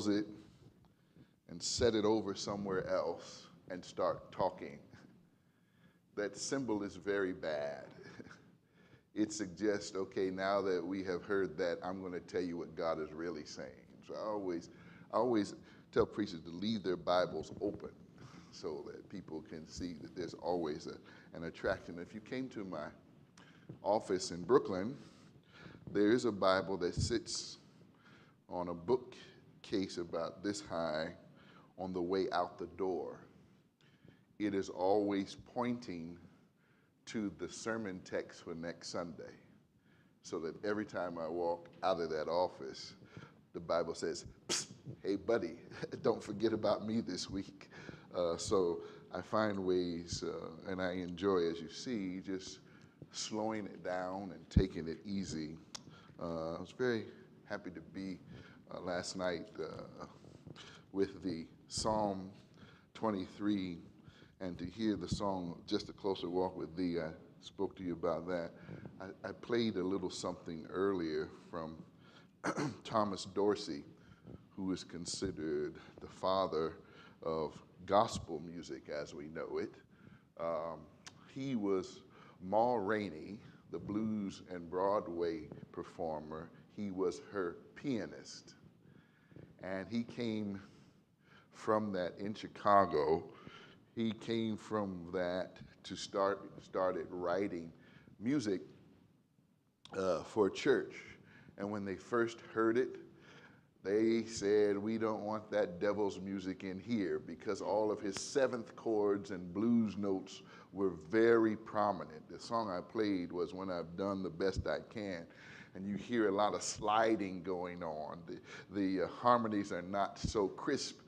close it and set it over somewhere else and start talking. That symbol is very bad. It suggests, okay, now that we have heard that, I'm going to tell you what God is really saying. So I always tell preachers to leave their Bibles open so that people can see that there's always an attraction. If you came to my office in Brooklyn, there is a Bible that sits on a bookcase about this high on the way out the door. It is always pointing to the sermon text for next Sunday, so that every time I walk out of that office, the Bible says, hey, buddy, don't forget about me this week. So I find ways, and I enjoy, as you see, just slowing it down and taking it easy. I was very happy to be last night with the Psalm 23 and to hear the song, Just a Closer Walk with Thee. I spoke to you about that. I played a little something earlier from Thomas Dorsey, who is considered the father of gospel music as we know it. He was Ma Rainey, the blues and Broadway performer. He was her pianist. And he came from that in Chicago. He came from that to started writing music for church. And when they first heard it, they said, we don't want that devil's music in here, because all of his seventh chords and blues notes were very prominent. The song I played was When I've Done the Best I Can, and you hear a lot of sliding going on. The harmonies are not so crisp.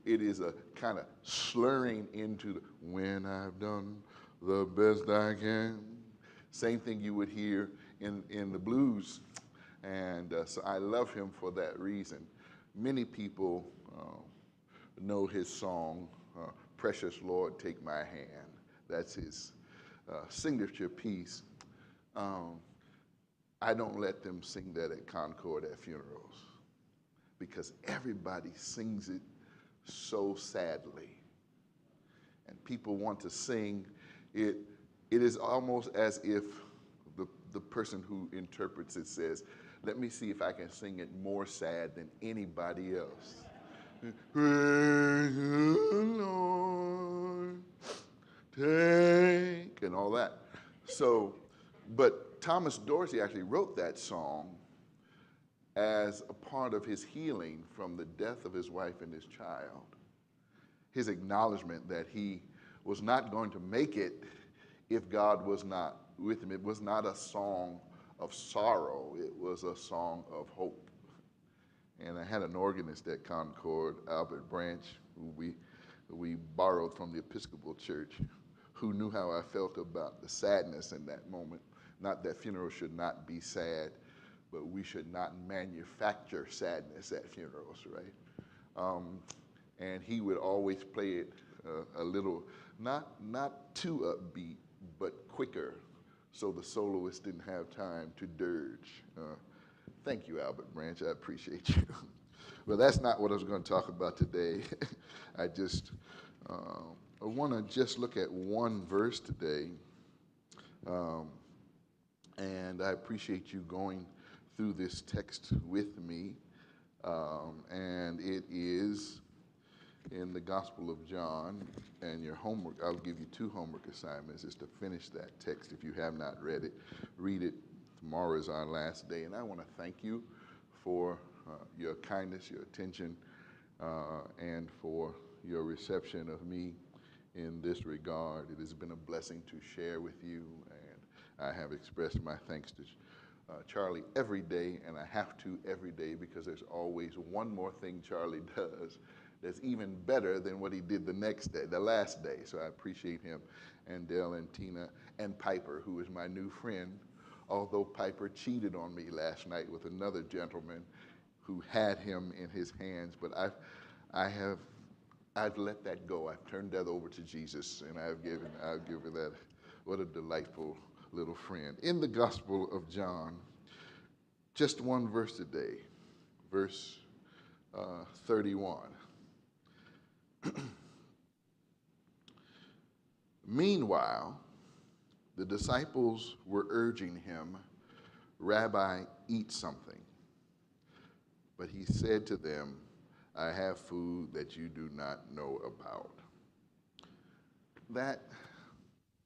It is a kind of slurring into the, when I've done the best I can. Same thing you would hear in the blues. And so I love him for that reason. Many people know his song, Precious Lord, Take My Hand. That's his signature piece. I don't let them sing that at Concord at funerals, because everybody sings it so sadly. And people want to sing it. It is almost as if the person who interprets it says, let me see if I can sing it more sad than anybody else. Praise the Lord, take, and all that. So, but Thomas Dorsey actually wrote that song as a part of his healing from the death of his wife and his child. His acknowledgement that he was not going to make it if God was not with him. It was not a song of sorrow. It was a song of hope. And I had an organist at Concord, Albert Branch, who we borrowed from the Episcopal Church, who knew how I felt about the sadness in that moment. Not that funerals should not be sad, but we should not manufacture sadness at funerals, right? And he would always play it a little, not too upbeat, but quicker, so the soloist didn't have time to dirge. Thank you, Albert Branch, I appreciate you. But that's not what I was going to talk about today. I want to just look at one verse today, and I appreciate you going through this text with me, and it is in the Gospel of John. And your homework, I'll give you 2 homework assignments, is to finish that text. If you have not read it, read it. Tomorrow is our last day, and I want to thank you for your kindness, your attention, and for your reception of me in this regard. It has been a blessing to share with you, and I have expressed my thanks to Charlie every day, and I have to every day, because there's always one more thing Charlie does that's even better than what he did the next day, the last day. So I appreciate him, and Dell and Tina and Piper, who is my new friend, although Piper cheated on me last night with another gentleman who had him in his hands. But I've let that go. I've turned that over to Jesus, and I've given that. What a delightful little friend. In the Gospel of John, just one verse today, verse 31. Meanwhile, the disciples were urging him, "Rabbi, eat something." But he said to them, "I have food that you do not know about." That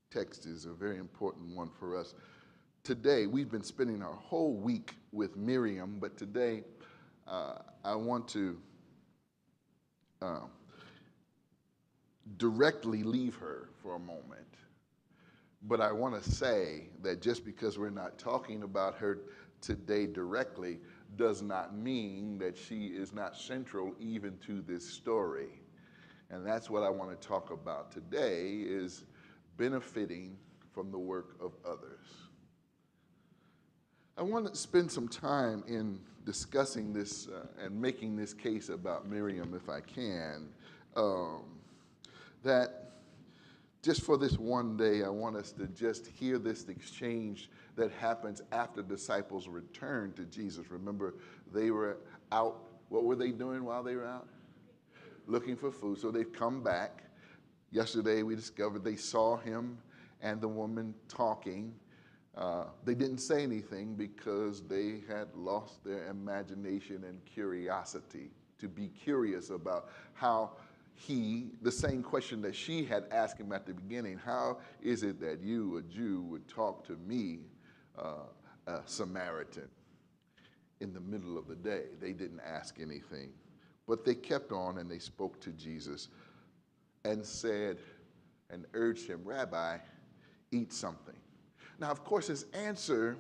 text is a very important one for us. Today, we've been spending our whole week with Miriam, but today I want to directly leave her for a moment. But I want to say that just because we're not talking about her today directly does not mean that she is not central even to this story. And that's what I want to talk about today, is benefiting from the work of others. I want to spend some time in discussing this and making this case about Miriam, if I can, that just for this one day, I want us to just hear this exchange that happens after disciples return to Jesus. Remember, they were out. What were they doing while they were out? Looking for food. So they've come back. Yesterday, we discovered they saw him and the woman talking. They didn't say anything because they had lost their imagination and curiosity to be curious about how the same question that she had asked him at the beginning, how is it that you, a Jew, would talk to me, a Samaritan, in the middle of the day? They didn't ask anything, but they kept on and they spoke to Jesus and said and urged him, "Rabbi, eat something." Now, of course, his answer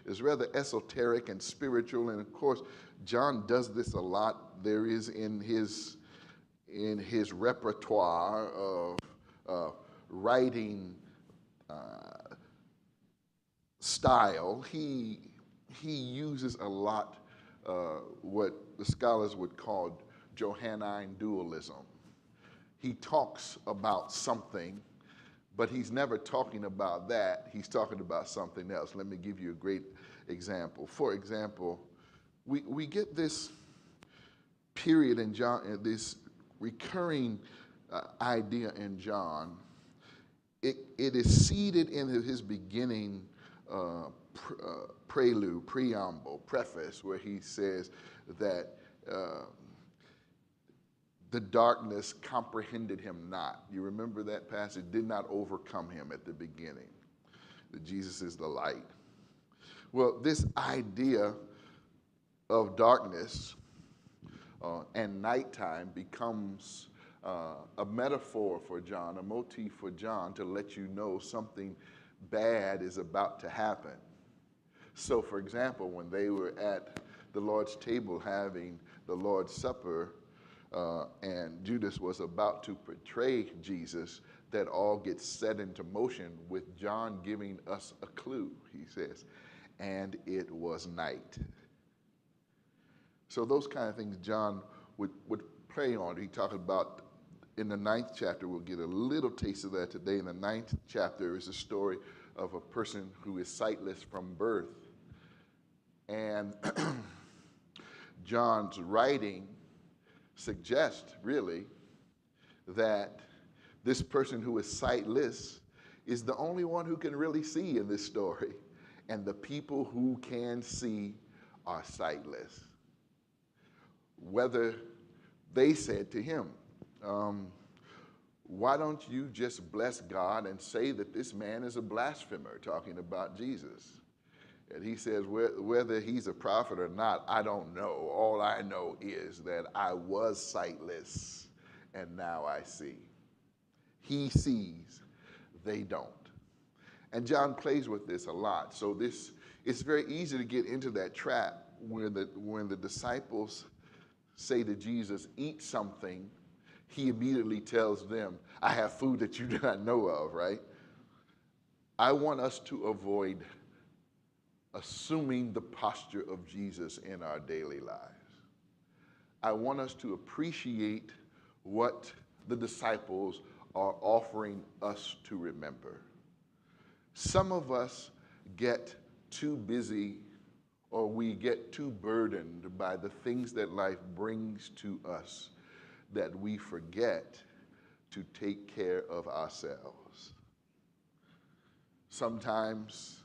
is rather esoteric and spiritual, and of course, John does this a lot. There is in his repertoire of writing style, he uses a lot what the scholars would call Johannine dualism. He talks about something, but he's never talking about that. He's talking about something else. Let me give you a great example. For example, we get this period in John, this recurring idea in John. It is seated in his beginning preface, where he says that the darkness comprehended him not. You remember that passage? Did not overcome him at the beginning. That Jesus is the light. Well, this idea of darkness and nighttime becomes a metaphor for John, a motif for John, to let you know something bad is about to happen. So, for example, when they were at the Lord's table having the Lord's Supper, and Judas was about to betray Jesus, that all gets set into motion with John giving us a clue. He says, "And it was night." So those kind of things John would play on. He talked about in the 9th chapter. We'll get a little taste of that today. In the 9th chapter is a story of a person who is sightless from birth. And John's writing suggests, really, that this person who is sightless is the only one who can really see in this story. And the people who can see are sightless. Whether they said to him, "Why don't you just bless God and say that this man is a blasphemer," talking about Jesus. And he says, whether he's a prophet or not, I don't know. All I know is that I was sightless and now I see. He sees, they don't. And John plays with this a lot. So it's very easy to get into that trap when the disciples say to Jesus, "Eat something," he immediately tells them, "I have food that you do not know of," right? I want us to avoid assuming the posture of Jesus in our daily lives. I want us to appreciate what the disciples are offering us to remember. Some of us get too busy or we get too burdened by the things that life brings to us that we forget to take care of ourselves. Sometimes,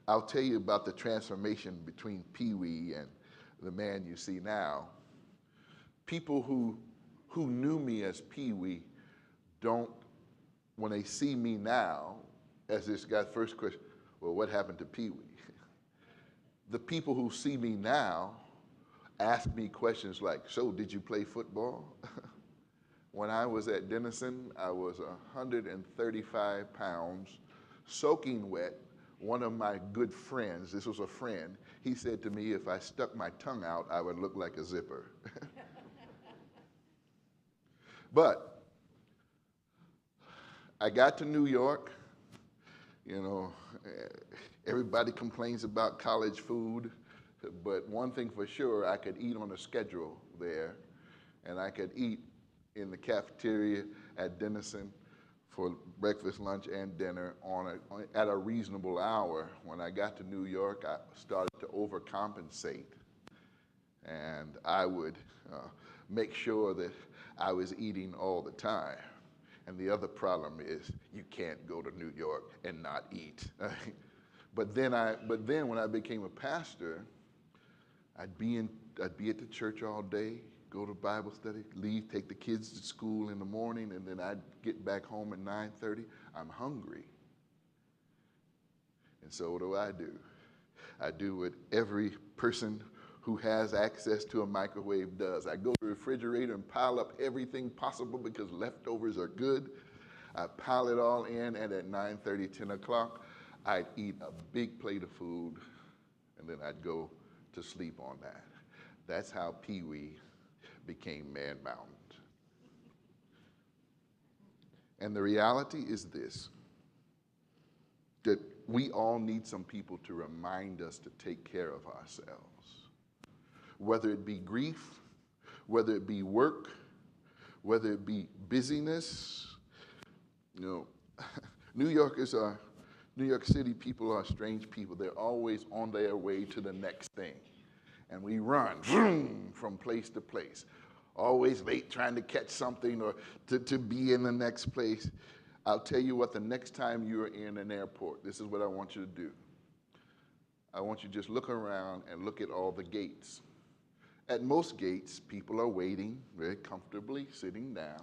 I'll tell you about the transformation between Pee Wee and the man you see now. People who knew me as Pee Wee don't, when they see me now, as this guy's first question, well, what happened to Pee Wee? The people who see me now ask me questions like, so did you play football? When I was at Denison, I was 135 pounds, soaking wet. One of my good friends, this was a friend, he said to me, if I stuck my tongue out, I would look like a zipper. But I got to New York. You know, everybody complains about college food, but one thing for sure, I could eat on a schedule there, and I could eat in the cafeteria at Denison for breakfast, lunch, and dinner at a reasonable hour. When I got to New York, I started to overcompensate, and I would make sure that I was eating all the time. And the other problem is you can't go to New York and not eat. But then when I became a pastor, I'd be at the church all day, go to Bible study, leave, take the kids to school in the morning, and then I'd get back home at 9:30. I'm hungry. And so what do? I do what every person who has access to a microwave does. I go to the refrigerator and pile up everything possible because leftovers are good. I pile it all in, and at 9:30, 10 o'clock, I'd eat a big plate of food, and then I'd go to sleep on that. That's how Pee Wee became Man Mountain. And the reality is this, that we all need some people to remind us to take care of ourselves. Whether it be grief, whether it be work, whether it be busyness. You know, New York City people are strange people. They're always on their way to the next thing. And we run from place to place, always late trying to catch something or to be in the next place. I'll tell you what, the next time you're in an airport, this is what I want you to do. I want you to just look around and look at all the gates. At most gates, people are waiting very comfortably, sitting down.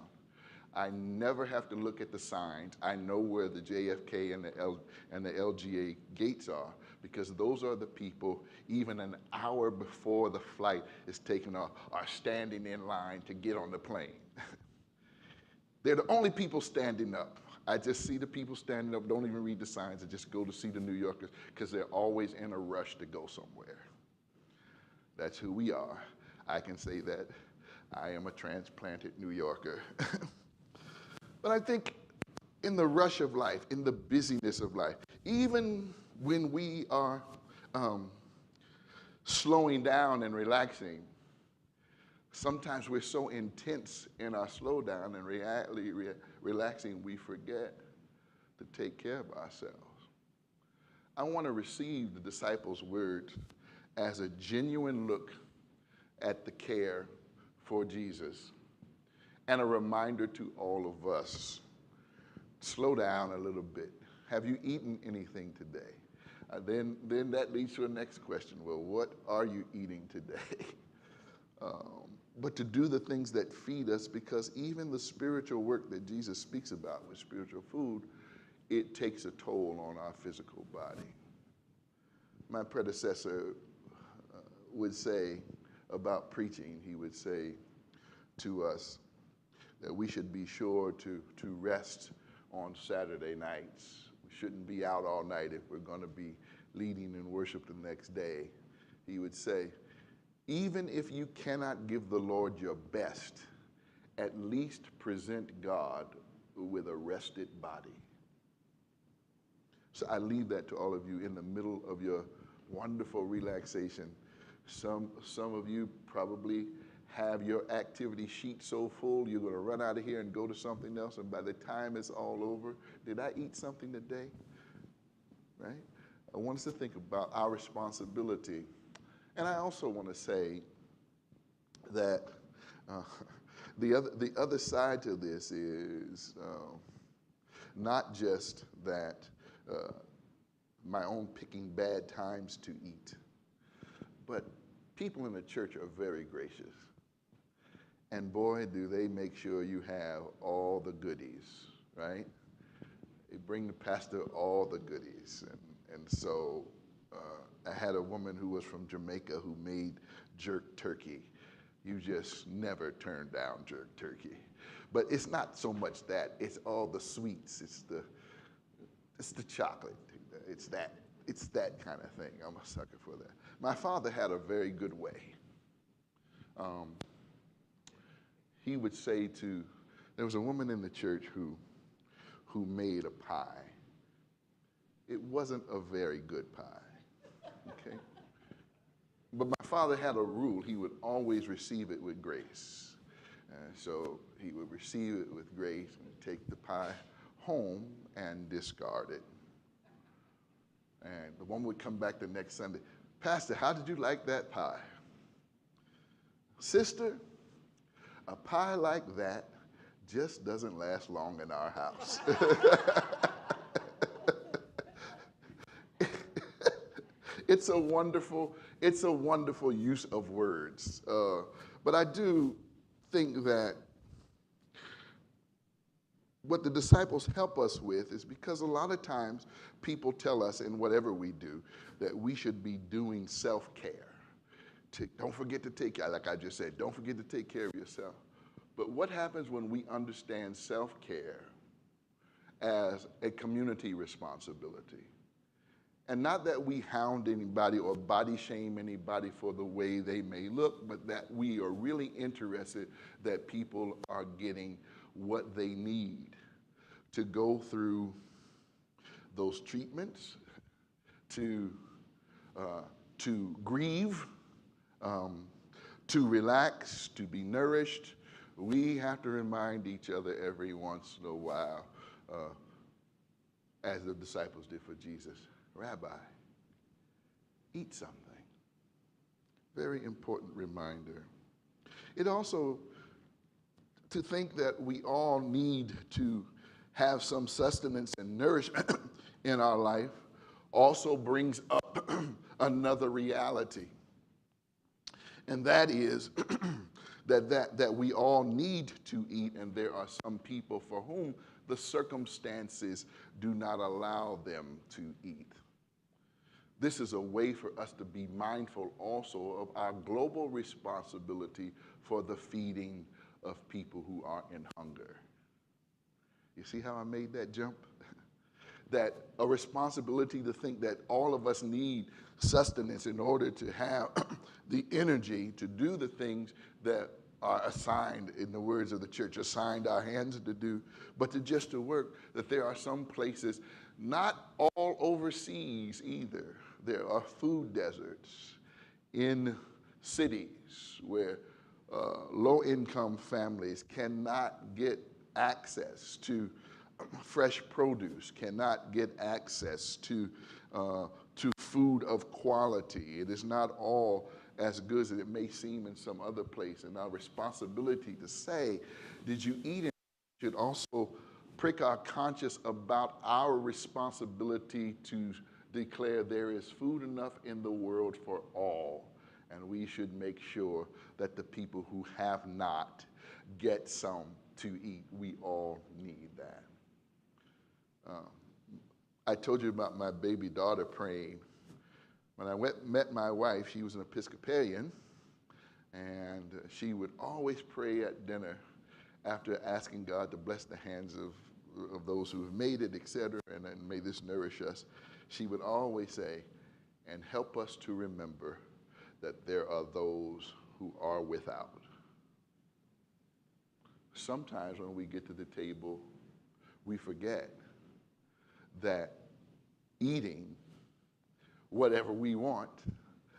I never have to look at the signs. I know where the JFK and the LGA gates are, because those are the people, even an hour before the flight is taken off, are standing in line to get on the plane. They're the only people standing up. I just see the people standing up, don't even read the signs, and just go to see the New Yorkers, because they're always in a rush to go somewhere. That's who we are. I can say that I am a transplanted New Yorker. But I think in the rush of life, in the busyness of life, even when we are slowing down and relaxing, sometimes we're so intense in our slowdown and relaxing, we forget to take care of ourselves. I want to receive the disciples' words as a genuine look at the care for Jesus and a reminder to all of us. Slow down a little bit. Have you eaten anything today? Then that leads to the next question. Well, what are you eating today? But to do the things that feed us, because even the spiritual work that Jesus speaks about with spiritual food, it takes a toll on our physical body. My predecessor would say about preaching, he would say to us that we should be sure to rest on Saturday nights. We shouldn't be out all night if we're going to be leading in worship the next day. He would say, even if you cannot give the Lord your best, at least present God with a rested body. So I leave that to all of you in the middle of your wonderful relaxation. Some of you probably have your activity sheet so full, you're going to run out of here and go to something else, and by the time it's all over, did I eat something today? Right? I want us to think about our responsibility. And I also want to say that the other side to this is not just that my own picking bad times to eat, but people in the church are very gracious. And boy, do they make sure you have all the goodies, right? They bring the pastor all the goodies. And so I had a woman who was from Jamaica who made jerk turkey. You just never turn down jerk turkey. But it's not so much that, it's all the sweets, it's the chocolate, it's that kind of thing. I'm a sucker for that. My father had a very good way. He would say there was a woman in the church who made a pie. It wasn't a very good pie, okay? But my father had a rule. He would always receive it with grace. So he would receive it with grace and take the pie home and discard it. And the woman would come back the next Sunday, Pastor, how did you like that pie? Sister, a pie like that just doesn't last long in our house. It's a wonderful use of words. But I do think that what the disciples help us with is because a lot of times people tell us in whatever we do that we should be doing self-care. Don't forget to take care, like I just said, don't forget to take care of yourself. But what happens when we understand self-care as a community responsibility? And not that we hound anybody or body shame anybody for the way they may look, but that we are really interested that people are getting what they need to go through those treatments, to grieve, to relax, to be nourished. We have to remind each other every once in a while, as the disciples did for Jesus, Rabbi, eat something. Very important reminder. It also, to think that we all need to have some sustenance and nourishment in our life also brings up another reality. And that is that we all need to eat, and there are some people for whom the circumstances do not allow them to eat. This is a way for us to be mindful also of our global responsibility for the feeding of people who are in hunger. You see how I made that jump? That a responsibility to think that all of us need sustenance in order to have the energy to do the things that are assigned, in the words of the church, assigned our hands to do, but to work, that there are some places, not all overseas either. There are food deserts in cities where low-income families cannot get access to fresh produce, cannot get access to food of quality. It is not all as good as it may seem in some other place. And our responsibility to say, did you eat it, should also prick our conscience about our responsibility to declare there is food enough in the world for all. And we should make sure that the people who have not get some to eat. We all need that. I told you about my baby daughter praying. When I met my wife, she was an Episcopalian, and she would always pray at dinner after asking God to bless the hands of those who have made it, etc., and may this nourish us. She would always say, and help us to remember that there are those who are without. Sometimes when we get to the table, we forget that eating whatever we want,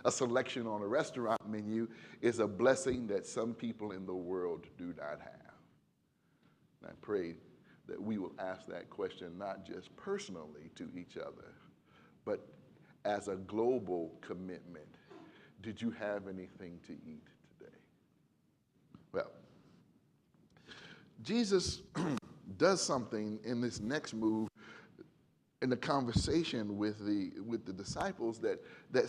a selection on a restaurant menu, is a blessing that some people in the world do not have. And I pray that we will ask that question not just personally to each other, but as a global commitment, did you have anything to eat today? Well, Jesus does something in this next move in the conversation with the disciples that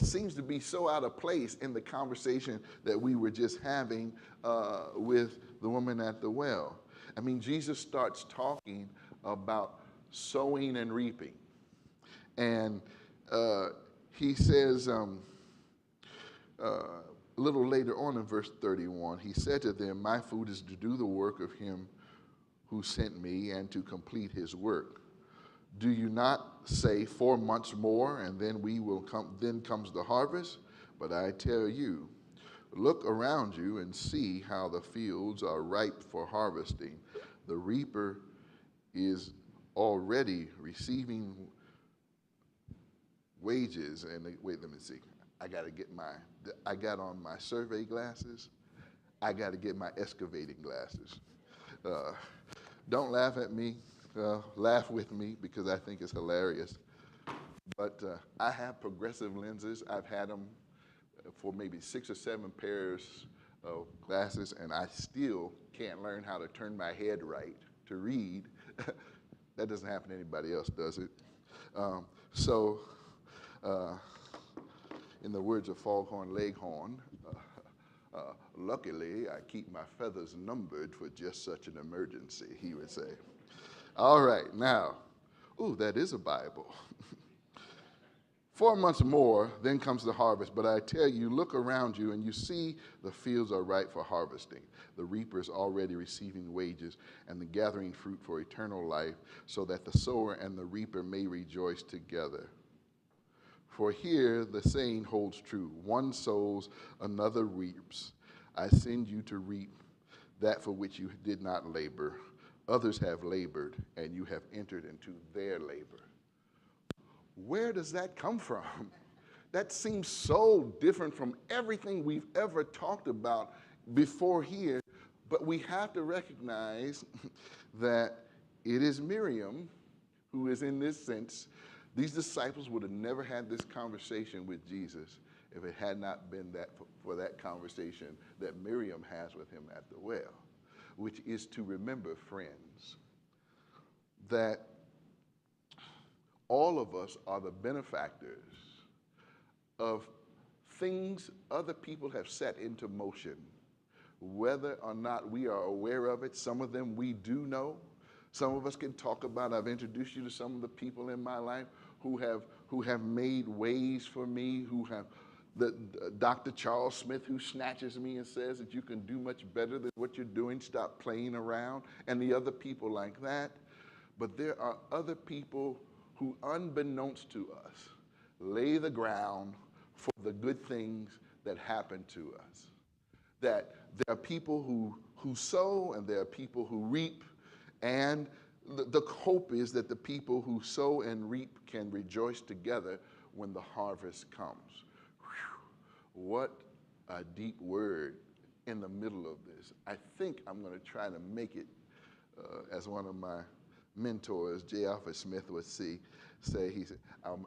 seems to be so out of place in the conversation that we were just having with the woman at the well. I mean, Jesus starts talking about sowing and reaping. And he says, a little later on in verse 31, he said to them, "My food is to do the work of him who sent me and to complete his work. Do you not say 4 months more and then we will come, then comes the harvest? But I tell you, look around you and see how the fields are ripe for harvesting. The reaper is already receiving wages." And wait, let me see. I got on my survey glasses. I got to get my excavating glasses. Don't laugh at me. Laugh with me because I think it's hilarious. But I have progressive lenses. I've had them for maybe 6 or 7 pairs of glasses, and I still can't learn how to turn my head right to read. That doesn't happen to anybody else, does it? In the words of Foghorn Leghorn, luckily I keep my feathers numbered for just such an emergency, he would say. All right, now, that is a Bible. 4 months more, then comes the harvest. But I tell you, look around you and you see the fields are ripe for harvesting. The reaper is already receiving wages and the gathering fruit for eternal life, so that the sower and the reaper may rejoice together. For here the saying holds true: one sows, another reaps. I send you to reap that for which you did not labor. Others have labored, and you have entered into their labor. Where does that come from? That seems so different from everything we've ever talked about before here, but we have to recognize that it is Miriam who is, in this sense, these disciples would have never had this conversation with Jesus if it had not been for that conversation that Miriam has with him at the well, which is to remember, friends, that all of us are the benefactors of things other people have set into motion, whether or not we are aware of it. Some of them we do know. Some of us can talk about. I've introduced you to some of the people in my life who have made ways for me, who have Dr. Charles Smith, who snatches me and says that you can do much better than what you're doing. Stop playing around, and the other people like that. But there are other people who, unbeknownst to us, lay the ground for the good things that happen to us. That there are people who sow and there are people who reap, and the hope is that the people who sow and reap can rejoice together when the harvest comes. Whew, what a deep word in the middle of this. I think I'm going to try to make it, as one of my mentors, J. Alfred Smith, would say, he said,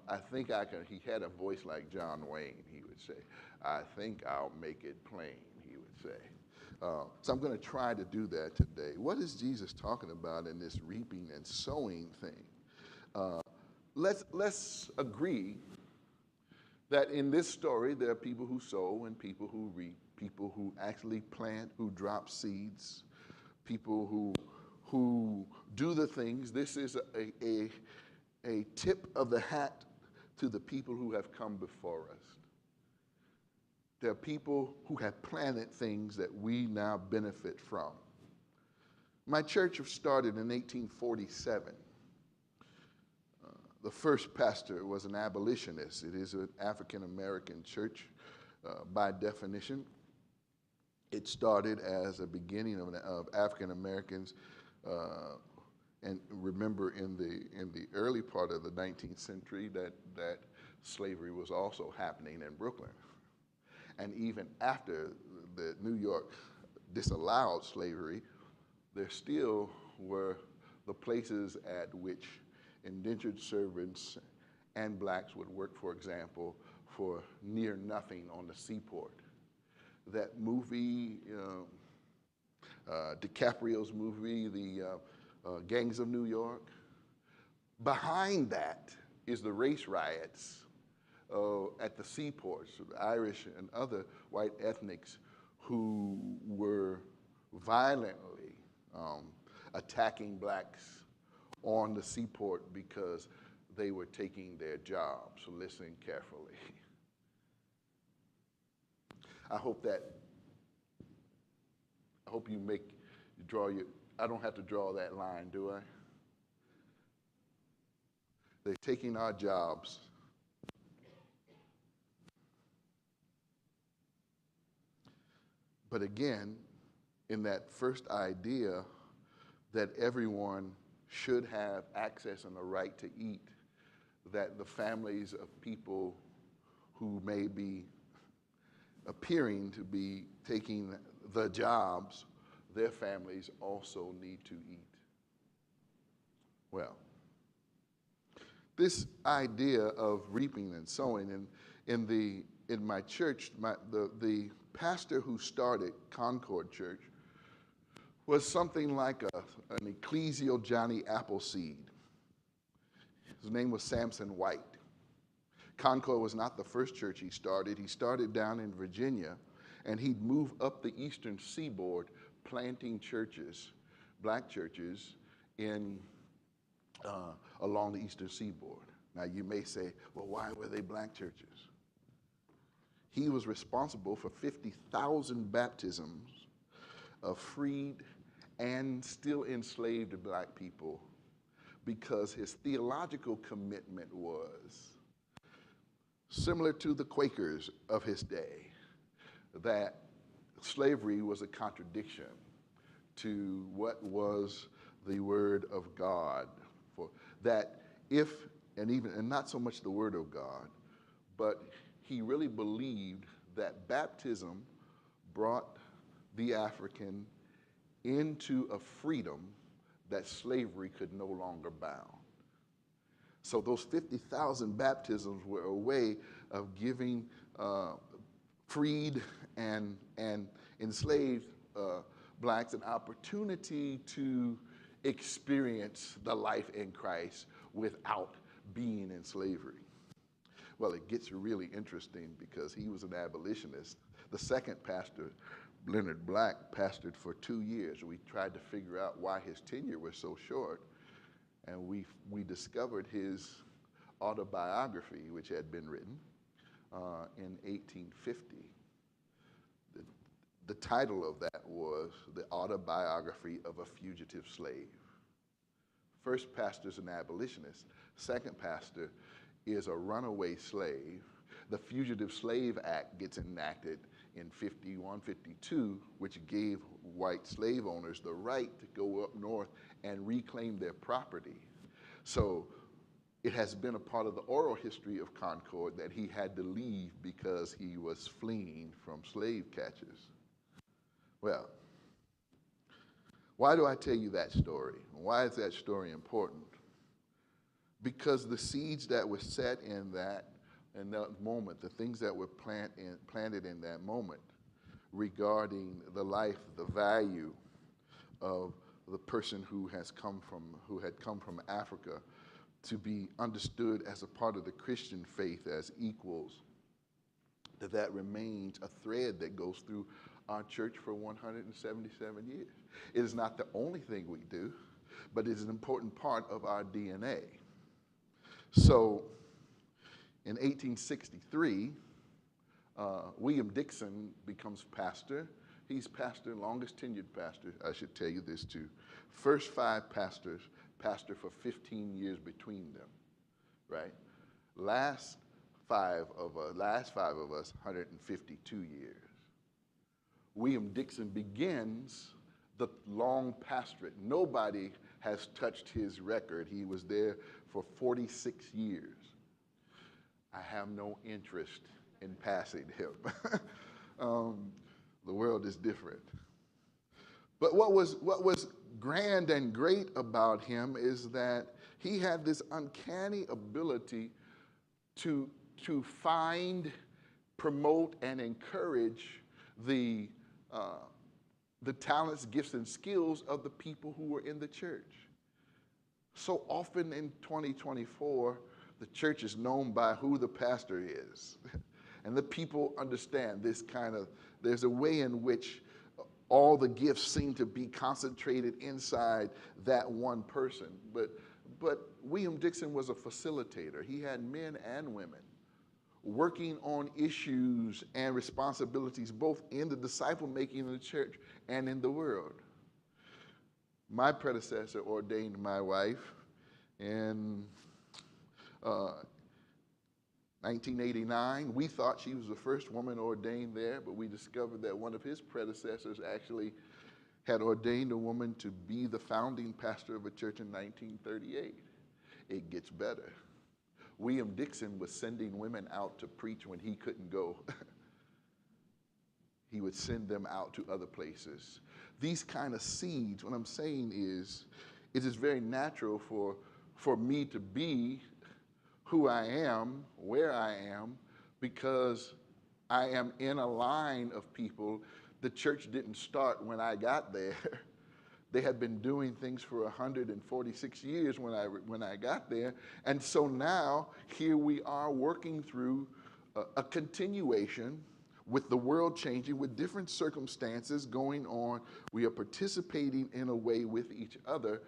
I think I can, he had a voice like John Wayne, he would say, I think I'll make it plain, he would say. So I'm going to try to do that today. What is Jesus talking about in this reaping and sowing thing? Let's agree that in this story there are people who sow and people who reap, people who actually plant, who drop seeds, people who do the things. This is a tip of the hat to the people who have come before us. There are people who have planted things that we now benefit from. My church started in 1847. The first pastor was an abolitionist. It is an African-American church by definition. It started as a beginning of African-Americans, and remember in the early part of the 19th century that slavery was also happening in Brooklyn. And even after the New York disallowed slavery, there still were the places at which indentured servants and blacks would work, for example, for near nothing on the seaport. That movie, DiCaprio's movie, the Gangs of New York, behind that is the race riots at the seaports, the Irish and other white ethnics who were violently attacking blacks on the seaport because they were taking their jobs. So listen carefully. I hope you draw your, I don't have to draw that line, do I? They're taking our jobs. But again, in that first idea that everyone should have access and a right to eat, that the families of people who may be appearing to be taking the jobs, their families also need to eat. Well, this idea of reaping and sowing, in my church, the pastor who started Concord Church was something like an ecclesial Johnny Appleseed. His name was Samson White. Concord was not the first church he started. He started down in Virginia, and he'd move up the eastern seaboard planting churches, black churches, along the eastern seaboard. Now you may say, well, why were they black churches? He was responsible for 50,000 baptisms of freed and still enslaved black people because his theological commitment was similar to the Quakers of his day, that slavery was a contradiction to what was the Word of God. For that and not so much the Word of God, but he really believed that baptism brought the African into a freedom that slavery could no longer bound. So those 50,000 baptisms were a way of giving freed and enslaved blacks an opportunity to experience the life in Christ without being in slavery. Well, it gets really interesting because he was an abolitionist. The second pastor, Leonard Black, pastored for 2 years. We tried to figure out why his tenure was so short, and we discovered his autobiography, which had been written in 1850. The title of that was The Autobiography of a Fugitive Slave. First pastor's an abolitionist. Second pastor is a runaway slave. The Fugitive Slave Act gets enacted in 51, 52, which gave white slave owners the right to go up north and reclaim their property. So it has been a part of the oral history of Concord that he had to leave because he was fleeing from slave catchers. Well, why do I tell you that story? Why is that story important? Because the seeds that were set in that moment, the things that were planted in that moment regarding the life, the value of the person who had come from Africa to be understood as a part of the Christian faith as equals, that remains a thread that goes through our church for 177 years. It is not the only thing we do, but it is an important part of our DNA. So in 1863, William Dixon becomes pastor. He's pastor, longest tenured pastor, I should tell you this too. First 5 pastors pastor for 15 years between them, right? Last five of us, 152 years. William Dixon begins the long pastorate. Nobody has touched his record. He was there for 46 years. I have no interest in passing him. The world is different. But what was grand and great about him is that he had this uncanny ability to, to find, promote, and encourage the, the talents, gifts, and skills of the people who were in the church. So often in 2024, the church is known by who the pastor is. And the people understand this kind of, there's a way in which all the gifts seem to be concentrated inside that one person. But William Dixon was a facilitator. He had men and women working on issues and responsibilities both in the disciple making of the church and in the world. My predecessor ordained my wife in 1989. We thought she was the first woman ordained there, but we discovered that one of his predecessors actually had ordained a woman to be the founding pastor of a church in 1938. It gets better. William Dixon was sending women out to preach when he couldn't go. He would send them out to other places. These kind of seeds, what I'm saying is, it is very natural for me to be who I am, where I am, because I am in a line of people. The church didn't start when I got there. They had been doing things for 146 years when I got there. And so now, here we are working through a continuation with the world changing, with different circumstances going on. We are participating in a way with each other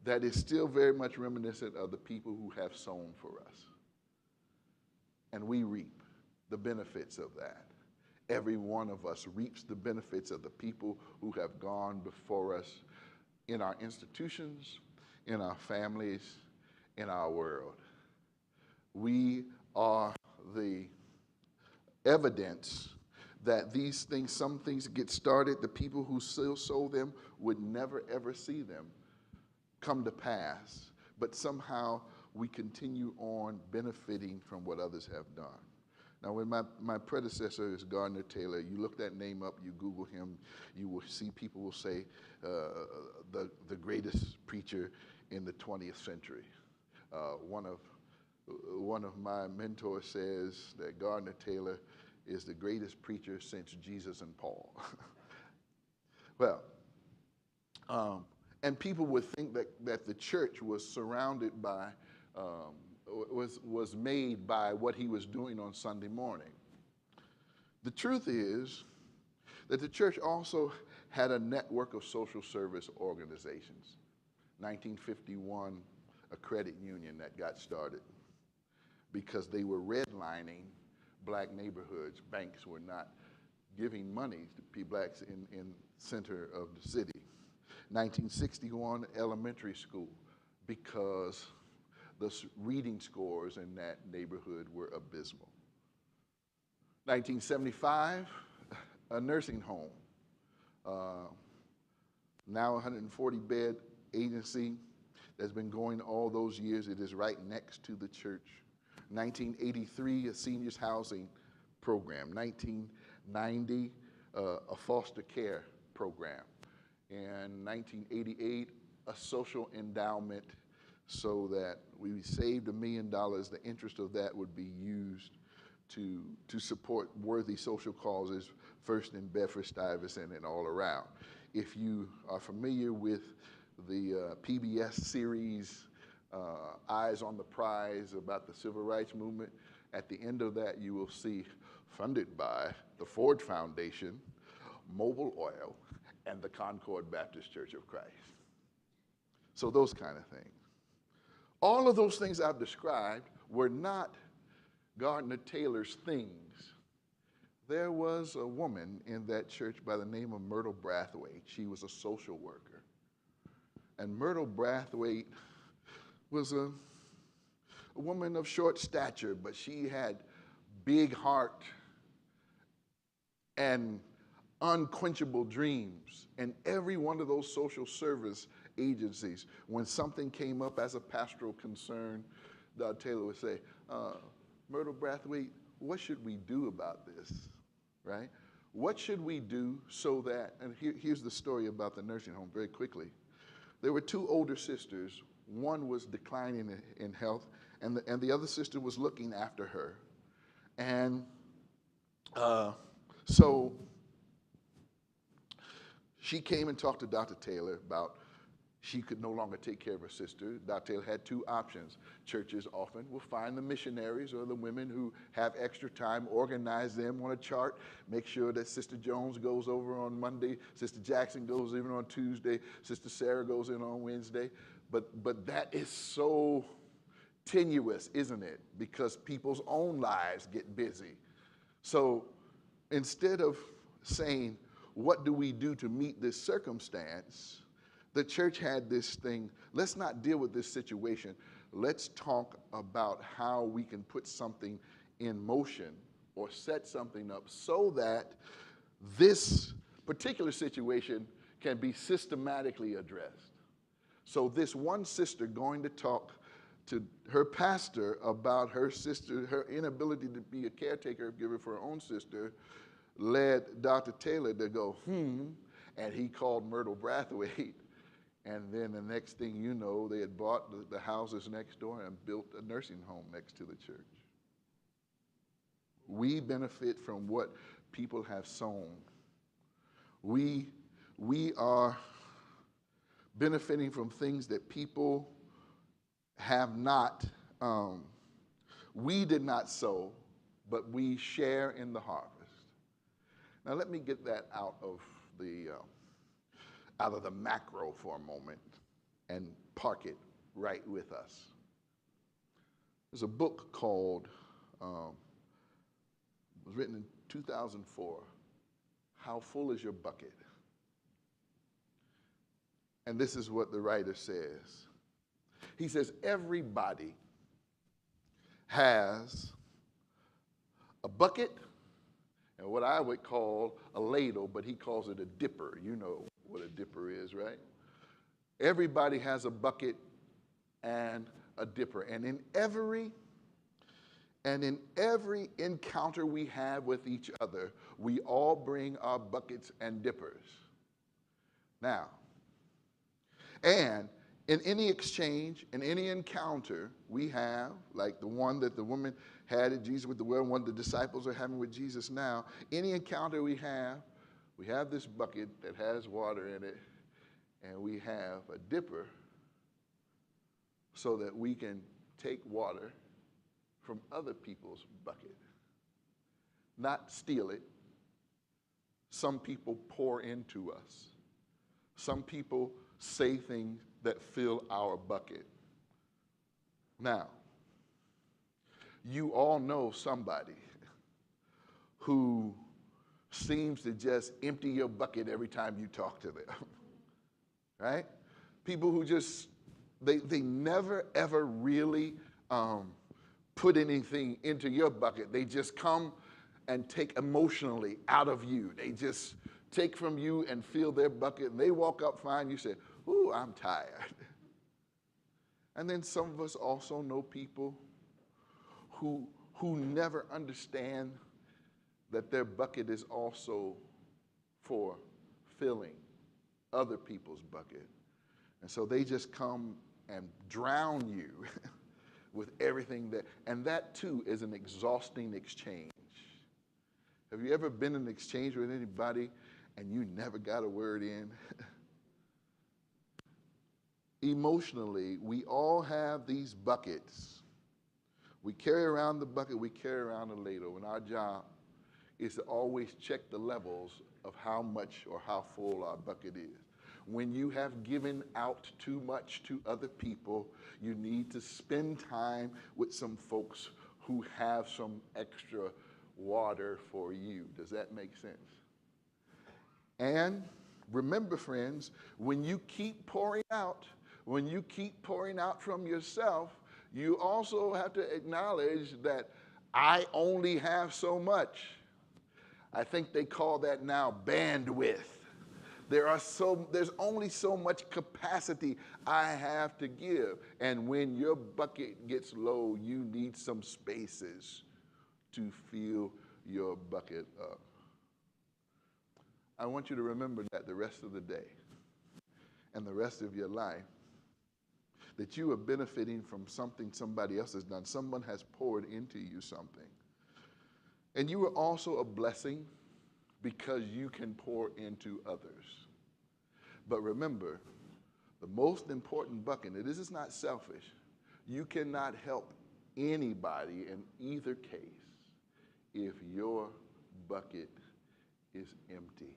that is still very much reminiscent of the people who have sown for us. And we reap the benefits of that. Every one of us reaps the benefits of the people who have gone before us in our institutions, in our families, in our world. We are the evidence that these things, some things get started, the people who still sow them would never ever see them come to pass, but somehow we continue on benefiting from what others have done. Now, when my predecessor is Gardner Taylor, you look that name up, you Google him, you will see people will say the greatest preacher in the 20th century. One of my mentors says that Gardner Taylor is the greatest preacher since Jesus and Paul. Well, and people would think that the church was surrounded by, was made by what he was doing on Sunday morning. The truth is that the church also had a network of social service organizations. 1951, a credit union that got started because they were redlining black neighborhoods. Banks were not giving money to blacks in center of the city. 1961, elementary school, because the reading scores in that neighborhood were abysmal. 1975, a nursing home. Now 140-bed agency that's been going all those years. It is right next to the church. 1983, a seniors housing program. 1990, a foster care program. In 1988, a social endowment so that we saved $1 million. The interest of that would be used to support worthy social causes, first in Bedford-Stuyvesant and all around. If you are familiar with the PBS series, Eyes on the Prize, about the civil rights movement, at the end of that you will see funded by the Ford Foundation, Mobil Oil, and the Concord Baptist Church of Christ. So those kind of things. All of those things I've described were not Gardner Taylor's things. There was a woman in that church by the name of Myrtle Brathwaite. She was a social worker. And Myrtle Brathwaite was a woman of short stature, but she had big heart and unquenchable dreams. And every one of those social service agencies, when something came up as a pastoral concern, Dr. Taylor would say, Myrtle Brathwaite, what should we do about this, right? What should we do so that, and here's the story about the nursing home very quickly. There were two older sisters. One was declining in health, and the other sister was looking after her. And so she came and talked to Dr. Taylor about she could no longer take care of her sister. Dr. Taylor had two options. Churches often will find the missionaries or the women who have extra time, organize them on a chart, make sure that Sister Jones goes over on Monday, Sister Jackson goes in on Tuesday, Sister Sarah goes in on Wednesday. But that is so tenuous, isn't it? Because people's own lives get busy. So instead of saying, what do we do to meet this circumstance? The church had this thing, let's not deal with this situation. Let's talk about how we can put something in motion or set something up so that this particular situation can be systematically addressed. So this one sister going to talk to her pastor about her sister, her inability to be a caretaker giver for her own sister, led Dr. Taylor to go, and he called Myrtle Brathwaite. And then the next thing you know, they had bought the houses next door and built a nursing home next to the church. We benefit from what people have sown. We are benefiting from things that people have not, we did not sow, but we share in the harvest. Now let me get that out of the macro for a moment and park it right with us. There's a book called, was written in 2004, How Full Is Your Bucket? And this is what the writer says. He says, everybody has a bucket and what I would call a ladle, but he calls it a dipper. You know what a dipper is, right? Everybody has a bucket and a dipper. And in every encounter we have with each other, we all bring our buckets and dippers. Now, and in any exchange, in any encounter we have, like the one that the woman had at Jesus with the well, one the disciples are having with Jesus now, any encounter we have this bucket that has water in it, and we have a dipper so that we can take water from other people's bucket. Not steal it. Some people pour into us. Some people say things that fill our bucket. Now, you all know somebody who seems to just empty your bucket every time you talk to them, right? People who just, they never ever really put anything into your bucket. They just come and take emotionally out of you. They just take from you and fill their bucket, and they walk up fine. You say, ooh, I'm tired. And then some of us also know people who never understand that their bucket is also for filling other people's bucket. And so they just come and drown you with everything and that too is an exhausting exchange. Have you ever been in an exchange with anybody and you never got a word in? Emotionally, we all have these buckets. We carry around the bucket, we carry around the ladle, and our job is to always check the levels of how much or how full our bucket is. When you have given out too much to other people, you need to spend time with some folks who have some extra water for you. Does that make sense? And remember, friends, when you keep pouring out from yourself, you also have to acknowledge that I only have so much. I think they call that now bandwidth. There's only so much capacity I have to give. And when your bucket gets low, you need some spaces to fill your bucket up. I want you to remember that the rest of the day and the rest of your life, that you are benefiting from something somebody else has done. Someone has poured into you something. And you are also a blessing because you can pour into others. But remember, the most important bucket, and this is not selfish, you cannot help anybody in either case if your bucket is empty.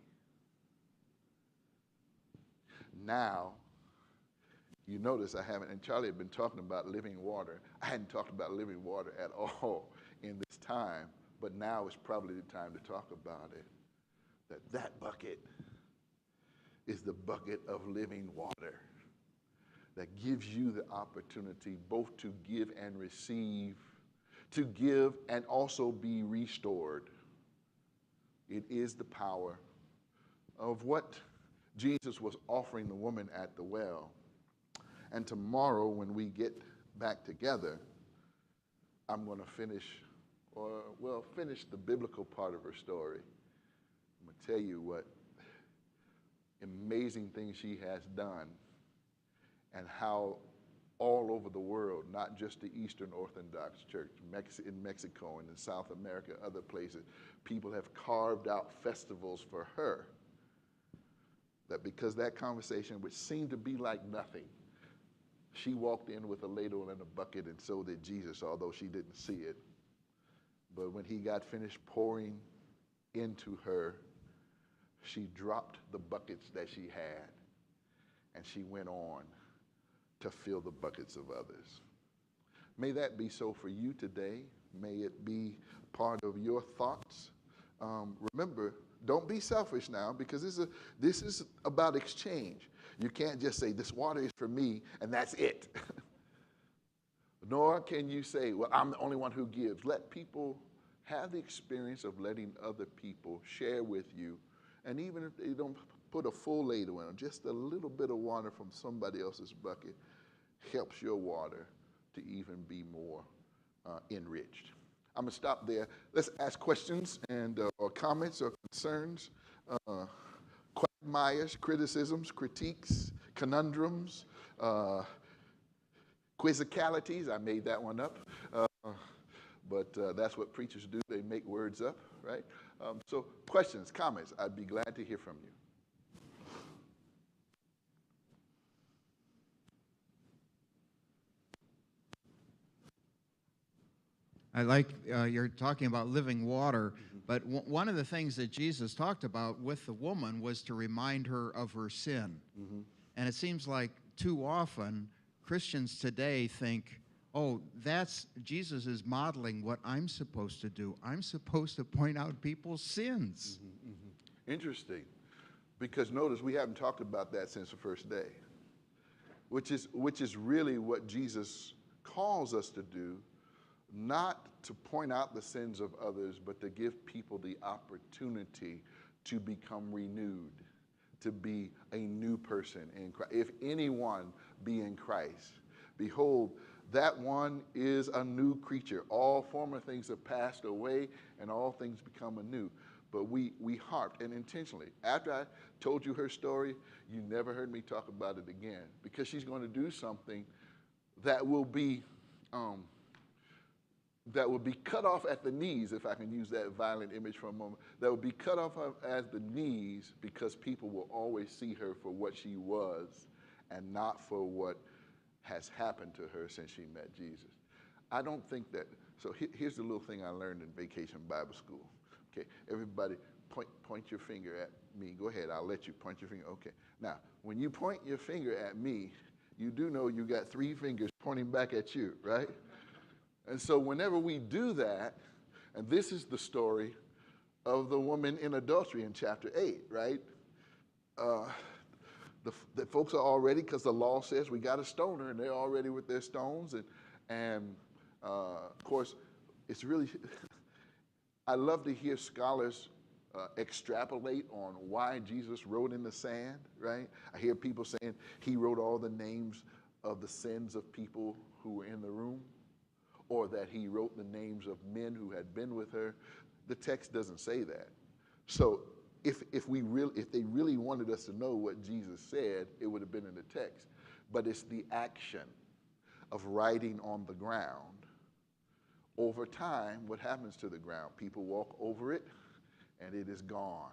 Now, you notice I haven't, and Charlie had been talking about living water. I hadn't talked about living water at all in this time, but now is probably the time to talk about it. That bucket is the bucket of living water that gives you the opportunity both to give and receive, to give and also be restored. It is the power of what Jesus was offering the woman at the well. And tomorrow, when we get back together, I'm going to finish the biblical part of her story. I'm going to tell you what amazing things she has done and how all over the world, not just the Eastern Orthodox Church, in Mexico and in South America, other places, people have carved out festivals for her. That because that conversation, which seemed to be like nothing, she walked in with a ladle and a bucket, and so did Jesus, although she didn't see it. But when he got finished pouring into her, she dropped the buckets that she had, and she went on to fill the buckets of others. May that be so for you today. May it be part of your thoughts. Remember, don't be selfish now, because this is about exchange. You can't just say, this water is for me, and that's it. Nor can you say, well, I'm the only one who gives. Let people have the experience of letting other people share with you. And even if they don't put a full ladle in, just a little bit of water from somebody else's bucket helps your water to even be more enriched. I'm going to stop there. Let's ask questions and or comments or concerns, quagmires, criticisms, critiques, conundrums, quizzicalities. I made that one up. But that's what preachers do. They make words up, right? So questions, comments. I'd be glad to hear from you. I like you're talking about living water, but one of the things that Jesus talked about with the woman was to remind her of her sin. And it seems like too often Christians today think, oh, that's Jesus is modeling what I'm supposed to do. I'm supposed to point out people's sins. Interesting, because notice we haven't talked about that since the first day, which is really what Jesus calls us to do. Not to point out the sins of others, but to give people the opportunity to become renewed, to be a new person in Christ. If anyone be in Christ, behold, that one is a new creature. All former things have passed away, and all things become anew. But we harped, and intentionally. After I told you her story, you never heard me talk about it again, because she's going to do something that will be cut off at the knees, if I can use that violent image for a moment, that would be cut off at the knees because people will always see her for what she was and not for what has happened to her since she met Jesus. I don't think that, so here's the little thing I learned in Vacation Bible School. Okay, everybody point your finger at me. Go ahead, I'll let you point your finger. Okay, now, when you point your finger at me, you do know you got 3 fingers pointing back at you, right? And so whenever we do that, and this is the story of the woman in adultery in chapter 8, right? The folks are already, because the law says we got to stone her, and they're already with their stones. And of course, it's really, I love to hear scholars extrapolate on why Jesus wrote in the sand, right? I hear people saying he wrote all the names of the sins of people who were in the room, or that he wrote the names of men who had been with her. The text doesn't say that. So if they really wanted us to know what Jesus said, it would have been in the text. But it's the action of writing on the ground, over time, what happens to the ground? People walk over it, and it is gone.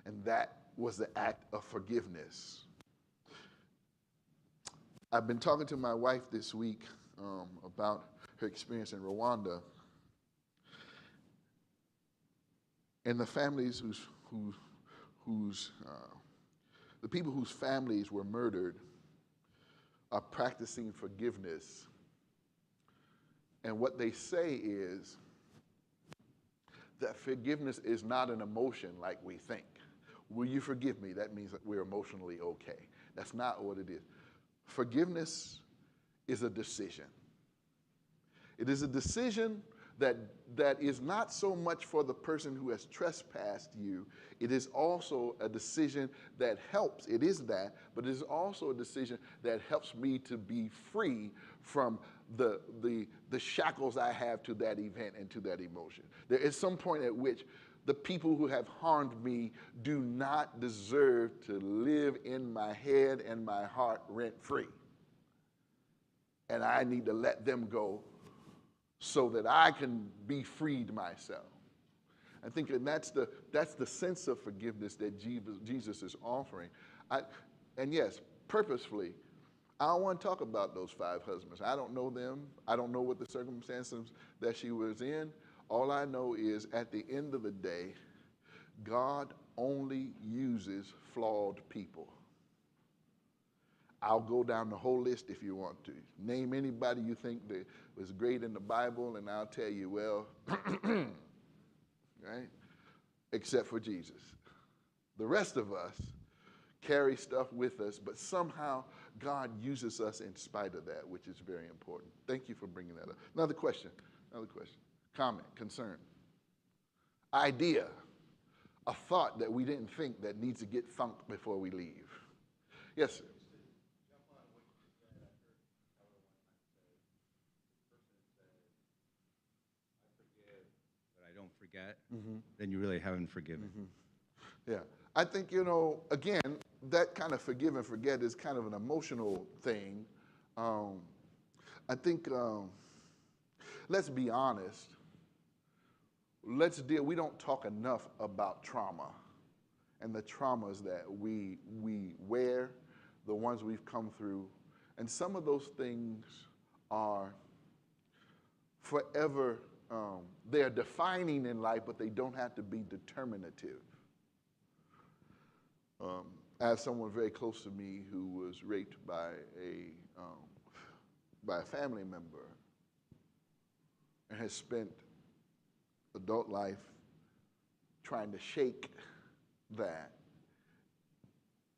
And that was the act of forgiveness. I've been talking to my wife this week about her experience in Rwanda, and the families the people whose families were murdered are practicing forgiveness. And what they say is that forgiveness is not an emotion like we think. Will you forgive me? That means that we're emotionally okay. That's not what it is. Forgiveness is a decision. It is a decision that is not so much for the person who has trespassed you. It is also a decision that helps. It is that, but it is also a decision that helps me to be free from the shackles I have to that event and to that emotion. There is some point at which the people who have harmed me do not deserve to live in my head and my heart rent-free. And I need to let them go so that I can be freed myself. I think that's the sense of forgiveness that Jesus is offering. And yes, purposefully, I don't want to talk about those 5 husbands. I don't know them. I don't know what the circumstances that she was in. All I know is at the end of the day, God only uses flawed people. I'll go down the whole list if you want to. Name anybody you think that was great in the Bible, and I'll tell you, well, right? Except for Jesus. The rest of us carry stuff with us, but somehow God uses us in spite of that, which is very important. Thank you for bringing that up. Another question. Comment, concern, idea, a thought that we didn't think that needs to get thunked before we leave. Yes, sir. Forget, then you really haven't forgiven. Yeah. I think, again, that kind of forgive and forget is kind of an emotional thing. I think, let's be honest. We don't talk enough about trauma and the traumas that we wear, the ones we've come through. And some of those things are forever. They're defining in life, but they don't have to be determinative. I have someone very close to me who was raped by a family member and has spent adult life trying to shake that.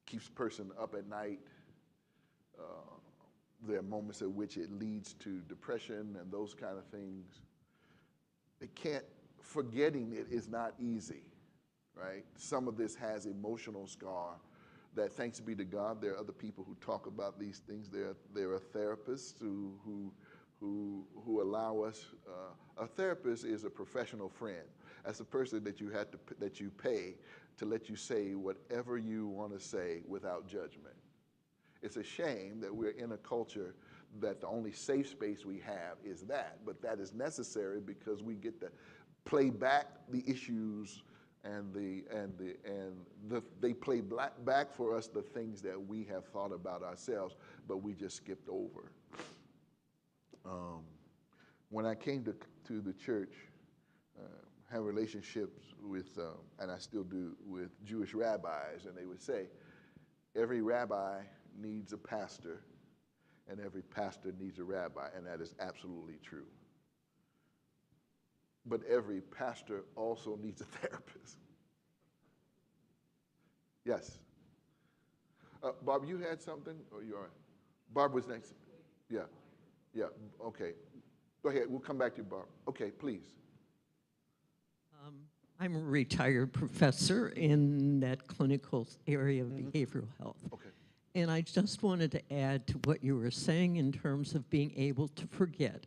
Keeps a person up at night. There are moments at which it leads to depression and those kind of things. Forgetting it is not easy, right? Some of this has emotional scar that, thanks be to God, there are other people who talk about these things. There are therapists who allow us. A therapist is a professional friend. That's a person that you pay to let you say whatever you want to say without judgment. It's a shame that we're in a culture that the only safe space we have is that, but that is necessary because we get to play back the issues and they play back for us the things that we have thought about ourselves, but we just skipped over. When I came to the church, had relationships with, and I still do, with Jewish rabbis, and they would say, every rabbi needs a pastor, and every pastor needs a rabbi, and that is absolutely true. But every pastor also needs a therapist. Yes. Bob, you had something? Or you all right? Barb was next. Yeah. Okay. Go ahead. We'll come back to you, Barb. Okay, please. I'm a retired professor in that clinical area of behavioral health. Okay. And I just wanted to add to what you were saying in terms of being able to forget.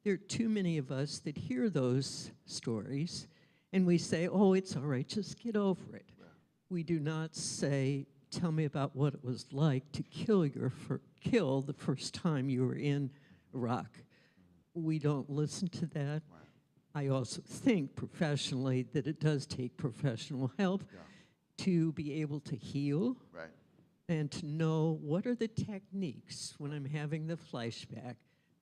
There are too many of us that hear those stories and we say, oh, it's all right, just get over it. Yeah. We do not say, tell me about what it was like to kill the first time you were in Iraq. We don't listen to that. I also think professionally that it does take professional help to be able to heal Right. and to know what are the techniques when I'm having the flashback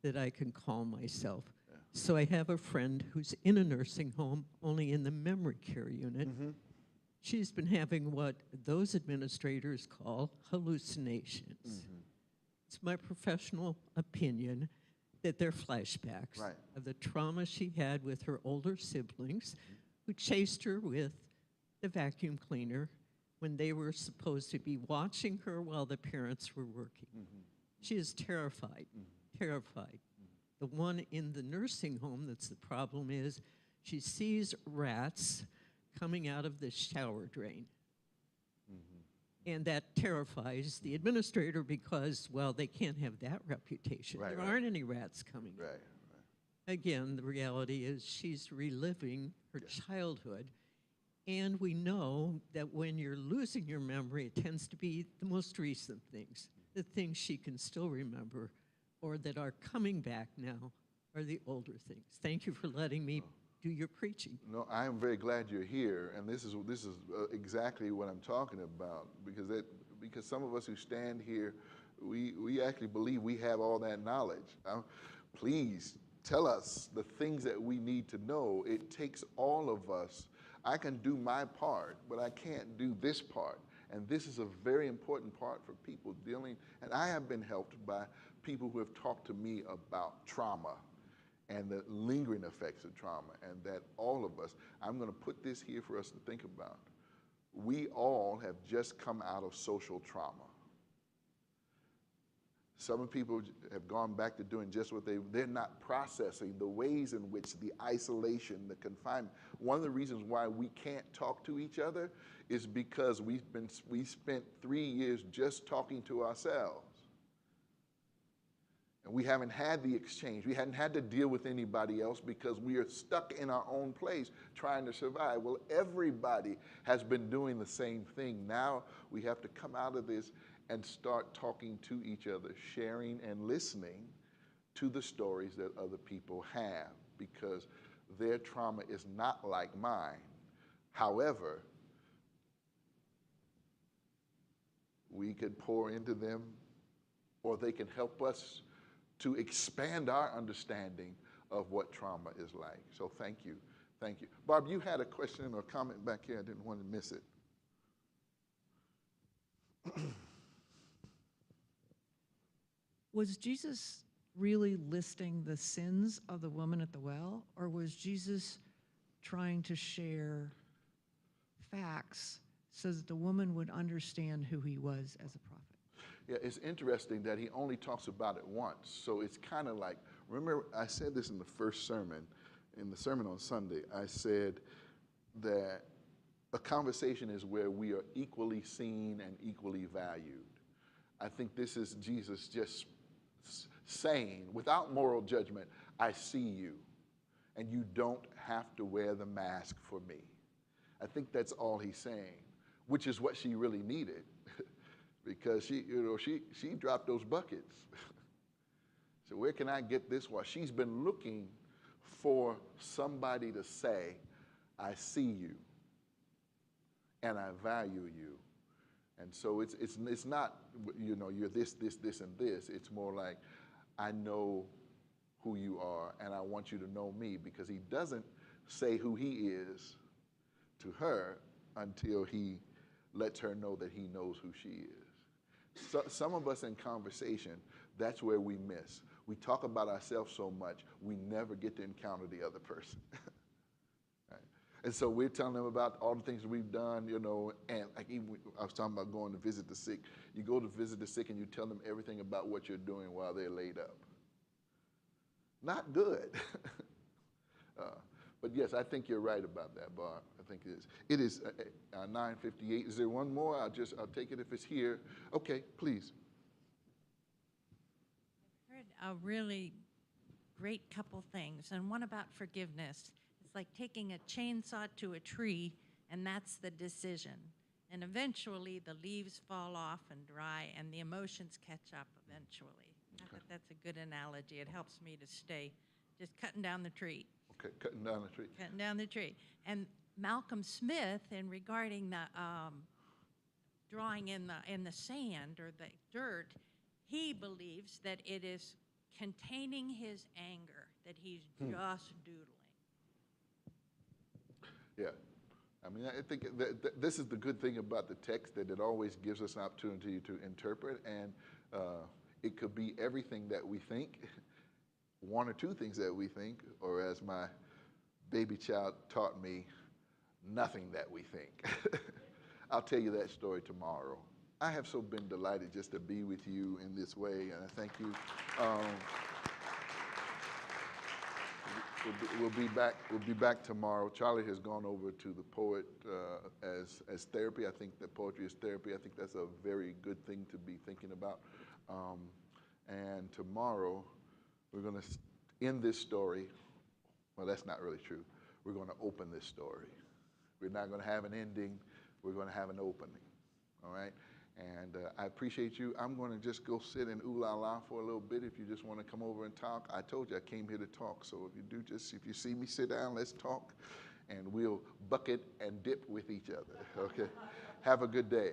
that I can calm myself. Yeah. So I have a friend who's in a nursing home, only in the memory care unit. She's been having what those administrators call hallucinations. It's my professional opinion that they're flashbacks Right. of the trauma she had with her older siblings who chased her with the vacuum cleaner when they were supposed to be watching her while the parents were working. She is terrified, terrified. The one in the nursing home that's the problem is she sees rats coming out of the shower drain. And that terrifies the administrator because, well, they can't have that reputation. Right, There right. aren't any rats coming. Right. Again, the reality is she's reliving her childhood. And we know that when you're losing your memory, it tends to be the most recent things, the things she can still remember or that are coming back now are the older things. Thank you for letting me do your preaching. No, I am very glad you're here, and this is exactly what I'm talking about, because some of us who stand here, we actually believe we have all that knowledge. Please tell us the things that we need to know. It takes all of us. I can do my part, but I can't do this part, and this is a very important part for people dealing. And I have been helped by people who have talked to me about trauma and the lingering effects of trauma, and that all of us, I'm going to put this here for us to think about. We all have just come out of social trauma. Some people have gone back to doing just what they're not processing the ways in which the isolation, the confinement. One of the reasons why we can't talk to each other is because we spent 3 years just talking to ourselves. And we haven't had the exchange. We hadn't had to deal with anybody else because we are stuck in our own place trying to survive. Well, everybody has been doing the same thing. Now we have to come out of this and start talking to each other, sharing and listening to the stories that other people have, because their trauma is not like mine. However, we could pour into them, or they can help us to expand our understanding of what trauma is like. So thank you. Thank you. Barb, you had a question or comment back here. I didn't want to miss it. Was Jesus really listing the sins of the woman at the well, or was Jesus trying to share facts so that the woman would understand who he was as a prophet? Yeah, it's interesting that he only talks about it once. So it's kind of like, remember I said this in the first sermon, in the sermon on Sunday, I said that a conversation is where we are equally seen and equally valued. I think this is Jesus just saying, without moral judgment, I see you, and you don't have to wear the mask for me. I think that's all he's saying, which is what she really needed. Because she dropped those buckets. So where can I get this water? She's been looking for somebody to say, I see you, and I value you. And so it's not, you're this, and this. It's more like, I know who you are, and I want you to know me, because he doesn't say who he is to her until he lets her know that he knows who she is. So, some of us in conversation, that's where we miss. We talk about ourselves so much, we never get to encounter the other person. Right? And so we're telling them about all the things we've done, and like even I was talking about going to visit the sick. You go to visit the sick and you tell them everything about what you're doing while they're laid up. Not good. But yes, I think you're right about that, Barb. I think it is. It is 9:58. Is there one more? I'll take it if it's here. Okay, please. I've heard a really great couple things, and one about forgiveness. It's like taking a chainsaw to a tree, and that's the decision. And eventually the leaves fall off and dry and the emotions catch up eventually. I thought that's a good analogy. It helps me to stay just cutting down the tree. Okay, cutting down the tree. Cutting down the tree. And Malcolm Smith, in regarding the drawing in the sand or the dirt, he believes that it is containing his anger, that he's just doodling. Yeah. I mean, I think that this is the good thing about the text, that it always gives us an opportunity to interpret, and it could be everything that we think, one or two things that we think, or as my baby child taught me, nothing that we think. I'll tell you that story tomorrow. I have so been delighted just to be with you in this way, and I thank you. We'll be back tomorrow. Charlie has gone over to the poet as therapy. I think that poetry is therapy. I think that's a very good thing to be thinking about. And tomorrow, we're going to end this story. Well, that's not really true. We're going to open this story. We're not going to have an ending. We're going to have an opening. All right? And I appreciate you. I'm going to just go sit in ooh la la for a little bit if you just want to come over and talk. I told you I came here to talk. So if you see me sit down, let's talk. And we'll bucket and dip with each other. Okay? Have a good day.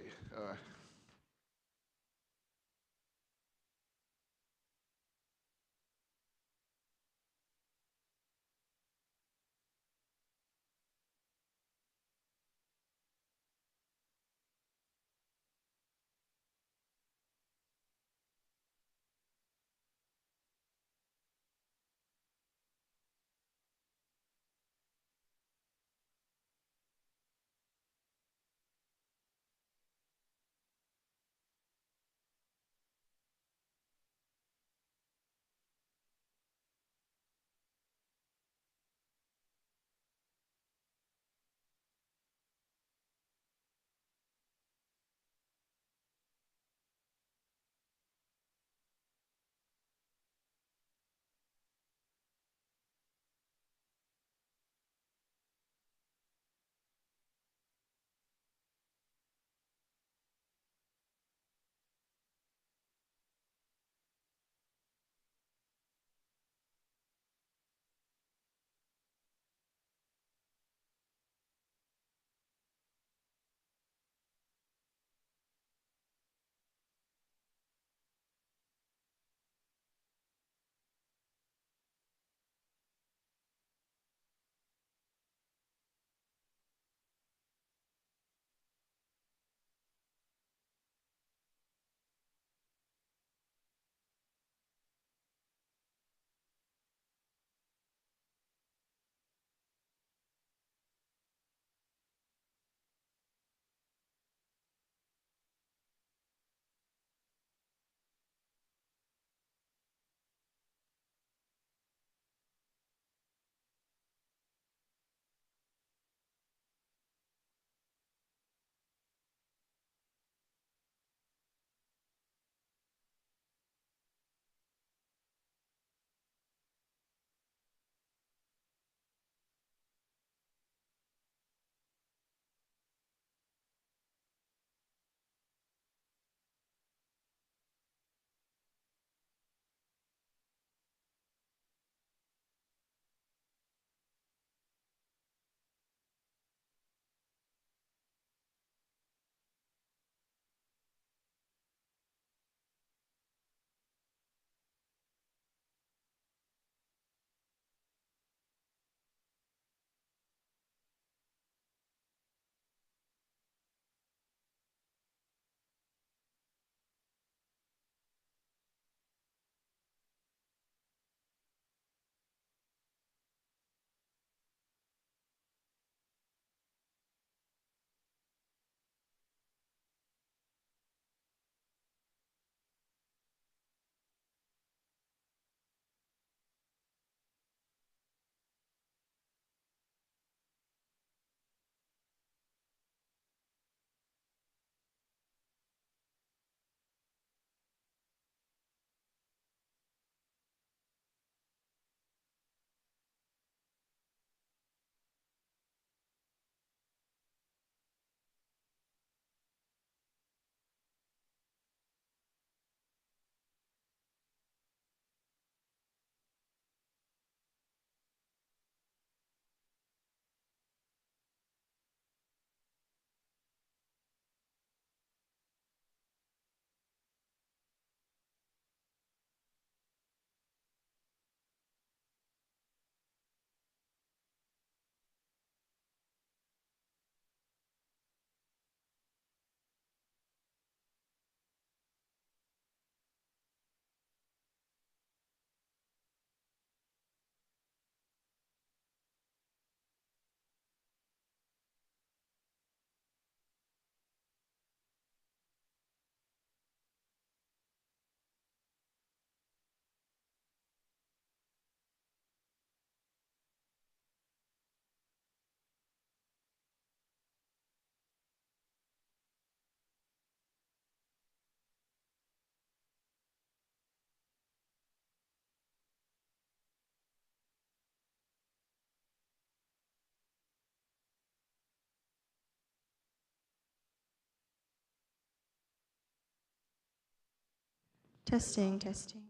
Testing, testing.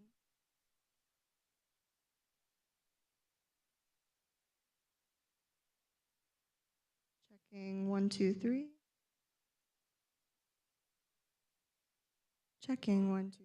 Checking 1, 2, 3. Checking 1, 2.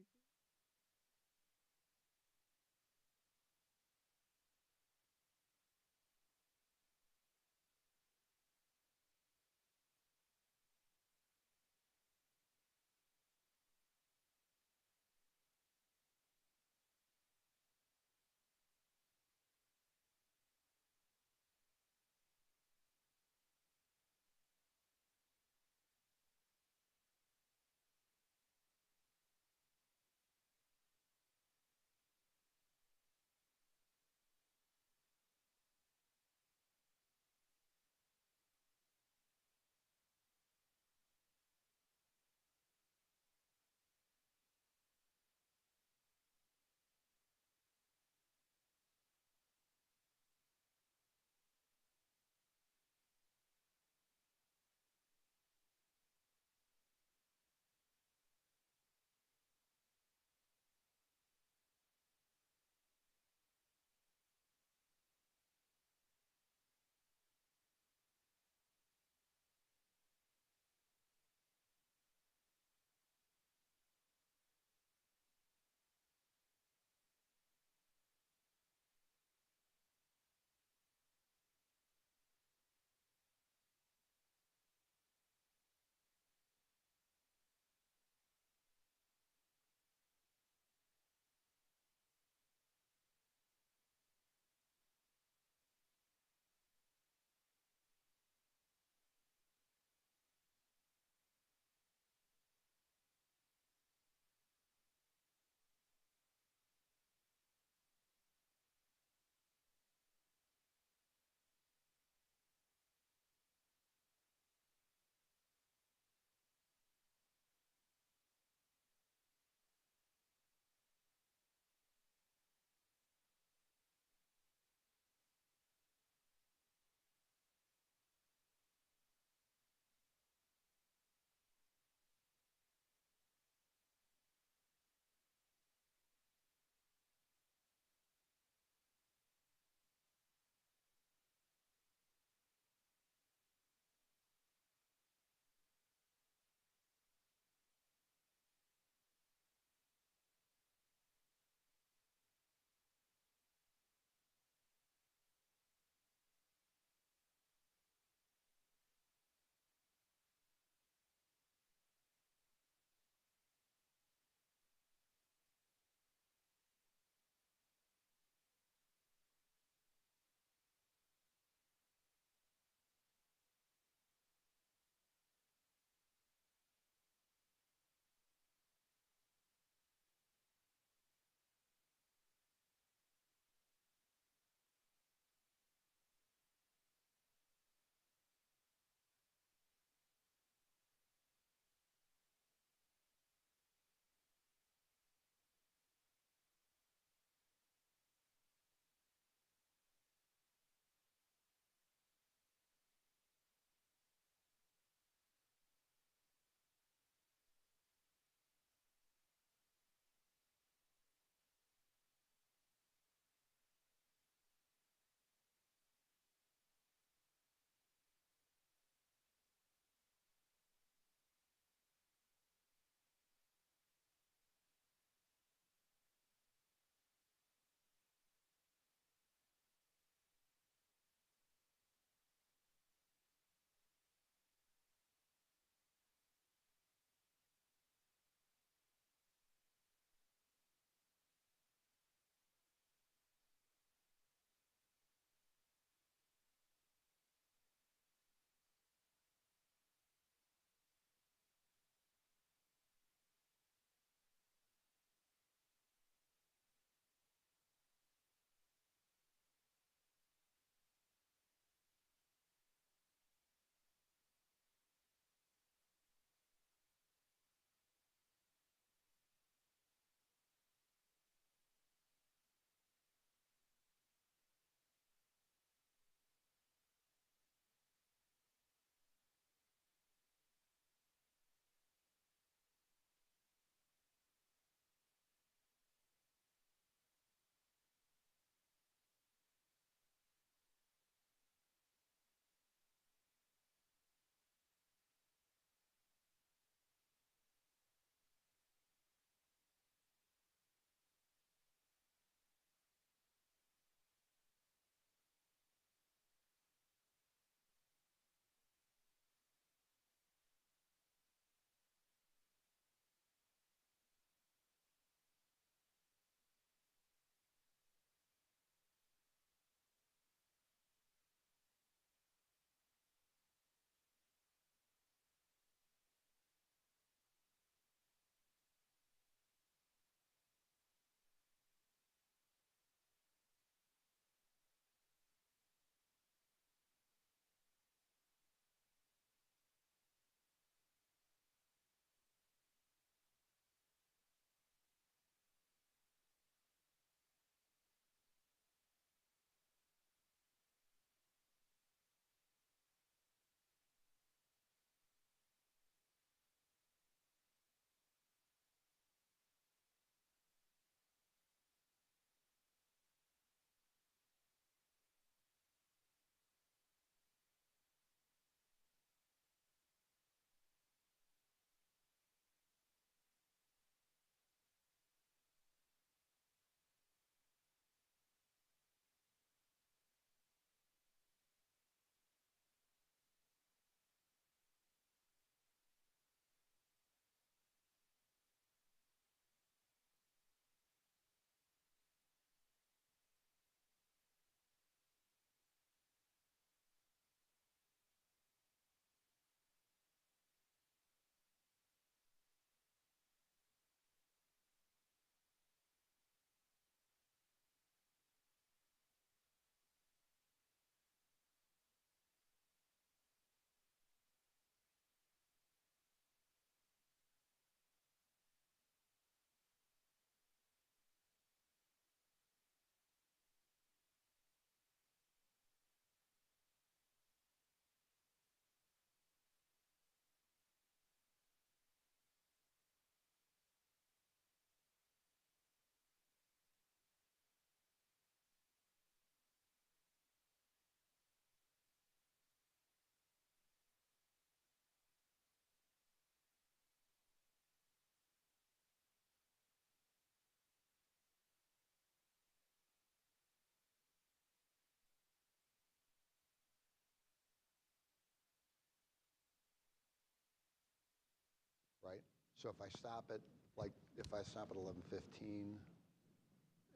So if I stop at, like, if I stop at 11:15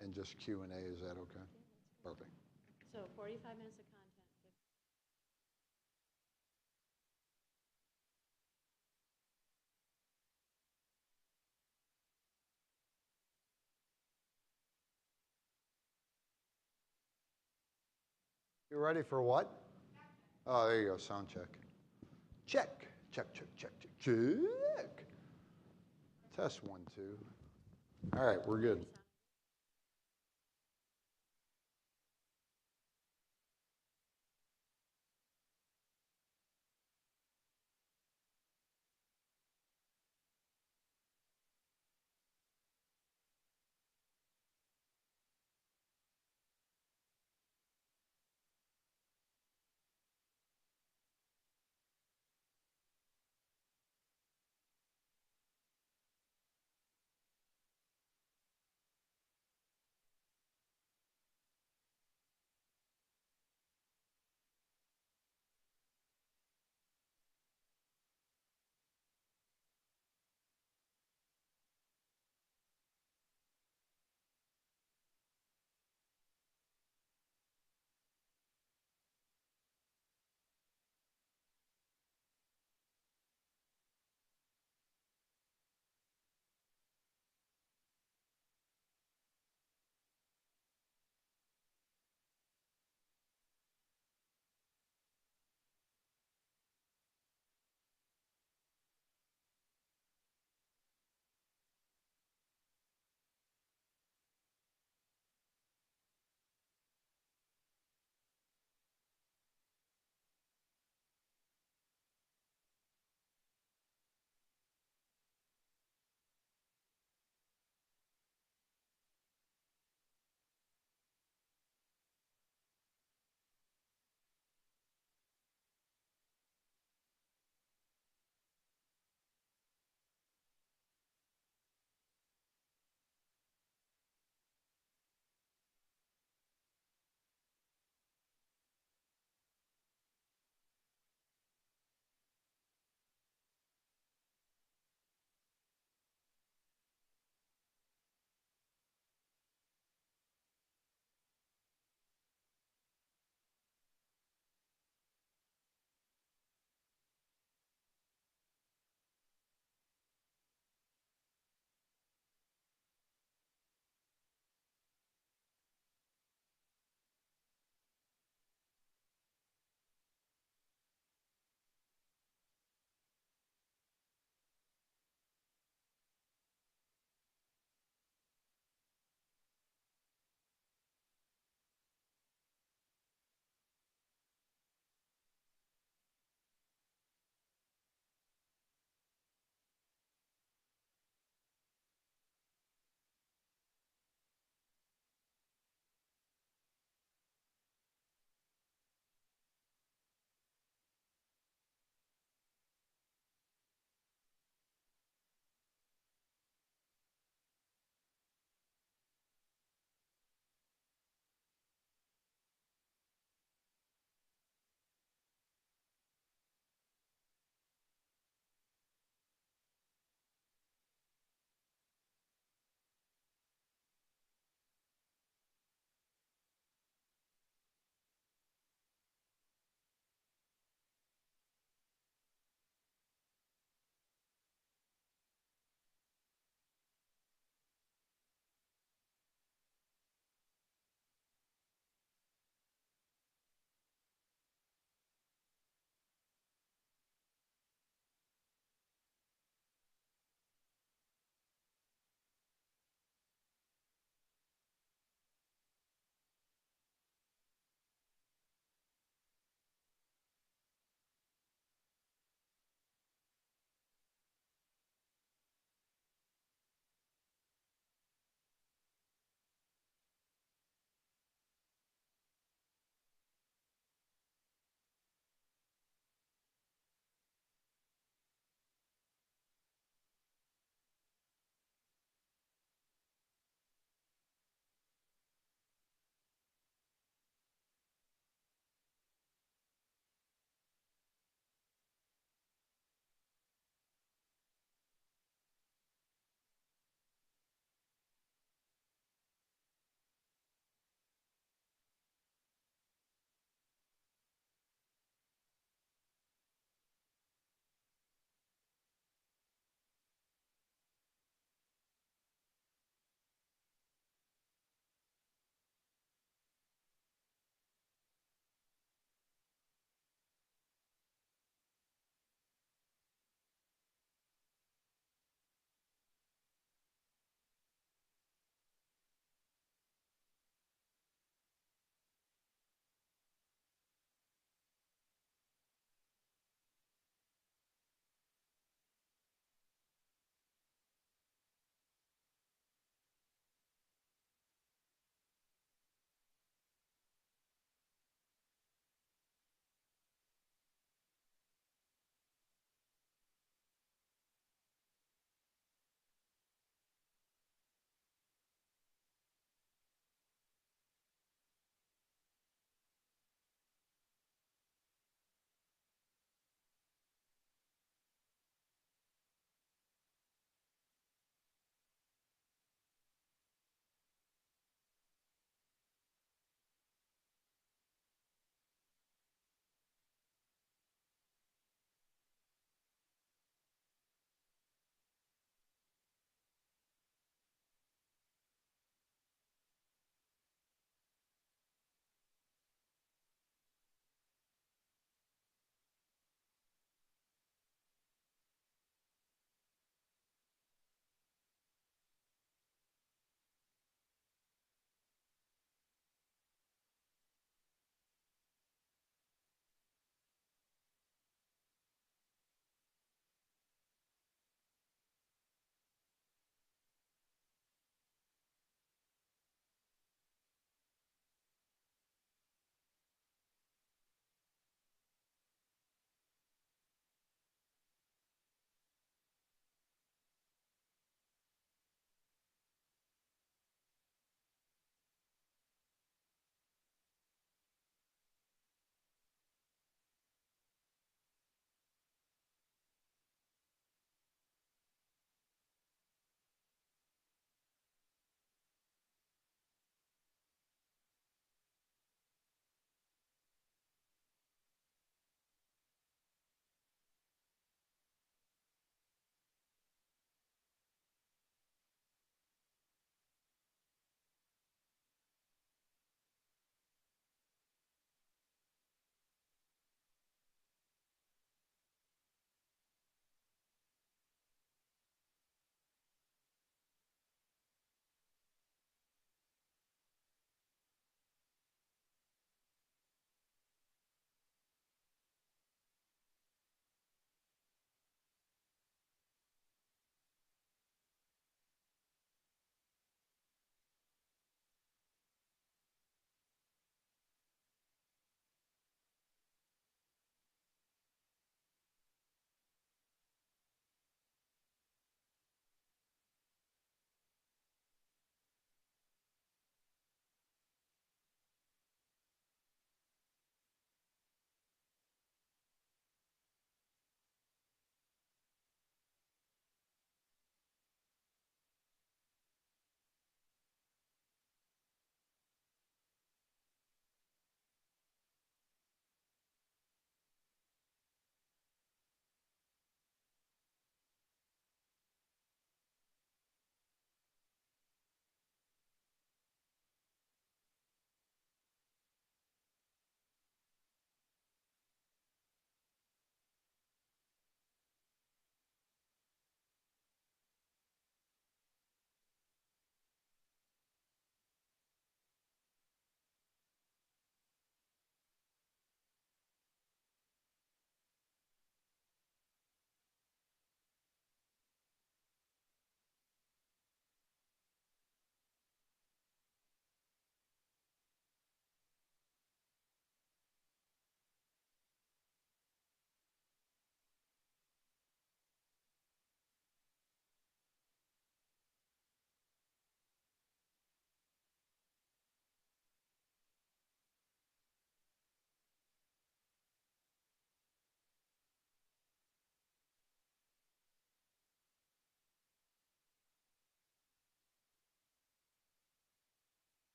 and just Q&A, is that okay? Perfect. So 45 minutes of content. You ready for what? Oh, there you go, sound check. Check, check, check, check, check, check. Test 1, 2. All right, we're good.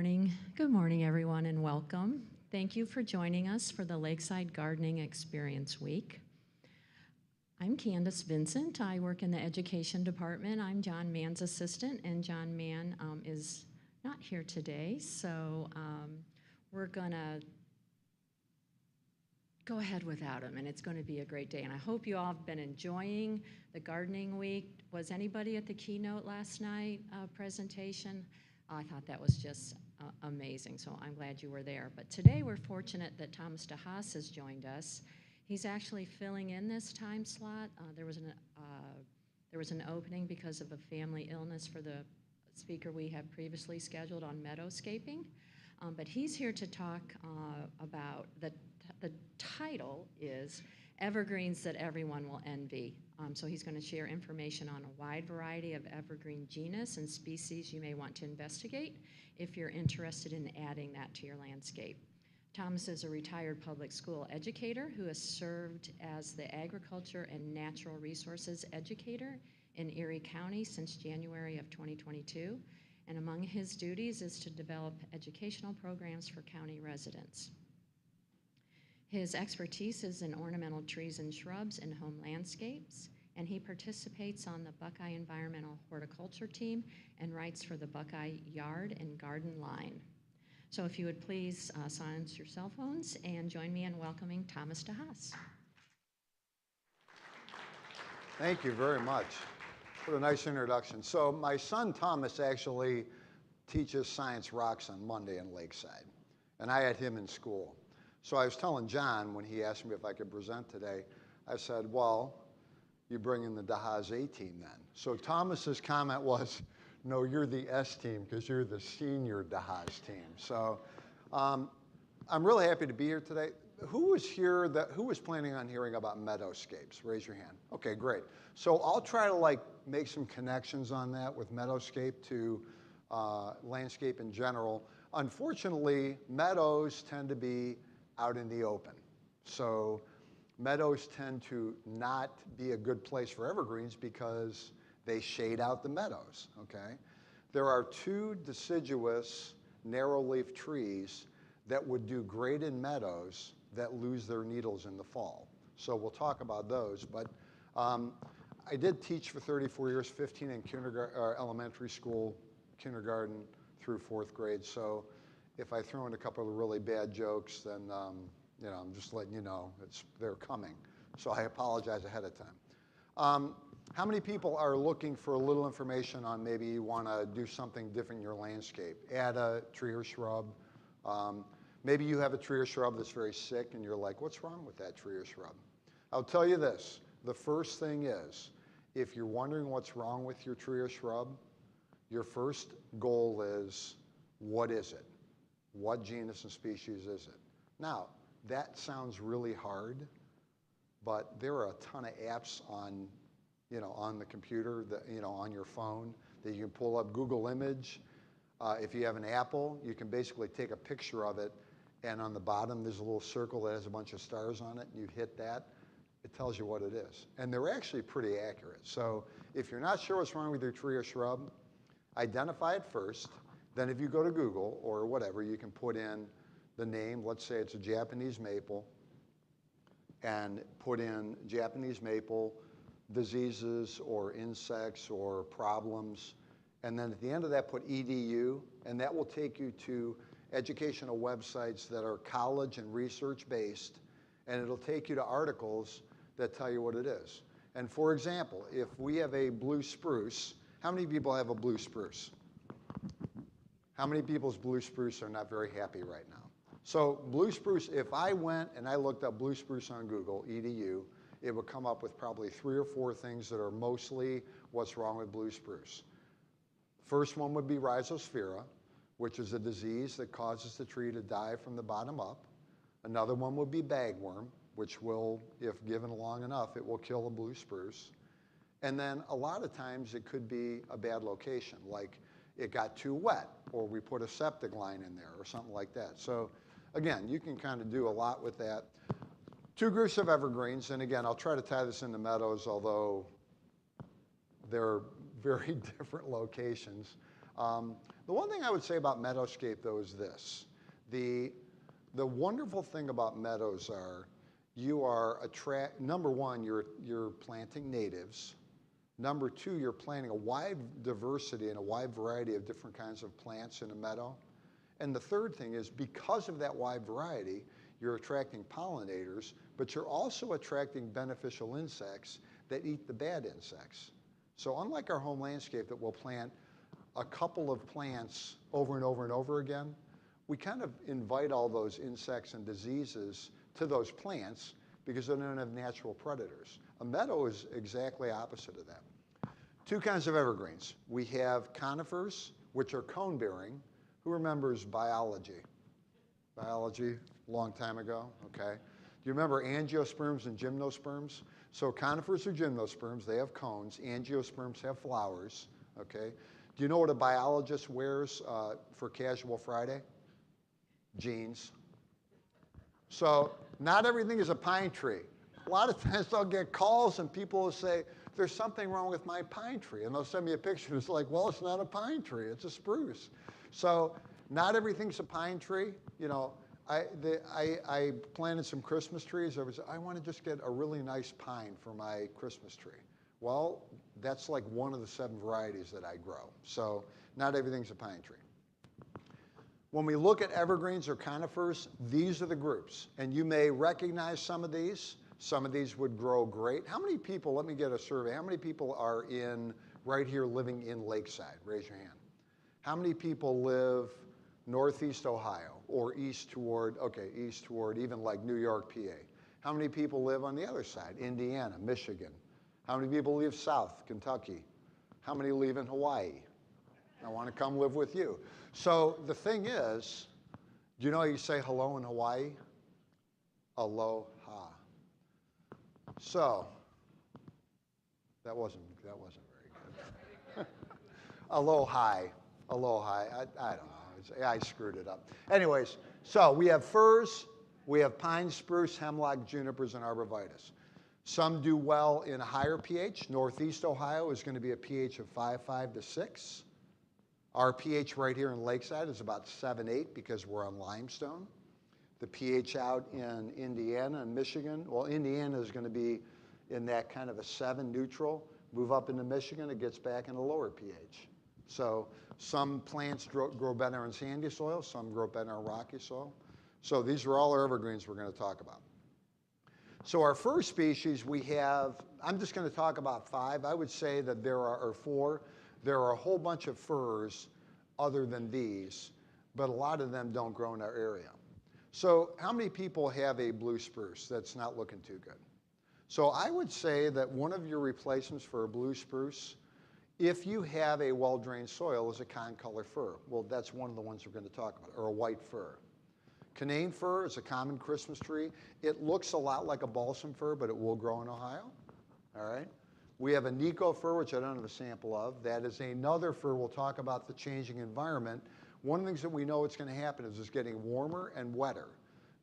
morning. Good morning, everyone, and welcome. Thank you for joining us for the Lakeside Gardening Experience Week. I'm Candace Vincent. I work in the education department. I'm John Mann's assistant, and John Mann is not here today, so we're going to go ahead without him, and it's going to be a great day. And I hope you all have been enjoying the gardening week. Was anybody at the keynote last night presentation? I thought that was just amazing, so I'm glad you were there. But today we're fortunate that Thomas DeHaas has joined us. He's actually filling in this time slot. There was an opening because of a family illness for the speaker we had previously scheduled on meadowscaping. But he's here to talk about the title is Evergreens That Everyone Will Envy. So he's going to share information on a wide variety of evergreen genus and species you may want to investigate if you're interested in adding that to your landscape. Thomas is a retired public school educator who has served as the agriculture and natural resources educator in Erie County since January of 2022. And among his duties is to develop educational programs for county residents. His expertise is in ornamental trees and shrubs and home landscapes, and he participates on the Buckeye Environmental Horticulture Team and writes for the Buckeye Yard and Garden Line. So if you would please silence your cell phones and join me in welcoming Thomas DeHaas. Thank you very much. What a nice introduction. So my son Thomas actually teaches Science Rocks on Monday in Lakeside, and I had him in school. So I was telling John when he asked me if I could present today, I said, well, you bring in the DeHaas A team then. So Thomas's comment was, no, you're the S team because you're the senior DeHaas team. So I'm really happy to be here today. Who was here who was planning on hearing about meadowscapes? Raise your hand. Okay, great. So I'll try to make some connections on that with meadowscape to landscape in general. Unfortunately, meadows tend to be out in the open. So meadows tend to not be a good place for evergreens because they shade out the meadows, okay? There are two deciduous narrow-leaf trees that would do great in meadows that lose their needles in the fall. So we'll talk about those, but I did teach for 34 years, 15 in elementary school, kindergarten through 4th grade. So if I throw in a couple of really bad jokes, then I'm just letting you know they're coming. So I apologize ahead of time. How many people are looking for a little information on maybe you want to do something different in your landscape? Add a tree or shrub. Maybe you have a tree or shrub that's very sick and you're like, what's wrong with that tree or shrub? I'll tell you this. The first thing is, if you're wondering what's wrong with your tree or shrub, your first goal is, what is it? What genus and species is it? Now, that sounds really hard, but there are a ton of apps on the computer, on your phone that you can pull up. Google Image. If you have an Apple, you can basically take a picture of it, and on the bottom there's a little circle that has a bunch of stars on it, and you hit that, it tells you what it is. And they're actually pretty accurate. So if you're not sure what's wrong with your tree or shrub, identify it first. Then if you go to Google or whatever, you can put in the name. Let's say it's a Japanese maple, and put in Japanese maple diseases or insects or problems. And then at the end of that, put EDU, and that will take you to educational websites that are college and research based, and it'll take you to articles that tell you what it is. And for example, if we have a blue spruce, how many people have a blue spruce? How many people's blue spruce are not very happy right now? So blue spruce, if I went and I looked up blue spruce on Google, EDU, it would come up with probably 3 or 4 things that are mostly what's wrong with blue spruce. First one would be rhizosphere, which is a disease that causes the tree to die from the bottom up. Another one would be bagworm, which will, if given long enough, it will kill a blue spruce. And then a lot of times it could be a bad location, like it got too wet, or we put a septic line in there, or something like that. So again, you can kind of do a lot with that. 2 groups of evergreens, and again, I'll try to tie this into meadows, although they're very different locations. The one thing I would say about meadowscape, though, is this. The wonderful thing about meadows are you are number one, you're planting natives. Number two, you're planting a wide diversity and a wide variety of different kinds of plants in a meadow. And the third thing is because of that wide variety, you're attracting pollinators, but you're also attracting beneficial insects that eat the bad insects. So unlike our home landscape that will plant a couple of plants over and over and over again, we kind of invite all those insects and diseases to those plants because they don't have natural predators. A meadow is exactly opposite of that. Two kinds of evergreens. We have conifers, which are cone-bearing. Who remembers biology? Biology, a long time ago, okay. Do you remember angiosperms and gymnosperms? So conifers are gymnosperms, they have cones. Angiosperms have flowers, okay. Do you know what a biologist wears for Casual Friday? Jeans. So not everything is a pine tree. A lot of times I'll get calls and people will say, there's something wrong with my pine tree. And they'll send me a picture. It's like, well, it's not a pine tree, it's a spruce. So not everything's a pine tree. You know, I planted some Christmas trees. I want to just get a really nice pine for my Christmas tree. Well, that's like one of the 7 varieties that I grow. So not everything's a pine tree. When we look at evergreens or conifers, these are the groups. And you may recognize some of these. Some of these would grow great. How many people, let me get a survey, how many people are right here living in Lakeside? Raise your hand. How many people live northeast Ohio or east toward even like New York, PA? How many people live on the other side? Indiana, Michigan. How many people live south, Kentucky? How many live in Hawaii? I want to come live with you. So the thing is, do you know how you say hello in Hawaii? Aloha. So that wasn't very good. Aloha. Aloha. I don't know. I screwed it up. Anyways, so we have firs, we have pine, spruce, hemlock, junipers, and arborvitae. Some do well in a higher pH. Northeast Ohio is going to be a pH of 5.5 to 6. Our pH right here in Lakeside is about 7.8 because we're on limestone. The pH out in Indiana and Michigan, well, Indiana is going to be in that kind of a 7 neutral. Move up into Michigan, it gets back in a lower pH. So some plants grow better in sandy soil, some grow better in rocky soil. So these are all our evergreens we're going to talk about. So our first species we have, I'm just going to talk about 5. I would say that there are 4. There are a whole bunch of firs other than these, but a lot of them don't grow in our area. So how many people have a blue spruce that's not looking too good? So I would say that one of your replacements for a blue spruce, if you have a well-drained soil, is a concolor fir. Well, that's one of the ones we're going to talk about, or a white fir. Canaan fir is a common Christmas tree. It looks a lot like a balsam fir, but it will grow in Ohio. All right. We have a Nico fir, which I don't have a sample of. That is another fir. We'll talk about the changing environment. One of the things that we know it's going to happen is it's getting warmer and wetter.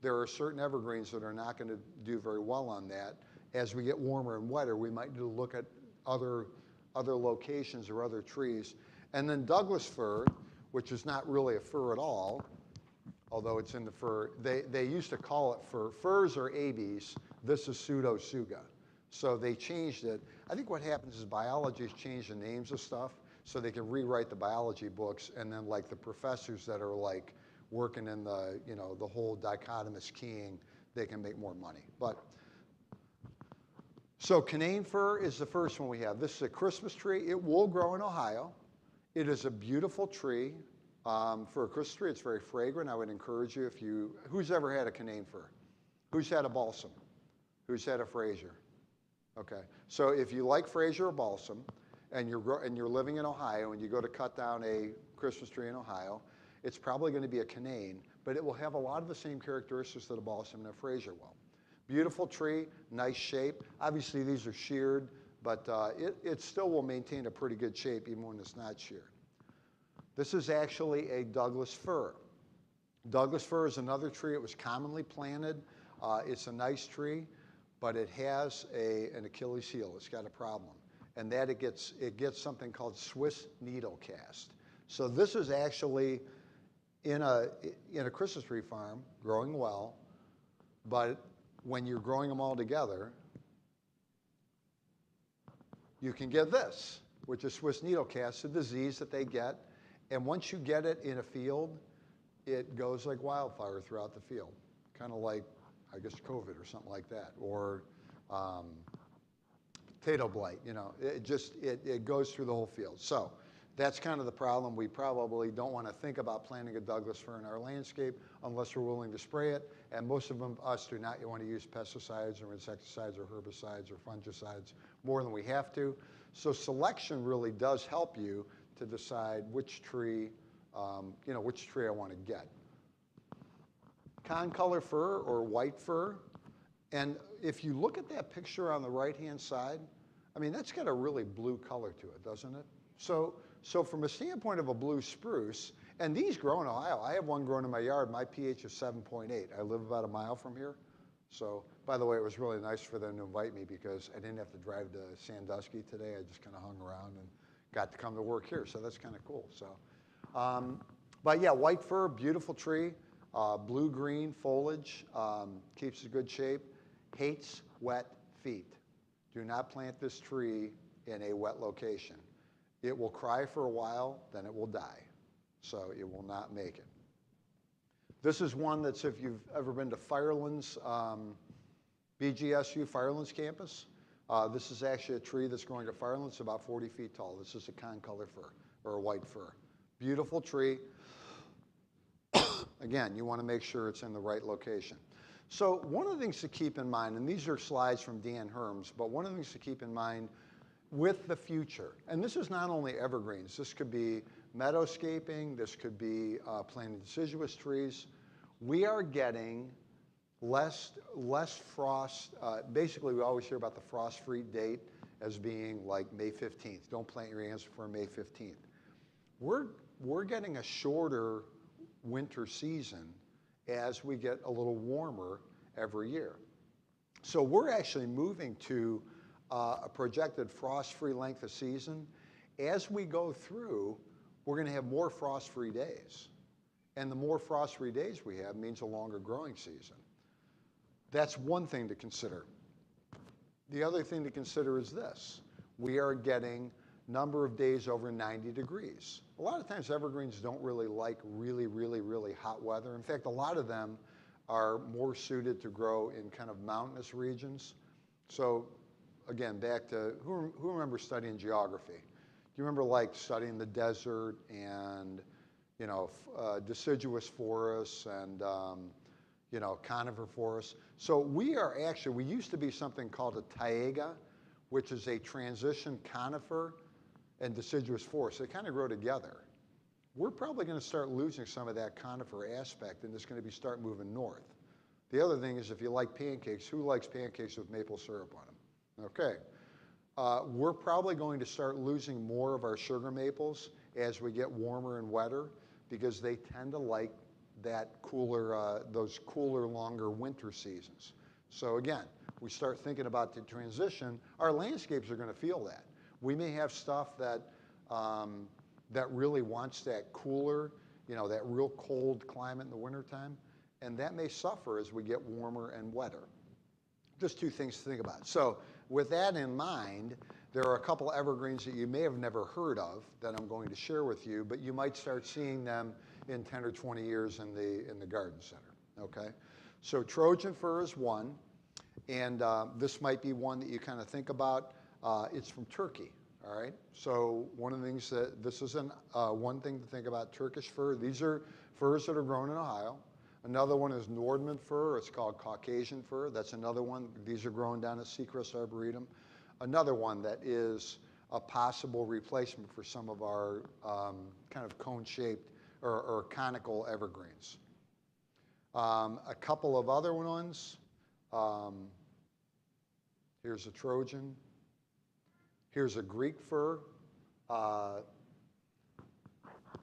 There are certain evergreens that are not going to do very well on that. As we get warmer and wetter, we might need to look at other locations or other trees. And then Douglas fir, which is not really a fir at all, although it's in the fir. They used to call it fir. Firs are ABs. This is pseudotsuga. So they changed it. I think what happens is biologists change the names of stuff so they can rewrite the biology books, and then like the professors that are like working in the, you know, the whole dichotomous keying, they can make more money. But so Canaan fir is the first one we have. This is a Christmas tree. It will grow in Ohio. It is a beautiful tree. For a Christmas tree, it's very fragrant. I would encourage you if you, who's ever had a Canaan fir? Who's had a balsam? Who's had a Fraser? Okay, so if you like Fraser or balsam, and you're living in Ohio, and you go to cut down a Christmas tree in Ohio, it's probably going to be a Canaan, but it will have a lot of the same characteristics that a balsam and a Fraser will. Beautiful tree, nice shape. Obviously, these are sheared, but it still will maintain a pretty good shape even when it's not sheared. This is actually a Douglas fir. Douglas fir is another tree. It was commonly planted. It's a nice tree, but it has an Achilles heel. It's got a problem, and that it gets something called Swiss needle cast. So this is actually in a Christmas tree farm, growing well, but when you're growing them all together, you can get this, which is Swiss needlecast, a disease that they get. And once you get it in a field, it goes like wildfire throughout the field, kind of like, I guess, COVID or something like that, or potato blight. You know, it goes through the whole field. So that's kind of the problem. We probably don't want to think about planting a Douglas fir in our landscape unless we're willing to spray it. And most of us do not want to use pesticides or insecticides or herbicides or fungicides more than we have to. So selection really does help you to decide which tree, which tree I want to get. Concolor fir or white fir. And if you look at that picture on the right-hand side, I mean, that's got a really blue color to it, doesn't it? So from a standpoint of a blue spruce, and these grow in Ohio. I have one grown in my yard. My pH is 7.8. I live about a mile from here. So, by the way, it was really nice for them to invite me because I didn't have to drive to Sandusky today. I just kind of hung around and got to come to work here. So that's kind of cool. So, but yeah, white fir, beautiful tree, blue-green foliage, keeps a good shape, hates wet feet. Do not plant this tree in a wet location. It will cry for a while, then it will die. So it will not make it. This is one that's, if you've ever been to Firelands, BGSU Firelands campus, this is actually a tree that's growing at Firelands. It's about 40 feet tall. This is a concolor fir, or a white fir. Beautiful tree. Again, you want to make sure it's in the right location. So one of the things to keep in mind, and these are slides from Dan Herms, but one of the things to keep in mind with the future, and this is not only evergreens, this could be meadowscaping, this could be planting deciduous trees. We are getting less frost. Basically, we always hear about the frost-free date as being like May 15th. Don't plant your yams before May 15th. We're getting a shorter winter season as we get a little warmer every year. So we're actually moving to a projected frost-free length of season. As we go through, we're going to have more frost-free days. And the more frost-free days we have means a longer growing season. That's one thing to consider. The other thing to consider is this. We are getting number of days over 90 degrees. A lot of times evergreens don't really like really, really, really hot weather. In fact, a lot of them are more suited to grow in kind of mountainous regions. So again, back to, who remembers studying geography? Do you remember like studying the desert and, deciduous forests and, conifer forests? So we used to be something called a taiga, which is a transition conifer and deciduous forest. They kind of grow together. We're probably going to start losing some of that conifer aspect, and it's going to start moving north. The other thing is, if you like pancakes, who likes pancakes with maple syrup on them? Okay. We're probably going to start losing more of our sugar maples as we get warmer and wetter because they tend to like that cooler, those cooler, longer winter seasons. So again, we start thinking about the transition. Our landscapes are going to feel that. We may have stuff that that really wants that cooler, that real cold climate in the wintertime, and that may suffer as we get warmer and wetter. Just two things to think about. So with that in mind, there are a couple evergreens that you may have never heard of that I'm going to share with you, but you might start seeing them in 10 or 20 years in the garden center, okay? So Trojan fir is one, and this might be one that you kind of think about. It's from Turkey, all right? So one of the things this is one thing to think about, Turkish fir. These are firs that are grown in Ohio. Another one is Nordman fir. It's called Caucasian fir. That's another one. These are grown down at Seacrest Arboretum. Another one that is a possible replacement for some of our kind of cone-shaped or conical evergreens. A couple of other ones. Here's a Trojan. Here's a Greek fir,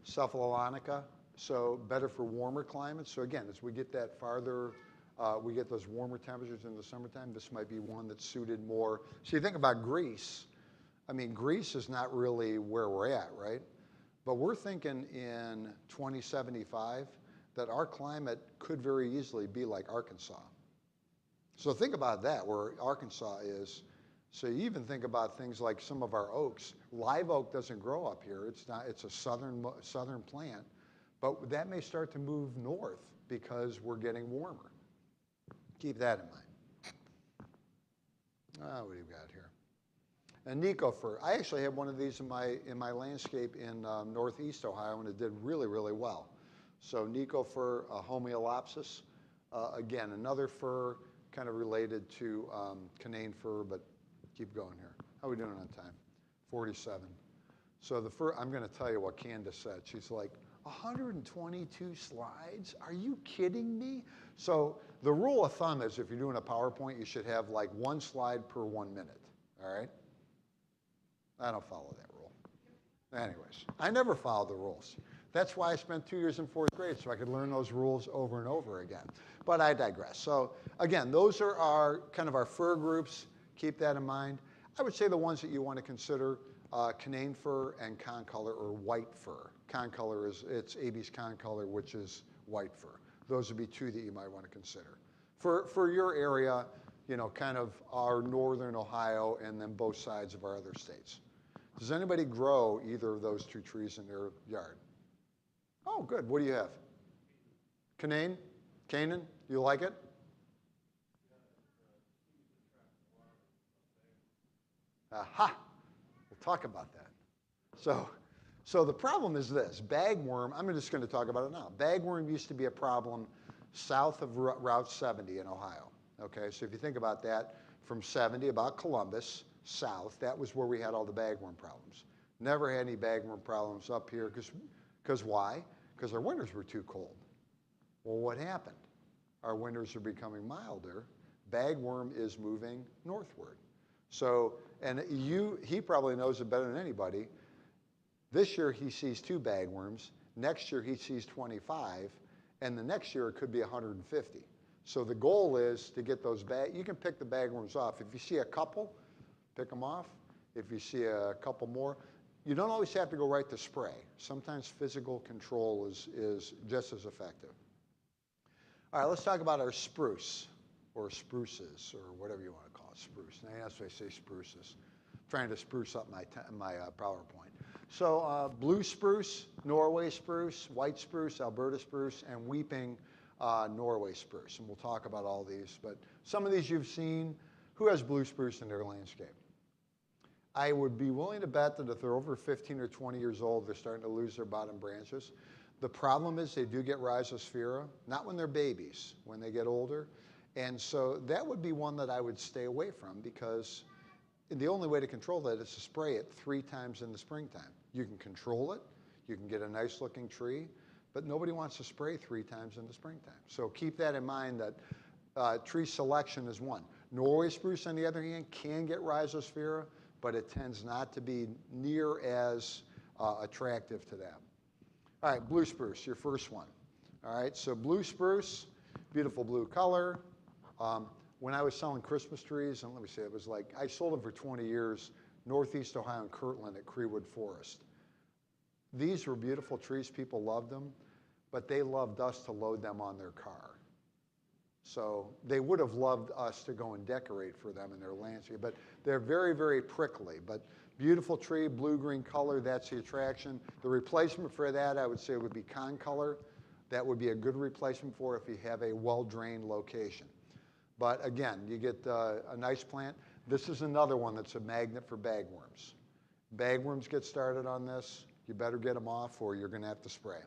Cephalonica. So better for warmer climates. So again, as we get that farther, we get those warmer temperatures in the summertime, this might be one that's suited more. So you think about Greece. I mean, Greece is not really where we're at, right? But we're thinking in 2075 that our climate could very easily be like Arkansas. So think about that, where Arkansas is. So you even think about things like some of our oaks. Live oak doesn't grow up here. It's a southern plant. But that may start to move north because we're getting warmer. Keep that in mind. What do you got here? And Nico fir. I actually have one of these in my landscape in northeast Ohio, and it did really, really well. So Nico fir, homeolopsis. Again, another fir kind of related to Canaan fir, but keep going here. How are we doing on time? 47. So the fir, I'm going to tell you what Candace said. She's like, 122 slides? Are you kidding me? So the rule of thumb is if you're doing a PowerPoint, you should have like 1 slide per 1 minute, all right? I don't follow that rule. Anyways, I never follow the rules. That's why I spent 2 years in 4th grade, so I could learn those rules over and over again. But I digress. So again, those are our kind of our fir groups. Keep that in mind. I would say the ones that you want to consider, Canaan fir and concolor or white fir. Concolor it's Abies concolor, which is white fir. Those would be 2 that you might want to consider. For your area, you know, kind of our northern Ohio and then both sides of our other states. Does anybody grow either of those 2 trees in their yard? Oh, good. What do you have? Canaan? Canaan? You like it? Aha! We'll talk about that. So the problem is this. Bagworm, I'm just going to talk about it now. Bagworm used to be a problem south of Route 70 in Ohio. Okay, so if you think about that, from 70, about Columbus, south, that was where we had all the bagworm problems. Never had any bagworm problems up here, because why? Because our winters were too cold. Well, what happened? Our winters are becoming milder. Bagworm is moving northward. So, and he probably knows it better than anybody. This year he sees 2 bagworms. Next year he sees 25. And the next year it could be 150. So the goal is to get those you can pick the bagworms off. If you see a couple, pick them off. If you see a couple more, you don't always have to go right to spray. Sometimes physical control is just as effective. All right, let's talk about our spruce, or spruces, or whatever you want to call it, spruce. Now, that's why I say spruces. I'm trying to spruce up my PowerPoint. So blue spruce, Norway spruce, white spruce, Alberta spruce, and weeping Norway spruce. And we'll talk about all these. But some of these you've seen. Who has blue spruce in their landscape? I would be willing to bet that if they're over 15 or 20 years old, they're starting to lose their bottom branches. The problem is they do get rhizosphaera, not when they're babies, when they get older. And so that would be one that I would stay away from, because the only way to control that is to spray it 3 times in the springtime. You can control it, you can get a nice looking tree, but nobody wants to spray 3 times in the springtime. So keep that in mind, that tree selection is one. Norway spruce, on the other hand, can get rhizosphaera, but it tends not to be near as attractive to them. All right, blue spruce, your first one. All right, so blue spruce, beautiful blue color. When I was selling Christmas trees, and let me see, it was like, I sold them for 20 years, Northeast Ohio and Kirtland at Creewood Forest. These were beautiful trees, people loved them, but they loved us to load them on their car. So they would have loved us to go and decorate for them in their landscape, but they're very, very prickly. But beautiful tree, blue-green color, that's the attraction. The replacement for that, I would say, would be concolor. That would be a good replacement for if you have a well-drained location. But again, you get a nice plant. This is another one that's a magnet for bagworms. Bagworms get started on this. You better get them off or you're going to have to spray.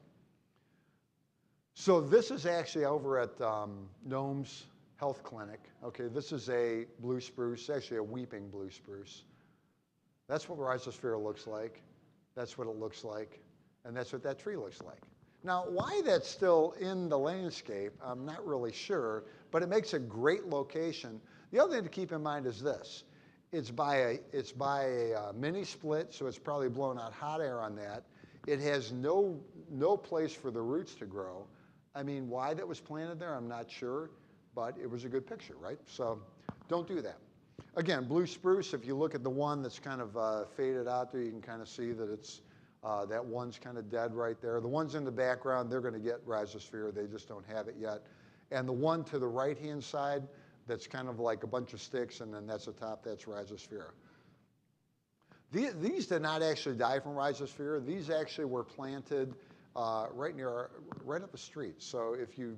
So this is actually over at Nome's Health Clinic. Okay, this is a blue spruce, actually a weeping blue spruce. That's what rhizosphaera looks like. That's what it looks like. And that's what that tree looks like. Now, why that's still in the landscape, I'm not really sure, but it makes a great location. The other thing to keep in mind is this. It's by a mini split, so it's probably blowing out hot air on that. It has no place for the roots to grow. I mean, why that was planted there, I'm not sure, but it was a good picture, right? So don't do that. Again, blue spruce, if you look at the one that's kind of faded out there, you can kind of see that it's That one's kind of dead right there. The ones in the background, they're going to get rhizosphere. They just don't have it yet. And the one to the right-hand side, that's kind of like a bunch of sticks, and then that's the top, that's rhizosphere. These did not actually die from rhizosphere. These actually were planted right up the street. So if you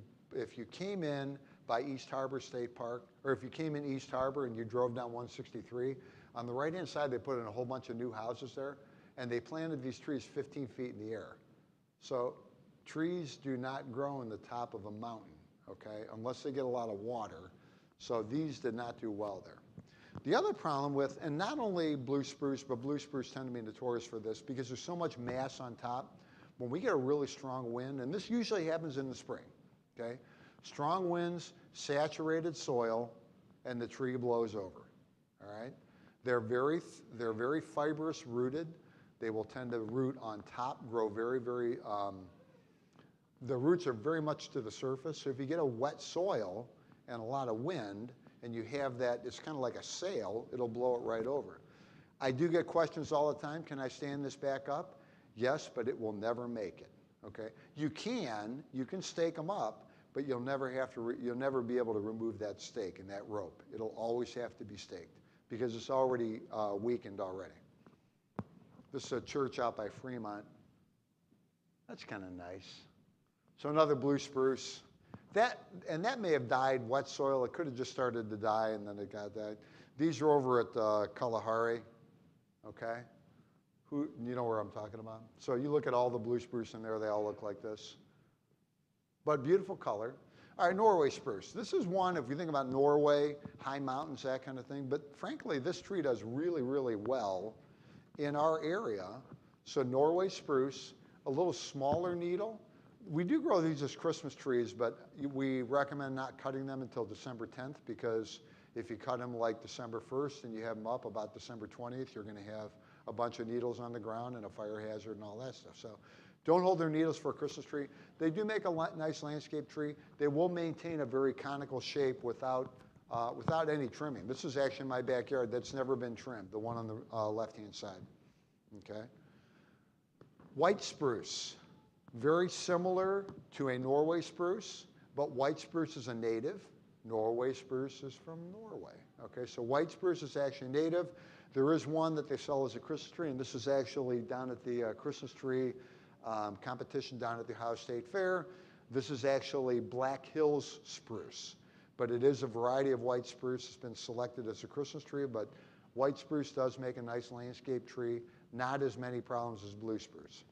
came in by East Harbor State Park, or if you came in East Harbor and you drove down 163, on the right-hand side, they put in a whole bunch of new houses there, and they planted these trees 15 feet in the air. So trees do not grow in the top of a mountain, okay, unless they get a lot of water. So these did not do well there. The other problem with, and not only blue spruce, but blue spruce tend to be notorious for this because there's so much mass on top. When we get a really strong wind, and this usually happens in the spring, okay? Strong winds, saturated soil, and the tree blows over, all right? They're very fibrous rooted. They will tend to root on top, grow the roots are very much to the surface. So if you get a wet soil and a lot of wind, and you have that, it's kind of like a sail, it'll blow it right over. I do get questions all the time, can I stand this back up? Yes, but it will never make it, okay? You can stake them up, but you'll never be able to remove that stake and that rope. It'll always have to be staked because it's already weakened already. This is a church out by Fremont. That's kind of nice. So another blue spruce. That may have died wet soil. It could have just started to die and then it got died. These are over at Kalahari, okay? You know where I'm talking about? So you look at all the blue spruce in there, they all look like this. But beautiful color. All right, Norway spruce. This is one, if you think about Norway, high mountains, that kind of thing. But frankly, this tree does really, really well in our area. So Norway spruce, a little smaller needle. We do grow these as Christmas trees, but we recommend not cutting them until December 10th because if you cut them like December 1st and you have them up about December 20th, you're going to have a bunch of needles on the ground and a fire hazard and all that stuff. So don't hold their needles for a Christmas tree. They do make a nice landscape tree. They will maintain a very conical shape without any trimming. This is actually my backyard that's never been trimmed, the one on the left-hand side, okay? White spruce. Very similar to a Norway spruce, but white spruce is a native. Norway spruce is from Norway. Okay, so white spruce is actually native. There is one that they sell as a Christmas tree, and this is actually down at the Christmas tree competition down at the Ohio State Fair. This is actually Black Hills spruce, but it is a variety of white spruce. It's been selected as a Christmas tree, but white spruce does make a nice landscape tree. Not as many problems as blue spruce.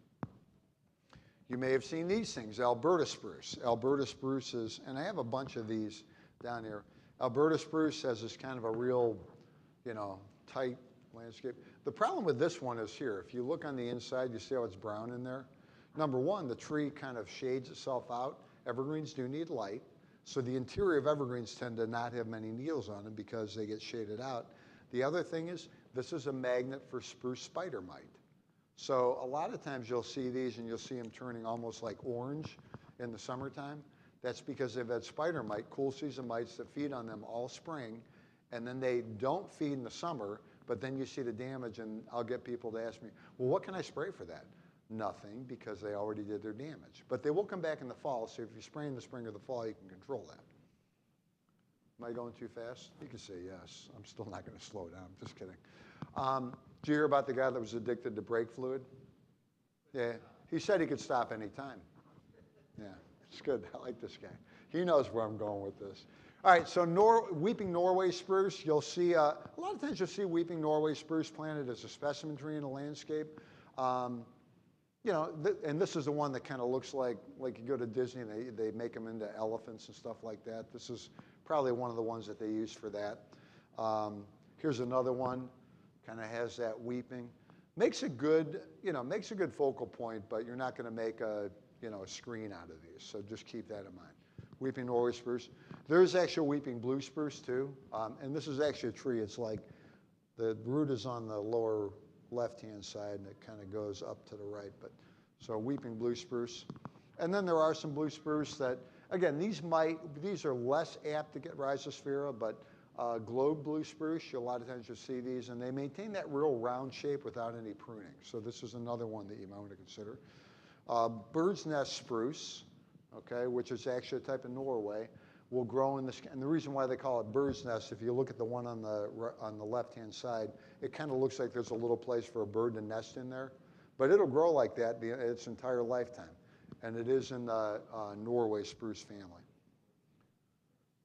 You may have seen these things, Alberta spruce. Alberta spruce is, and I have a bunch of these down here. Alberta spruce has this kind of a real, tight landscape. The problem with this one is here. If you look on the inside, you see how it's brown in there? Number one, the tree kind of shades itself out. Evergreens do need light. So the interior of evergreens tend to not have many needles on them because they get shaded out. The other thing is, this is a magnet for spruce spider mite. So a lot of times you'll see these and you'll see them turning almost like orange in the summertime. That's because they've had spider mite, cool season mites that feed on them all spring, and then they don't feed in the summer, but then you see the damage, and I'll get people to ask me, well, what can I spray for that? Nothing, because they already did their damage. But they will come back in the fall, so if you spray in the spring or the fall, you can control that. Am I going too fast? You can say yes. I'm still not going to slow down. Just kidding. Did you hear about the guy that was addicted to brake fluid? Yeah. He said he could stop any time. Yeah, it's good. I like this guy. He knows where I'm going with this. All right, so weeping Norway spruce, you'll see, a lot of times you'll see weeping Norway spruce planted as a specimen tree in a landscape. And this is the one that kind of looks like you go to Disney and they make them into elephants and stuff like that. This is probably one of the ones that they use for that. Here's another one, kind of has that weeping. Makes a good focal point, but you're not going to make a screen out of these. So just keep that in mind. Weeping Norway spruce. There's actually weeping blue spruce too. And this is actually a tree. It's like the root is on the lower left-hand side and it kind of goes up to the right. But so weeping blue spruce. And then there are some blue spruce that, again, these are less apt to get rhizosphere, but globe blue spruce, a lot of times you'll see these, and they maintain that real round shape without any pruning. So this is another one that you might want to consider. Bird's nest spruce, okay, which is actually a type of Norway, will grow in the, and the reason why they call it bird's nest, if you look at the one on the left-hand side, it kind of looks like there's a little place for a bird to nest in there, but it'll grow like that its entire lifetime, and it is in the Norway spruce family.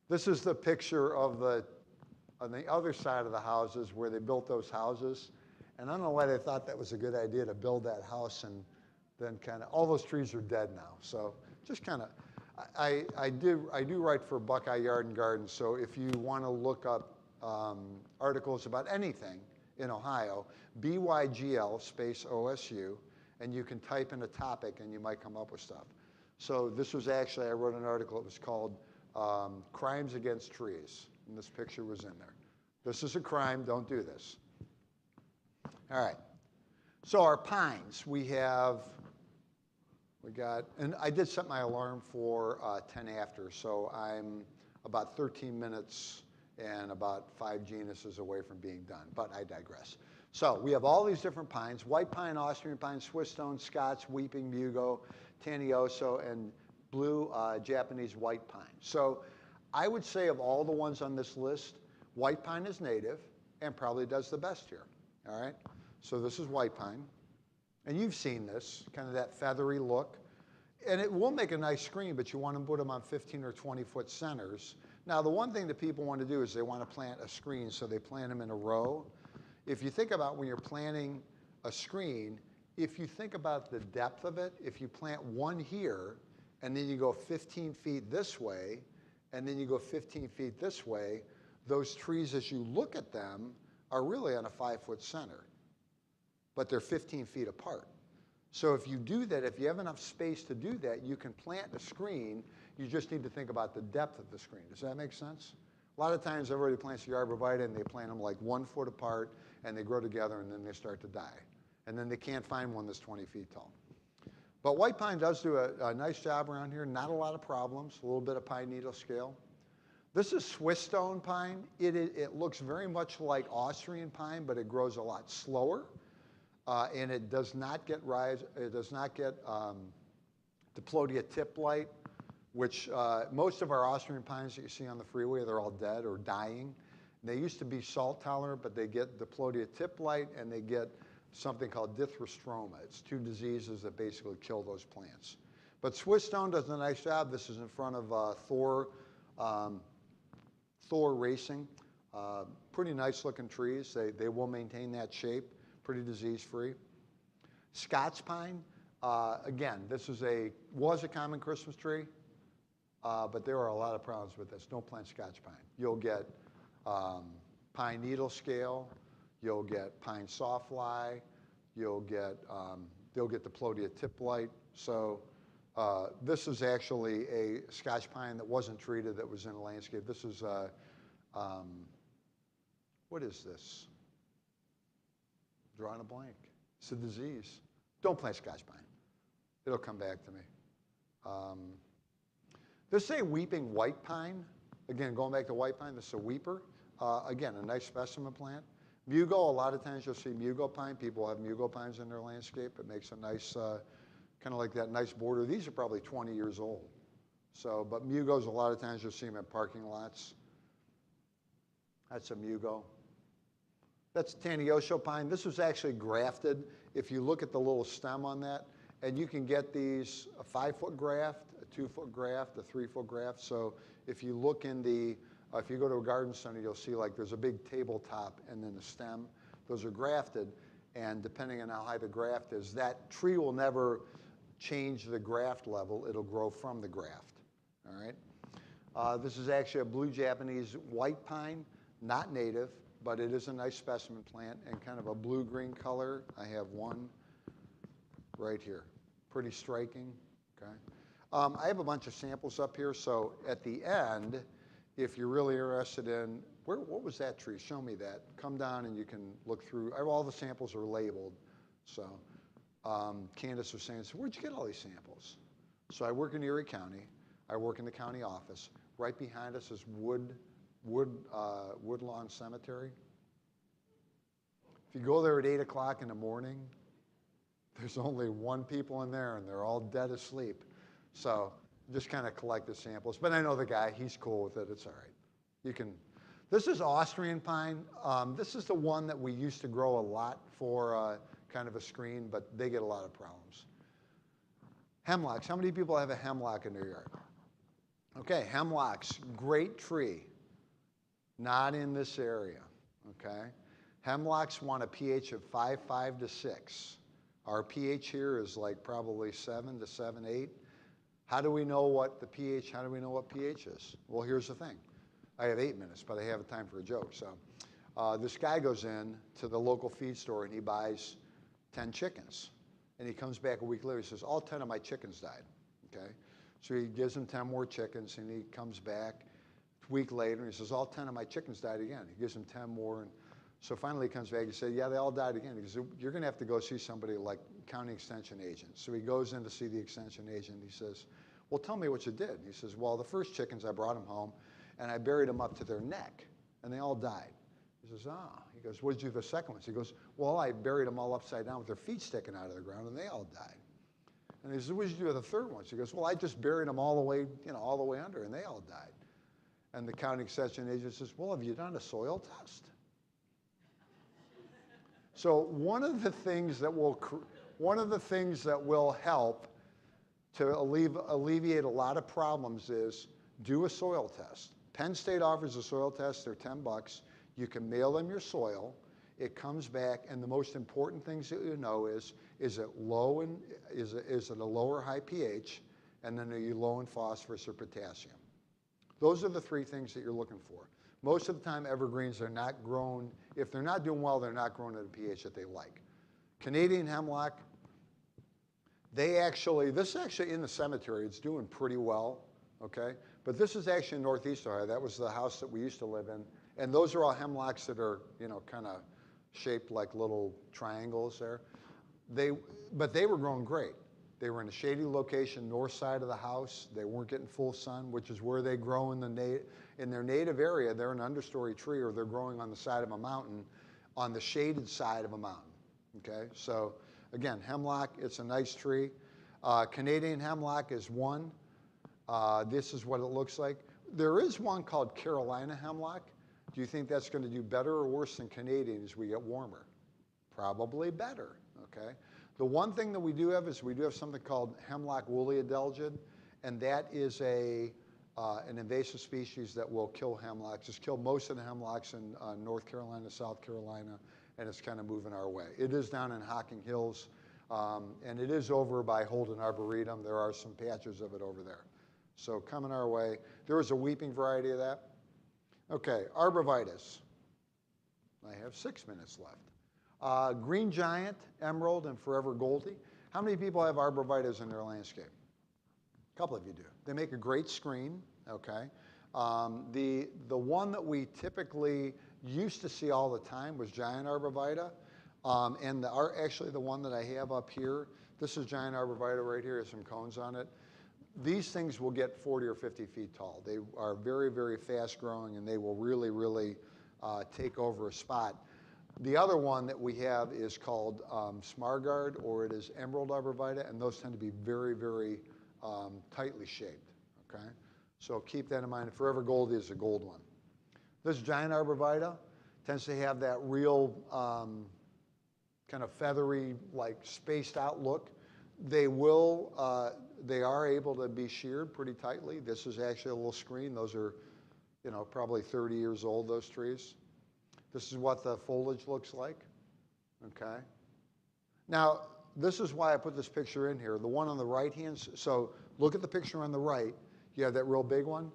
This is the picture of on the other side of the houses where they built those houses, and I don't know why they thought that was a good idea to build that house, and then kind of, all those trees are dead now, so just kind of, I do write for Buckeye Yard and Garden, so if you want to look up articles about anything in Ohio, BYGL space OSU, and you can type in a topic and you might come up with stuff. So this was actually, I wrote an article, it was called Crimes Against Trees, and this picture was in there. This is a crime, don't do this. All right, so our pines, we got, and I did set my alarm for 10 after, so I'm about 13 minutes and about 5 genuses away from being done, but I digress. So we have all these different pines: white pine, Austrian pine, Swiss stone, Scots, weeping, mugo, tanioso, and blue Japanese white pine. So I would say of all the ones on this list, white pine is native and probably does the best here, all right? So this is white pine. And you've seen this, kind of that feathery look. And it will make a nice screen, but you want to put them on 15 or 20-foot centers. Now, the one thing that people want to do is they want to plant a screen, so they plant them in a row. If you think about when you're planting a screen, if you think about the depth of it, if you plant one here, and then you go 15 feet this way, and then you go 15 feet this way, those trees, as you look at them, are really on a 5-foot center, but they're 15 feet apart. So if you do that, if you have enough space to do that, you can plant a screen. You just need to think about the depth of the screen. Does that make sense? A lot of times everybody plants the arborvitae and they plant them like 1 foot apart and they grow together and then they start to die. And then they can't find one that's 20 feet tall. But white pine does do a nice job around here. Not a lot of problems, a little bit of pine needle scale. This is Swiss stone pine. It looks very much like Austrian pine, but it grows a lot slower. And it does not get diplodia tip blight, which most of our Austrian pines that you see on the freeway, they're all dead or dying. They used to be salt tolerant, but they get diplodia tip blight and they get something called dithrostroma. It's 2 diseases that basically kill those plants. But Swiss stone does a nice job. This is in front of Thor Racing. Pretty nice looking trees. They will maintain that shape. Pretty disease-free. Scots pine, again, this was a common Christmas tree, but there are a lot of problems with this. Don't plant Scots pine. You'll get pine needle scale, you'll get pine sawfly, they'll get diplodia tip blight. So this is actually a Scotch pine that wasn't treated, that was in a landscape. This is, what is this? Drawing a blank. It's a disease. Don't plant Scotch pine. It'll come back to me. This is a weeping white pine. Again, going back to white pine, this is a weeper. Again, a nice specimen plant. Mugo, a lot of times you'll see mugo pine. People have mugo pines in their landscape. It makes a nice, kind of like that nice border. These are probably 20 years old. So, but mugos, a lot of times you'll see them at parking lots. That's a mugo. That's Tanioso pine. This was actually grafted. If you look at the little stem on that, and you can get these, a 5-foot graft, a 2-foot graft, a 3-foot graft. So if you look in the, if you go to a garden center, you'll see like there's a big tabletop and then the stem. Those are grafted, and depending on how high the graft is, that tree will never change the graft level. It'll grow from the graft, all right? This is actually a blue Japanese white pine, not native, but it is a nice specimen plant and kind of a blue-green color. I have one right here. Pretty striking, okay? I have a bunch of samples up here, so at the end, if you're really interested in, what was that tree? Show me that. Come down and you can look through. All the samples are labeled. So Candace was saying, so where'd you get all these samples? So I work in Erie County. I work in the county office. Right behind us is wood Woodlawn Cemetery. If you go there at 8 o'clock in the morning, there's only one people in there, and they're all dead asleep. So just kind of collect the samples. But I know the guy, he's cool with it. It's all right. You can. This is Austrian pine. This is the one that we used to grow a lot for kind of a screen, but they get a lot of problems. Hemlocks. How many people have a hemlock in their yard? Okay, hemlocks, great tree. Not in this area, okay? Hemlocks want a pH of 5.5 to 6. Our pH here is like probably 7 to 7.8. How do we know what the pH, how do we know what pH is? Well, here's the thing. I have 8 minutes, but I have time for a joke. So this guy goes in to the local feed store and he buys 10 chickens. And he comes back a week later, he says, all 10 of my chickens died, okay? So he gives him 10 more chickens and he comes back a week later and he says, all 10 of my chickens died again. He gives him 10 more. And so finally he comes back and he says, yeah, they all died again. He says, you're gonna have to go see somebody like county extension agent. So he goes in to see the extension agent. He says, well, tell me what you did. And he says, well, the first chickens, I brought them home and I buried them up to their neck and they all died. He says, ah. He goes, what did you do with the second ones? He goes, well, I buried them all upside down with their feet sticking out of the ground and they all died. And he says, what did you do with the third ones? He goes, well, I just buried them all the way, all the way under and they all died. And the county extension agent says, well, have you done a soil test? So one of the things that will help to alleviate a lot of problems is do a soil test. Penn State offers a soil test. They're $10. You can mail them your soil. It comes back, and the most important things that you know is it low in, is it a low or high pH, and then are you low in phosphorus or potassium? Those are the three things that you're looking for. Most of the time, evergreens are not grown. If they're not doing well, they're not grown at a pH that they like. Canadian hemlock, this is actually in the cemetery. It's doing pretty well, okay? But this is actually in Northeast Ohio. That was the house that we used to live in. And those are all hemlocks that are, kind of shaped like little triangles there. But they were growing great. They were in a shady location, north side of the house. They weren't getting full sun, which is where they grow in their native area. They're an understory tree, or they're growing on the side of a mountain, on the shaded side of a mountain, okay? So again, hemlock, it's a nice tree. Canadian hemlock is one. This is what it looks like. There is one called Carolina hemlock. Do you think that's going to do better or worse than Canadian as we get warmer? Probably better, okay? The one thing that we do have is we do have something called hemlock woolly adelgid, and that is an invasive species that will kill hemlocks. It's killed most of the hemlocks in North Carolina, South Carolina, and it's kind of moving our way. It is down in Hocking Hills, and it is over by Holden Arboretum. There are some patches of it over there. So coming our way. There is a weeping variety of that. Okay, arborvitae. I have 6 minutes left. Green giant, emerald, and forever goldie. How many people have arborvitae in their landscape? A couple of you do. They make a great screen, okay? The one that we typically used to see all the time was giant arborvitae. And actually the one that I have up here, this is giant arborvitae right here, has some cones on it. These things will get 40 or 50 feet tall. They are very, very fast growing, and they will really, really take over a spot. The other one that we have is called Smargard, or it is emerald arborvitae, and those tend to be very, very tightly shaped, okay? So keep that in mind. Forever Goldie is a gold one. This giant arborvitae tends to have that real kind of feathery, like spaced out look. They are able to be sheared pretty tightly. This is actually a little screen. Those are, probably 30 years old, those trees. This is what the foliage looks like, okay? Now, this is why I put this picture in here. The one on the right-hand, so look at the picture on the right. You have that real big one.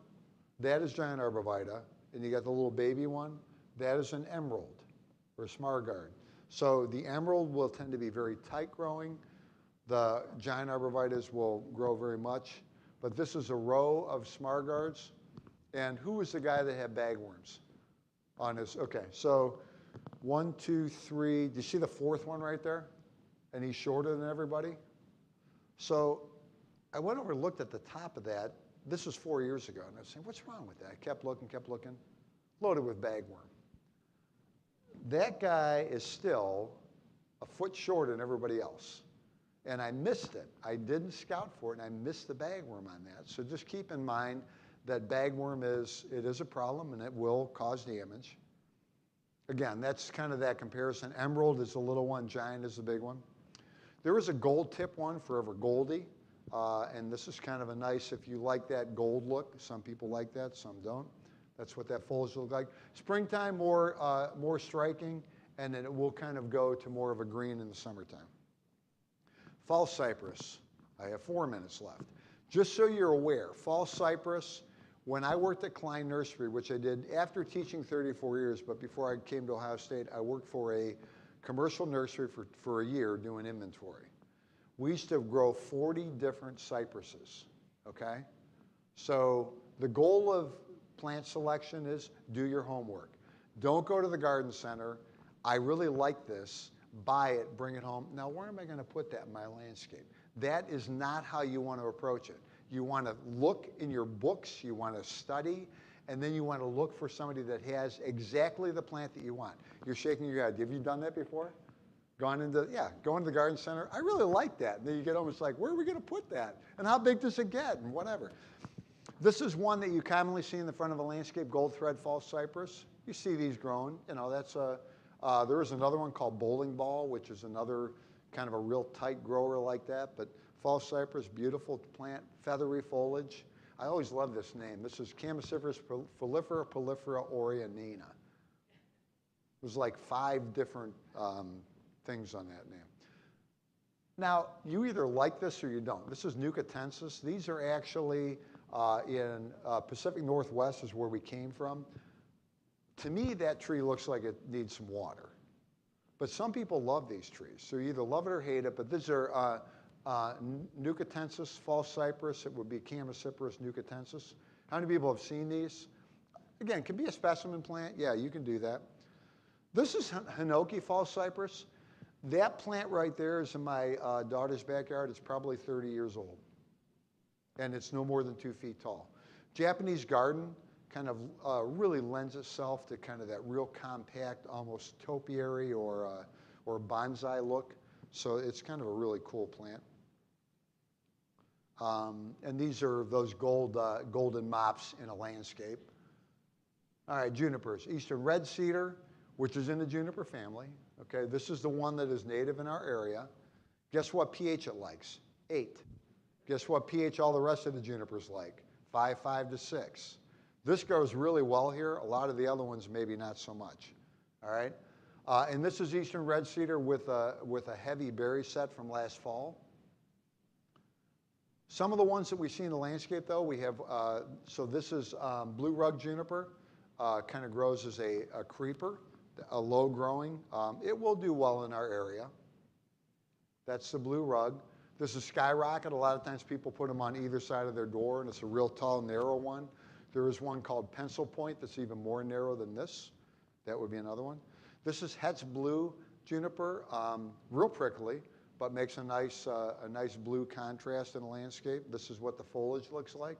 That is giant arborvitae. And you got the little baby one. That is an emerald, or a Smargard. So the emerald will tend to be very tight growing. The giant arborvitae will grow very much. But this is a row of Smargards. And who was the guy that had bagworms on his? Okay, so 1, 2, 3. Do you see the fourth one right there? And he's shorter than everybody. So I went over and looked at the top of that. This was 4 years ago. And I was saying, what's wrong with that? I kept looking, kept looking. loaded with bagworm. That guy is still a foot shorter than everybody else. And I missed it. I didn't scout for it, and I missed the bagworm on that. So just keep in mind that bagworm is a problem, and it will cause damage. Again, that's kind of that comparison. Emerald is the little one, giant is the big one. There is a gold tip one, Forever Goldie. And this is kind of a nice, if you like that gold look, some people like that, some don't. That's what that foliage looks like. Springtime, more striking, and then it will kind of go to more of a green in the summertime. False cypress. I have 4 minutes left. Just so you're aware, false cypress, when I worked at Klein Nursery, which I did after teaching 34 years, but before I came to Ohio State, I worked for a commercial nursery for a year doing inventory. We used to grow 40 different cypresses, okay? So the goal of plant selection is do your homework. Don't go to the garden center. I really like this. Buy it, bring it home. Now, where am I going to put that in my landscape? That is not how you want to approach it. You want to look in your books, you want to study, and then you want to look for somebody that has exactly the plant that you want. You're shaking your head. Have you done that before? Going into the garden center. I really like that. And then you get home, it's like, where are we going to put that? And how big does it get? And whatever. This is one that you commonly see in the front of a landscape, gold thread false cypress. You see these growing. You know, that's there is another one called bowling ball, which is another kind of a real tight grower like that. But false cypress, beautiful plant, feathery foliage. I always love this name. This is Chamaecyparis prolifera orianina. There's like 5 different things on that name. Now, you either like this or you don't. This is Nucatensis. These are actually in Pacific Northwest is where we came from. To me, that tree looks like it needs some water. But some people love these trees. So you either love it or hate it. But these are Nucatensis, false cypress. It would be Chamaecyparis nucatensis. How many people have seen these? Again, it can be a specimen plant. Yeah, you can do that. This is Hinoki false cypress. That plant right there is in my daughter's backyard. It's probably 30 years old. And it's no more than 2 feet tall. Japanese garden kind of really lends itself to kind of that real compact, almost topiary or bonsai look. So it's kind of a really cool plant. And these are those golden mops in a landscape. All right, junipers. Eastern red cedar, which is in the juniper family. Okay, this is the one that is native in our area. Guess what pH it likes? 8. Guess what pH all the rest of the junipers like? 5 to 6. This goes really well here. A lot of the other ones maybe not so much. All right, and this is eastern red cedar with a heavy berry set from last fall. Some of the ones that we see in the landscape, though, we have. So this is blue rug juniper. Kind of grows as a creeper, a low growing. It will do well in our area. That's the blue rug. This is skyrocket. A lot of times people put them on either side of their door, and it's a real tall, narrow one. There is one called pencil point that's even more narrow than this. That would be another one. This is Hetz blue juniper, real prickly, but makes a nice blue contrast in the landscape. This is what the foliage looks like.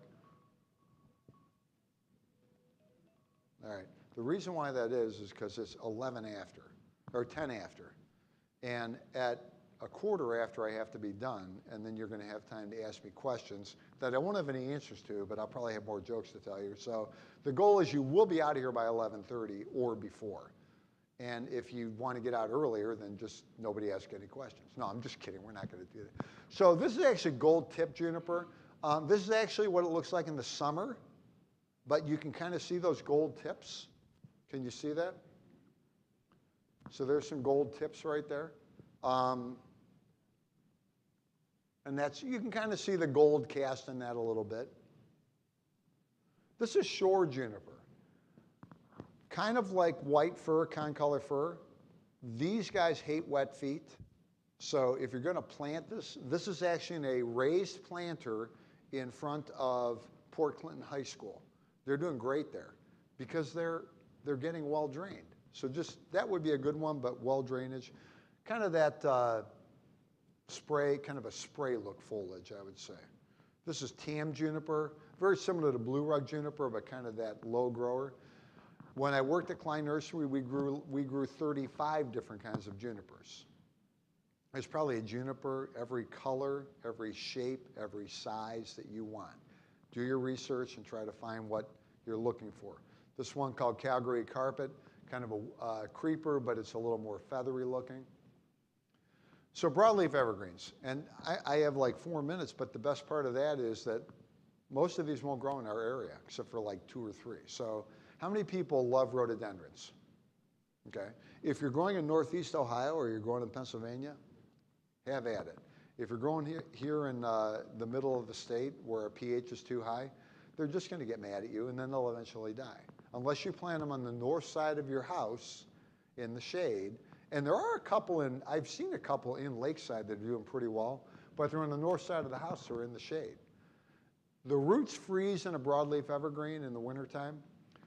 All right. The reason why that is because it's 11 after, or 10 after. And at a quarter after I have to be done, and then you're going to have time to ask me questions that I won't have any answers to, but I'll probably have more jokes to tell you. So the goal is you will be out of here by 11:30 or before. And if you want to get out earlier, then just nobody ask any questions. No, I'm just kidding. We're not going to do that. So this is actually gold tip juniper. This is actually what it looks like in the summer, but you can kind of see those gold tips. Can you see that? So there's some gold tips right there. And that's, you can kind of see the gold cast in that a little bit. This is shore juniper. Kind of like white fir, concolor fir. These guys hate wet feet. So if you're going to plant this, this is actually in a raised planter in front of Port Clinton High School. They're doing great there because they're getting well drained. So just, that would be a good one, but well drainage. Kind of that spray, kind of a spray look foliage, I would say. This is tam juniper, very similar to blue rug juniper, but kind of that low grower. When I worked at Klein Nursery, we grew 35 different kinds of junipers. There's probably a juniper every color, every shape, every size that you want. Do your research and try to find what you're looking for. This one called Calgary Carpet, kind of a creeper, but it's a little more feathery looking. So broadleaf evergreens, and I have like 4 minutes, but the best part of that is that most of these won't grow in our area, except for like 2 or 3. So how many people love rhododendrons? Okay. If you're growing in Northeast Ohio or you're growing in Pennsylvania, have at it. If you're growing here in the middle of the state where a pH is too high, they're just going to get mad at you, and then they'll eventually die. Unless you plant them on the north side of your house in the shade. And there are a couple I've seen a couple in Lakeside that are doing pretty well, but they're on the north side of the house or in the shade. The roots freeze in a broadleaf evergreen in the wintertime.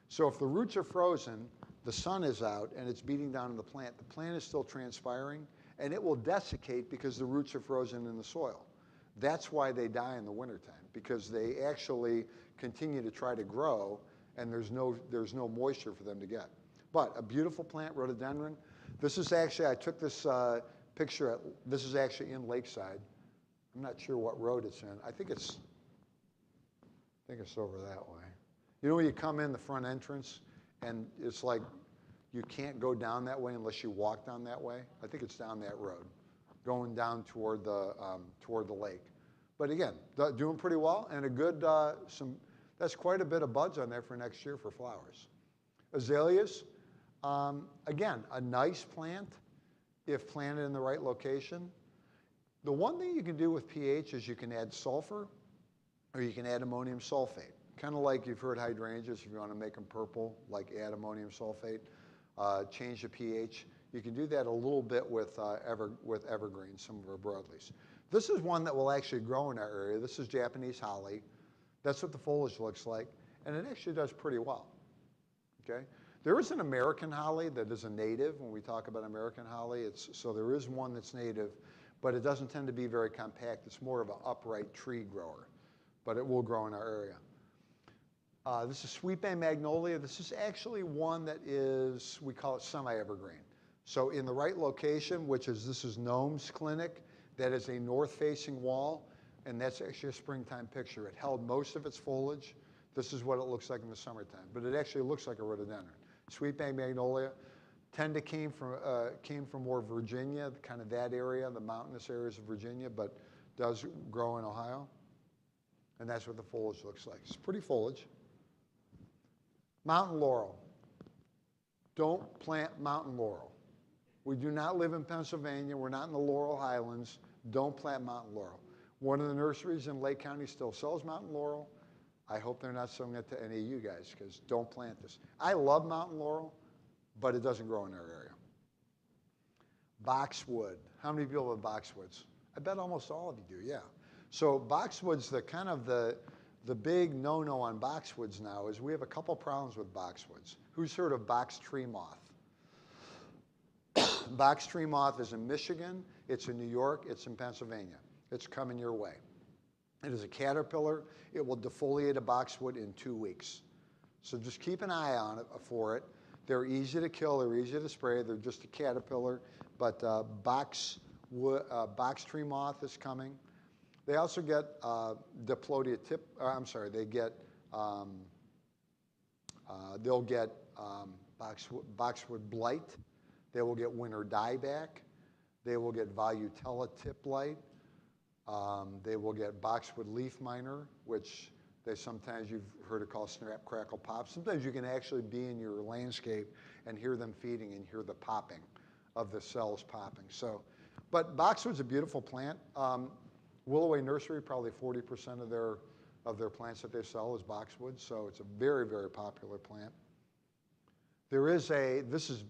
So if the roots are frozen, the sun is out and it's beating down on the plant is still transpiring, and it will desiccate because the roots are frozen in the soil. That's why they die in the wintertime, because they actually continue to try to grow, and there's no moisture for them to get. But a beautiful plant, rhododendron. This is actually, I took this picture, this is actually in Lakeside. I'm not sure what road it's in. I think it's over that way. You know when you come in the front entrance, and it's like you can't go down that way unless you walk down that way? I think it's down that road, going down toward the lake. But again, doing pretty well, and a good, that's quite a bit of buds on there for next year for flowers. Azaleas, again, a nice plant if planted in the right location. The one thing you can do with pH is you can add sulfur or you can add ammonium sulfate. Kind of like you've heard hydrangeas, if you want to make them purple, like add ammonium sulfate, change the pH. You can do that a little bit with evergreens, some of our broadleaves. This is one that will actually grow in our area. This is Japanese holly. That's what the foliage looks like, and it actually does pretty well. Okay? There is an American holly that is a native. When we talk about American holly, so there is one that's native, but it doesn't tend to be very compact. It's more of an upright tree grower, but it will grow in our area. This is sweet bay magnolia. This is actually one that is, we call it semi-evergreen. So in the right location, this is Gnome's Clinic, that is a north-facing wall, and that's actually a springtime picture. It held most of its foliage. This is what it looks like in the summertime, but it actually looks like a rhododendron. Sweet bay magnolia came from more Virginia, kind of that area, the mountainous areas of Virginia, but does grow in Ohio. And that's what the foliage looks like. It's pretty foliage. Mountain laurel. Don't plant mountain laurel. We do not live in Pennsylvania. We're not in the Laurel Highlands. Don't plant mountain laurel. One of the nurseries in Lake County still sells mountain laurel. I hope they're not selling it to any of you guys, because don't plant this. I love mountain laurel, but it doesn't grow in our area. Boxwood. How many people have boxwoods? I bet almost all of you do, yeah. So boxwood's the big no-no on boxwoods now is we have a couple problems with boxwoods. Who's heard of box tree moth? Box tree moth is in Michigan, it's in New York, it's in Pennsylvania. It's coming your way. It is a caterpillar. It will defoliate a boxwood in 2 weeks. So just keep an eye on it for it. They're easy to kill, they're easy to spray, they're just a caterpillar, but box tree moth is coming. They also get they'll get boxwood blight. They will get winter dieback. They will get volutella tip blight. They will get boxwood leaf miner, which sometimes you've heard it called snap, crackle, pop. Sometimes you can actually be in your landscape and hear them feeding and hear the popping of the cells popping. So, but boxwood's a beautiful plant. Willoway Nursery, probably 40% of their plants that they sell is boxwood, so it's a very, very popular plant. This is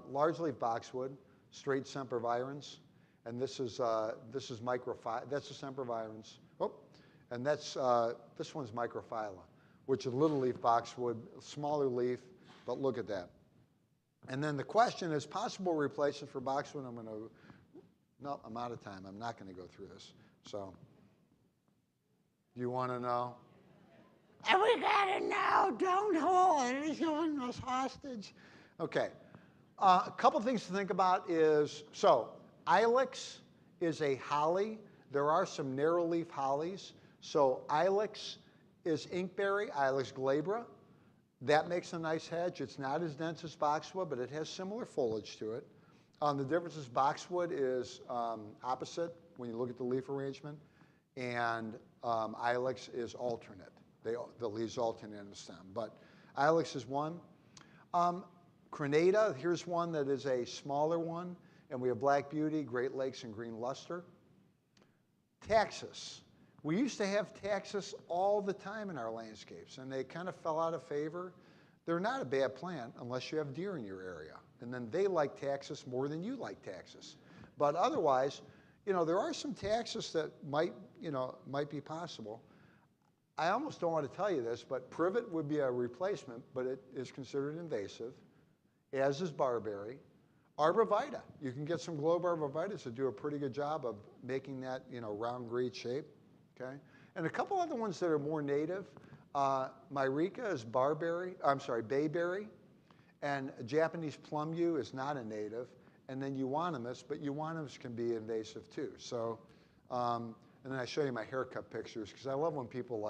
large-leaf boxwood, straight sempervirens, and this is that's a sempervirens. Oh, and this one's microphylla, which is little-leaf boxwood, smaller leaf, but look at that. And then the question is possible replacement for boxwood. No, I'm out of time. I'm not going to go through this. So, you want to know? And we gotta know, don't hold it, he's holding us hostage. Okay, a couple things to think about is, so ilex is a holly. There are some narrow leaf hollies. So ilex is inkberry, Ilex glabra. That makes a nice hedge. It's not as dense as boxwood, but it has similar foliage to it. The difference is boxwood is opposite when you look at the leaf arrangement, and ilex is alternate. The leaves alternate in the stem, but ilex is one. Crenata, here's one that is a smaller one, and we have Black Beauty, Great Lakes, and Green Luster. Taxus. We used to have taxus all the time in our landscapes, and they kind of fell out of favor. They're not a bad plant unless you have deer in your area, and then they like taxus more than you like taxus. But otherwise, there are some taxus that might be possible. I almost don't want to tell you this, but privet would be a replacement, but it is considered invasive, as is barberry. Arborvitae, you can get some globe arborvitaes that do a pretty good job of making that round green shape. Okay, and a couple other ones that are more native. Myrica is bayberry, and Japanese plum yew is not a native, and then euonymus, but euonymus can be invasive too. So, and then I show you my haircut pictures because I love when people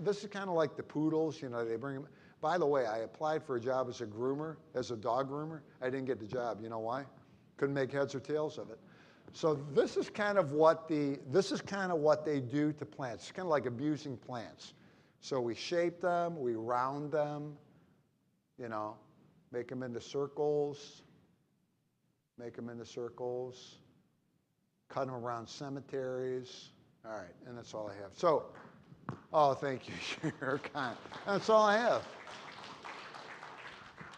this is kind of like the poodles, they bring them. By the way, I applied for a job as a groomer, as a dog groomer. I didn't get the job. You know why? Couldn't make heads or tails of it. So this is kind of what they do to plants. It's kind of like abusing plants. So we shape them, we round them, make them into circles, cut them around cemeteries. All right, and that's all I have. So, oh, thank you, you're kind. That's all I have.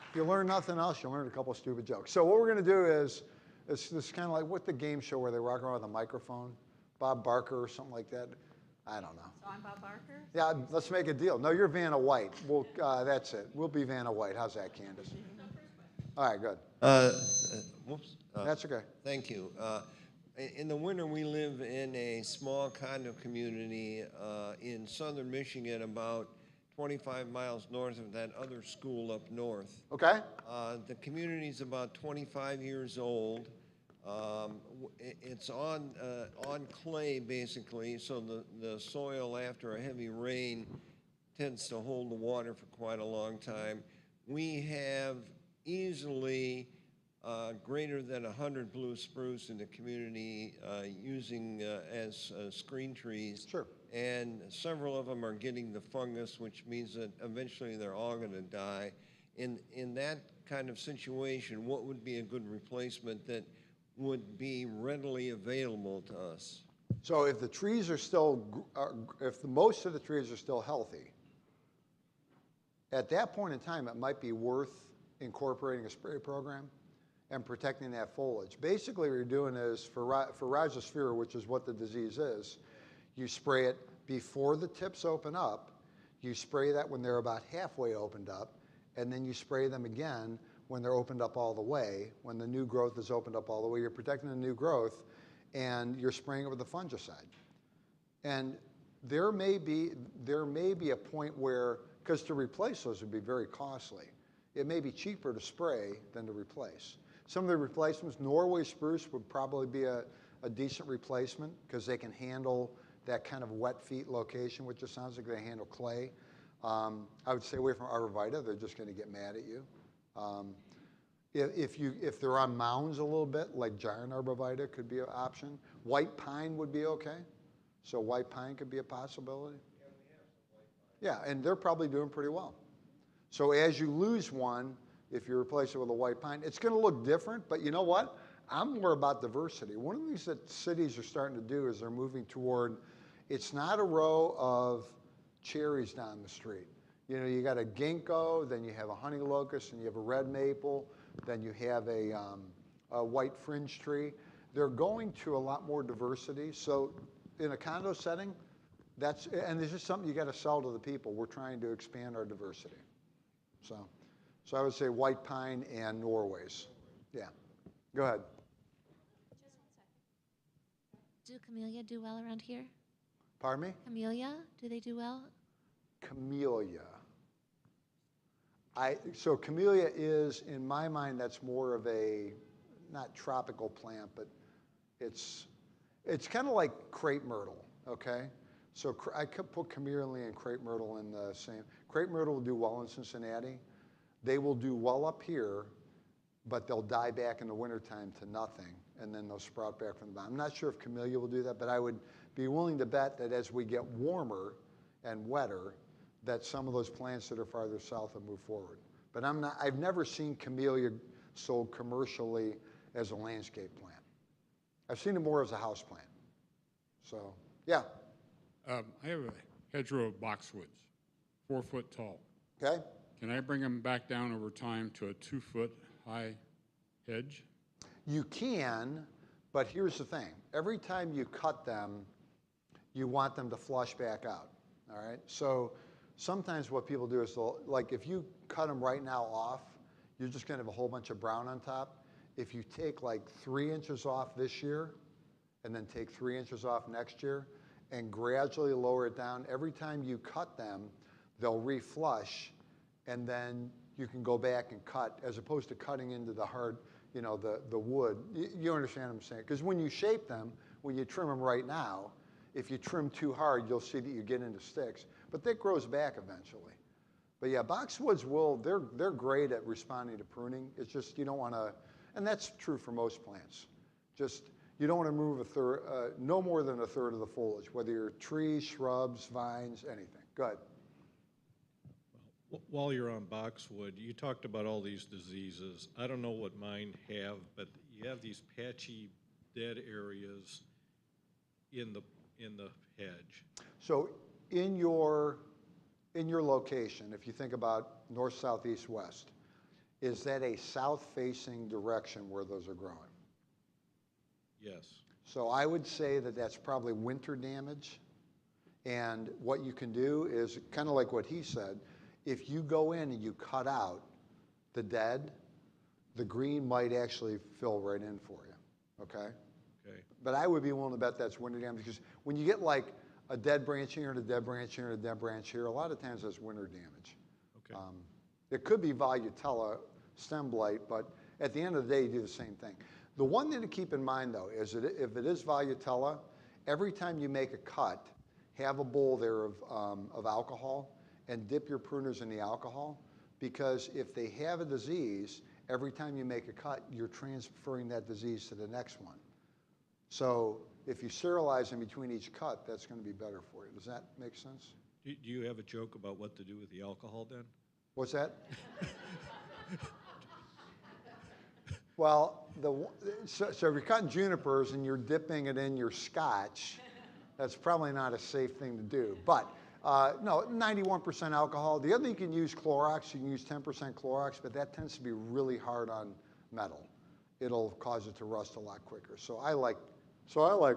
If you learn nothing else, you'll learn a couple of stupid jokes. So what we're going to do is, it's kind of like what the game show where they walk around with a microphone, Bob Barker or something like that. I don't know. So I'm Bob Barker? Yeah, let's make a deal. No, you're Vanna White. That's it. We'll be Vanna White. How's that, Candace? All right, good. Whoops. That's okay. Thank you. In the winter, we live in a small condo community in southern Michigan, about 25 miles north of that other school up north. Okay. The community's about 25 years old. It's on clay, basically, so the soil after a heavy rain tends to hold the water for quite a long time. We have easily greater than 100 blue spruce in the community using as screen trees. Sure. And several of them are getting the fungus, which means that eventually they're all going to die. In that kind of situation, what would be a good replacement that would be readily available to us? So if the trees are still, most of the trees are still healthy, at that point in time, it might be worth incorporating a spray program and protecting that foliage. Basically, what you're doing is, for rhizosphere, which is what the disease is, you spray it before the tips open up, you spray that when they're about halfway opened up, and then you spray them again when they're opened up all the way, when the new growth is opened up all the way. You're protecting the new growth, and you're spraying it with a fungicide. And there may be a point where, because to replace those would be very costly, it may be cheaper to spray than to replace. Some of the replacements, Norway spruce would probably be a decent replacement because they can handle that kind of wet feet location, which just sounds like they handle clay. I would stay away from arborvitae. They're just going to get mad at you. If they're on mounds a little bit, like giant arborvitae could be an option. White pine would be okay. So white pine could be a possibility. Yeah, we have some white pine. Yeah, and they're probably doing pretty well. So as you lose one, if you replace it with a white pine, it's going to look different, but you know what? I'm more about diversity. One of the things that cities are starting to do is they're moving toward, it's not a row of cherries down the street. You know, you got a ginkgo, then you have a honey locust, and you have a red maple, then you have a white fringe tree. They're going to a lot more diversity. So in a condo setting, and this is something you got to sell to the people. We're trying to expand our diversity. So I would say white pine and Norways. Yeah. Go ahead. Just 1 second. Do camellia do well around here? Pardon me? Camellia, do they do well? camellia. So camellia is, in my mind, that's more of a, not tropical plant, but it's kind of like crepe myrtle, okay? So I could put camellia and crepe myrtle in the same. Crepe myrtle will do well in Cincinnati. They will do well up here, but they'll die back in the wintertime to nothing, and then they'll sprout back from the bottom. I'm not sure if camellia will do that, but I would be willing to bet that as we get warmer and wetter, that some of those plants that are farther south will move forward. But I've never seen camellia sold commercially as a landscape plant. I've seen it more as a house plant. So, yeah. I have a hedgerow of boxwoods, 4 foot tall. Okay. Can I bring them back down over time to a 2 foot high hedge? You can, but here's the thing. Every time you cut them, you want them to flush back out, all right? So sometimes what people do is, like if you cut them right now off, you're just gonna have a whole bunch of brown on top. If you take like 3 inches off this year, and then take 3 inches off next year, and gradually lower it down, every time you cut them, they'll reflush, and then you can go back and cut, as opposed to cutting into the hard, you know, the wood. You understand what I'm saying? Because when you shape them, when you trim them right now, if you trim too hard, you'll see that you get into sticks. But that grows back eventually. But yeah, boxwoods they're great at responding to pruning. It's just you don't want to, and that's true for most plants. Just you don't want to remove no more than a third of the foliage, whether you're trees, shrubs, vines, anything. Go ahead. While you're on boxwood, you talked about all these diseases. I don't know what mine have, but you have these patchy dead areas in the hedge. So in your location, if you think about north, south, east, west, is that a south-facing direction where those are growing? Yes. So I would say that that's probably winter damage. And what you can do is kind of like what he said. If you go in and you cut out the dead, the green might actually fill right in for you, okay? Okay. But I would be willing to bet that's winter damage, because when you get like a dead branch here and a dead branch here and a dead branch here, a lot of times that's winter damage. Okay. It could be Volutella stem blight, but at the end of the day, you do the same thing. The one thing to keep in mind, though, is that if it is Volutella, every time you make a cut, have a bowl there of alcohol and dip your pruners in the alcohol, because if they have a disease, every time you make a cut, you're transferring that disease to the next one. So if you sterilize in between each cut, that's going to be better for you. Does that make sense? Do you have a joke about what to do with the alcohol then? What's that? Well, so if you're cutting junipers and you're dipping it in your scotch, that's probably not a safe thing to do. But no, 91% alcohol. The other thing, you can use Clorox. You can use 10% Clorox, but that tends to be really hard on metal. It'll cause it to rust a lot quicker. So I like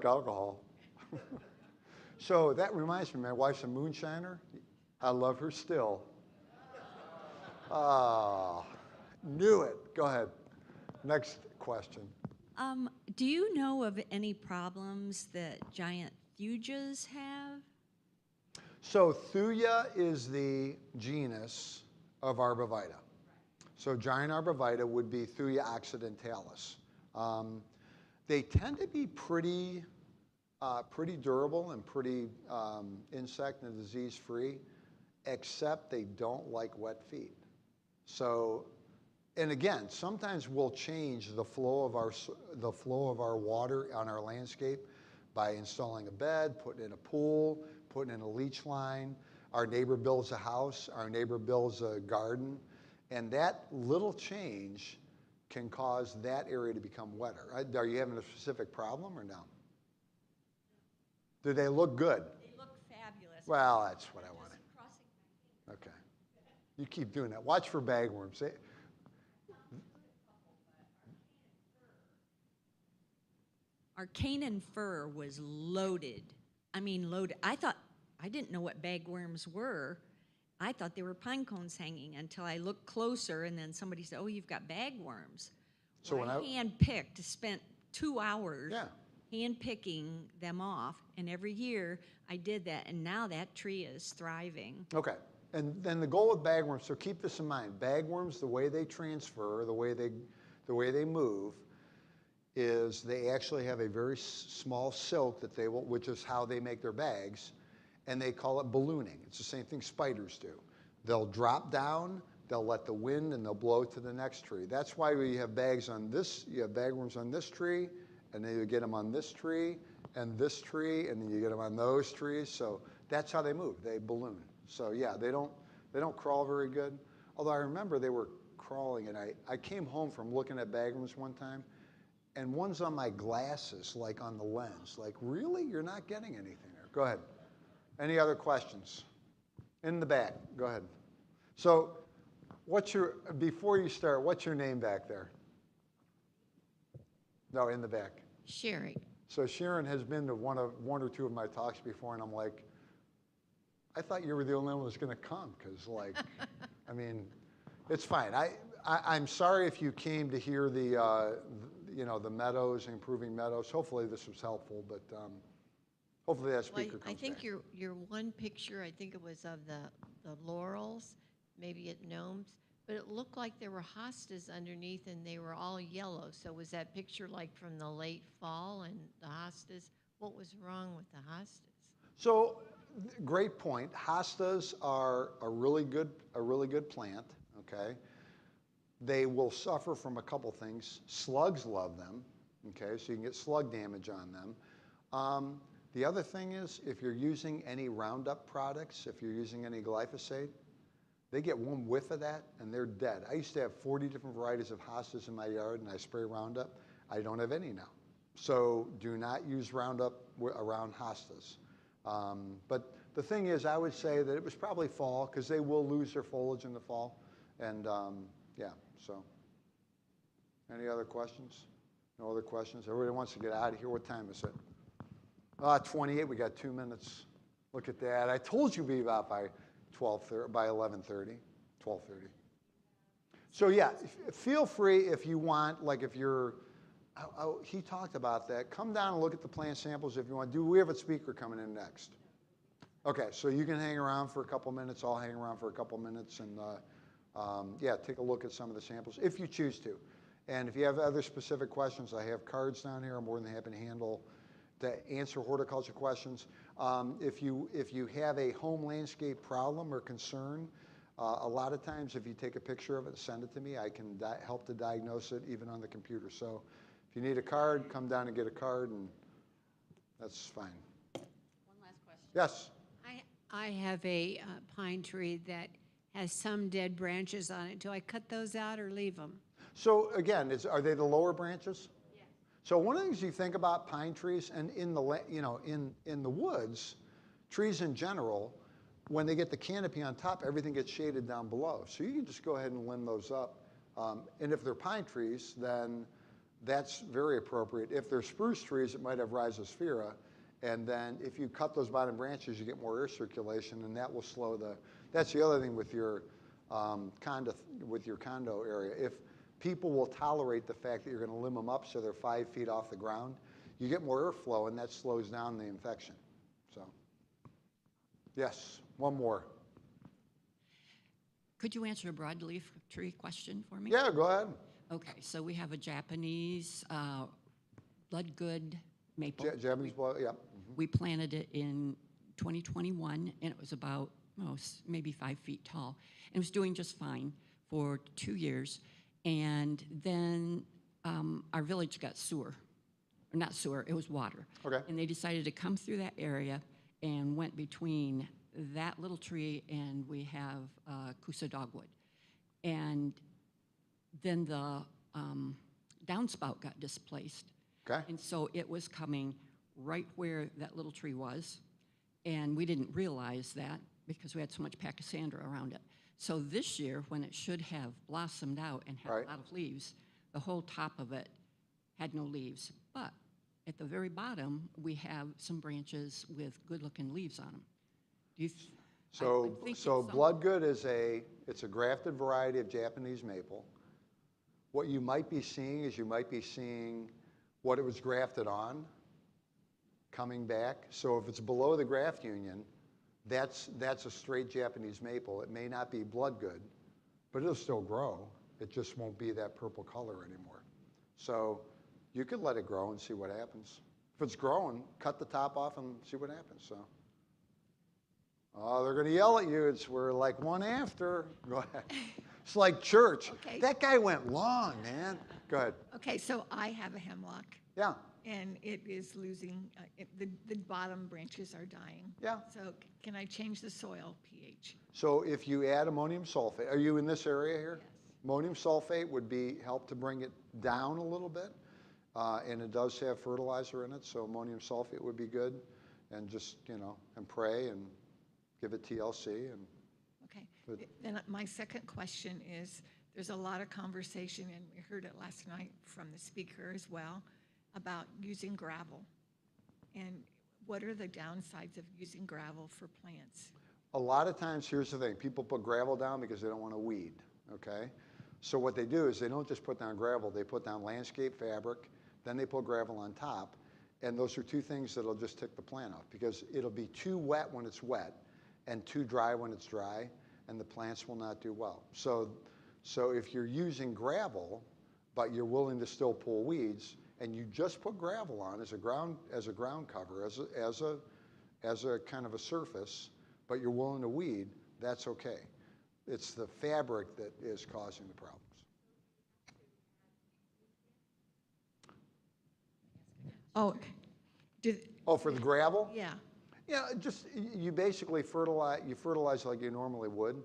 alcohol. So that reminds me, my wife's a moonshiner. I love her still. Knew it. Go ahead. Next question. Do you know of any problems that giant thujas have? So Thuja is the genus of Arbovita. So giant Arbovita would be Thuja occidentalis. They tend to be pretty durable and pretty insect and disease free, except they don't like wet feet. So, and again, sometimes we'll change the flow of our water on our landscape by installing a bed, putting in a pool, putting in a leach line. Our neighbor builds a house, our neighbor builds a garden, and that little change can cause that area to become wetter. Are you having a specific problem or no? Do they look good? They look fabulous. Well, that's what I wanted. Okay. You keep doing that. Watch for bagworms. Our Canaan fir was loaded. I mean, loaded. I didn't know what bagworms were. I thought they were pine cones hanging until I looked closer, and then somebody said, "Oh, you've got bagworms." So well, I hand-picked, spent 2 hours hand-picking them off, and every year I did that, and now that tree is thriving. Okay. And then the goal with bagworms, so keep this in mind, bagworms, the way they transfer, the way they move, is they actually have a very small silk that they will, which is how they make their bags, and they call it ballooning. It's the same thing spiders do. They'll drop down, they'll let the wind, and they'll blow to the next tree. That's why we have bags on this, you have bagworms on this tree, and then you get them on this tree, and this tree, and then you get them on those trees. So that's how they move. They balloon. So yeah, they don't crawl very good. Although I remember they were crawling, and I came home from looking at bagworms one time, and one's on my glasses, like on the lens. Like, really? You're not getting anything there. Go ahead. Any other questions? In the back, go ahead. So before you start, what's your name back there? No, in the back. Sherry. So Sharon has been to one or two of my talks before, and I'm like, I thought you were the only one who was going to come, because, like, I mean, it's fine. I'm sorry if you came to hear the meadows, improving meadows. Hopefully this was helpful, but hopefully that speaker comes I think back. your one picture, I think it was of the laurels, maybe at gnomes, but it looked like there were hostas underneath, and they were all yellow. So was that picture like from the late fall and the hostas? What was wrong with the hostas? So, great point. Hostas are a really good plant. Okay, they will suffer from a couple things. Slugs love them. Okay, so you can get slug damage on them. The other thing is, if you're using any Roundup products, if you're using any glyphosate, they get one whiff of that and they're dead. I used to have 40 different varieties of hostas in my yard, and I spray Roundup. I don't have any now. So do not use Roundup around hostas. But the thing is, I would say that it was probably fall, because they will lose their foliage in the fall. And yeah, so. Any other questions? No other questions? Everybody wants to get out of here. What time is it? 28, we got 2 minutes. Look at that. I told you we'd be about by 11:30, 12:30. So yeah, feel free if you want, like if you're, he talked about that. Come down and look at the plant samples if you want. Do we have a speaker coming in next? Okay, so you can hang around for a couple minutes. I'll hang around for a couple minutes, and yeah, take a look at some of the samples if you choose to. And if you have other specific questions, I have cards down here. I'm more than happy to answer horticulture questions. If you have a home landscape problem or concern, a lot of times if you take a picture of it, send it to me. I can help to diagnose it even on the computer. So if you need a card, come down and get a card, and that's fine. One last question. Yes. I have a pine tree that has some dead branches on it. Do I cut those out or leave them? So again, are they the lower branches? Yes. So one of the things you think about pine trees, and in the woods, trees in general, when they get the canopy on top, everything gets shaded down below. So you can just go ahead and limb those up. And if they're pine trees, then that's very appropriate. If they're spruce trees, it might have rhizosphere. And then if you cut those bottom branches, you get more air circulation, and that will slow that's the other thing with your condo area. If people will tolerate the fact that you're going to limb them up so they're 5 feet off the ground, you get more airflow, and that slows down the infection. So, yes, one more. Could you answer a broadleaf tree question for me? Yeah, go ahead. Okay, so we have a Japanese bloodgood maple. Japanese blood, yeah. We planted it in 2021, and it was about maybe 5 feet tall. And it was doing just fine for 2 years. And then our village got sewer. Or not sewer, it was water. Okay. And they decided to come through that area and went between that little tree, and we have Coosa dogwood. And then the downspout got displaced. Okay. And so it was coming right where that little tree was. And we didn't realize that because we had so much pachysandra around it. So this year, when it should have blossomed out and had a lot of leaves, the whole top of it had no leaves. But at the very bottom, we have some branches with good-looking leaves on them. So bloodgood is it's a grafted variety of Japanese maple. What you might be seeing is what it was grafted on. coming back. So if it's below the graft union, that's a straight Japanese maple. It may not be blood good, but it'll still grow. It just won't be that purple color anymore. So you could let it grow and see what happens. If it's growing, cut the top off and see what happens. So, oh, they're going to yell at you. We're like one after. Go ahead. It's like church. Okay. That guy went long, man. Go ahead. Okay, so I have a hemlock. Yeah. And it is losing, the bottom branches are dying. Yeah. So can I change the soil pH? So if you add ammonium sulfate, are you in this area here? Yes. Ammonium sulfate would help to bring it down a little bit. And it does have fertilizer in it, so ammonium sulfate would be good. And just, and pray and give it TLC. And okay. Then my second question is, there's a lot of conversation, and we heard it last night from the speaker as well, about using gravel. And what are the downsides of using gravel for plants? A lot of times, here's the thing. People put gravel down because they don't want to weed, okay? So what they do is they don't just put down gravel. They put down landscape fabric, then they put gravel on top. And those are two things that'll just tick the plant off because it'll be too wet when it's wet and too dry when it's dry, and the plants will not do well. So if you're using gravel, but you're willing to still pull weeds, and you just put gravel on as a ground cover, as a kind of a surface, but you're willing to weed, that's okay. It's the fabric that is causing the problems. Oh, for the gravel? Yeah. Yeah, just you basically fertilize like you normally would.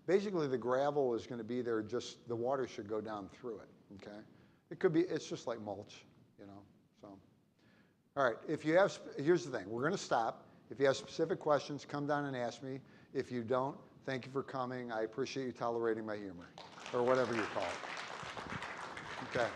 Basically, the gravel is going to be there. Just the water should go down through it. Okay, it could be. It's just like mulch, So, all right. Here's the thing. We're going to stop. If you have specific questions, come down and ask me. If you don't, thank you for coming. I appreciate you tolerating my humor, or whatever you call it. Okay.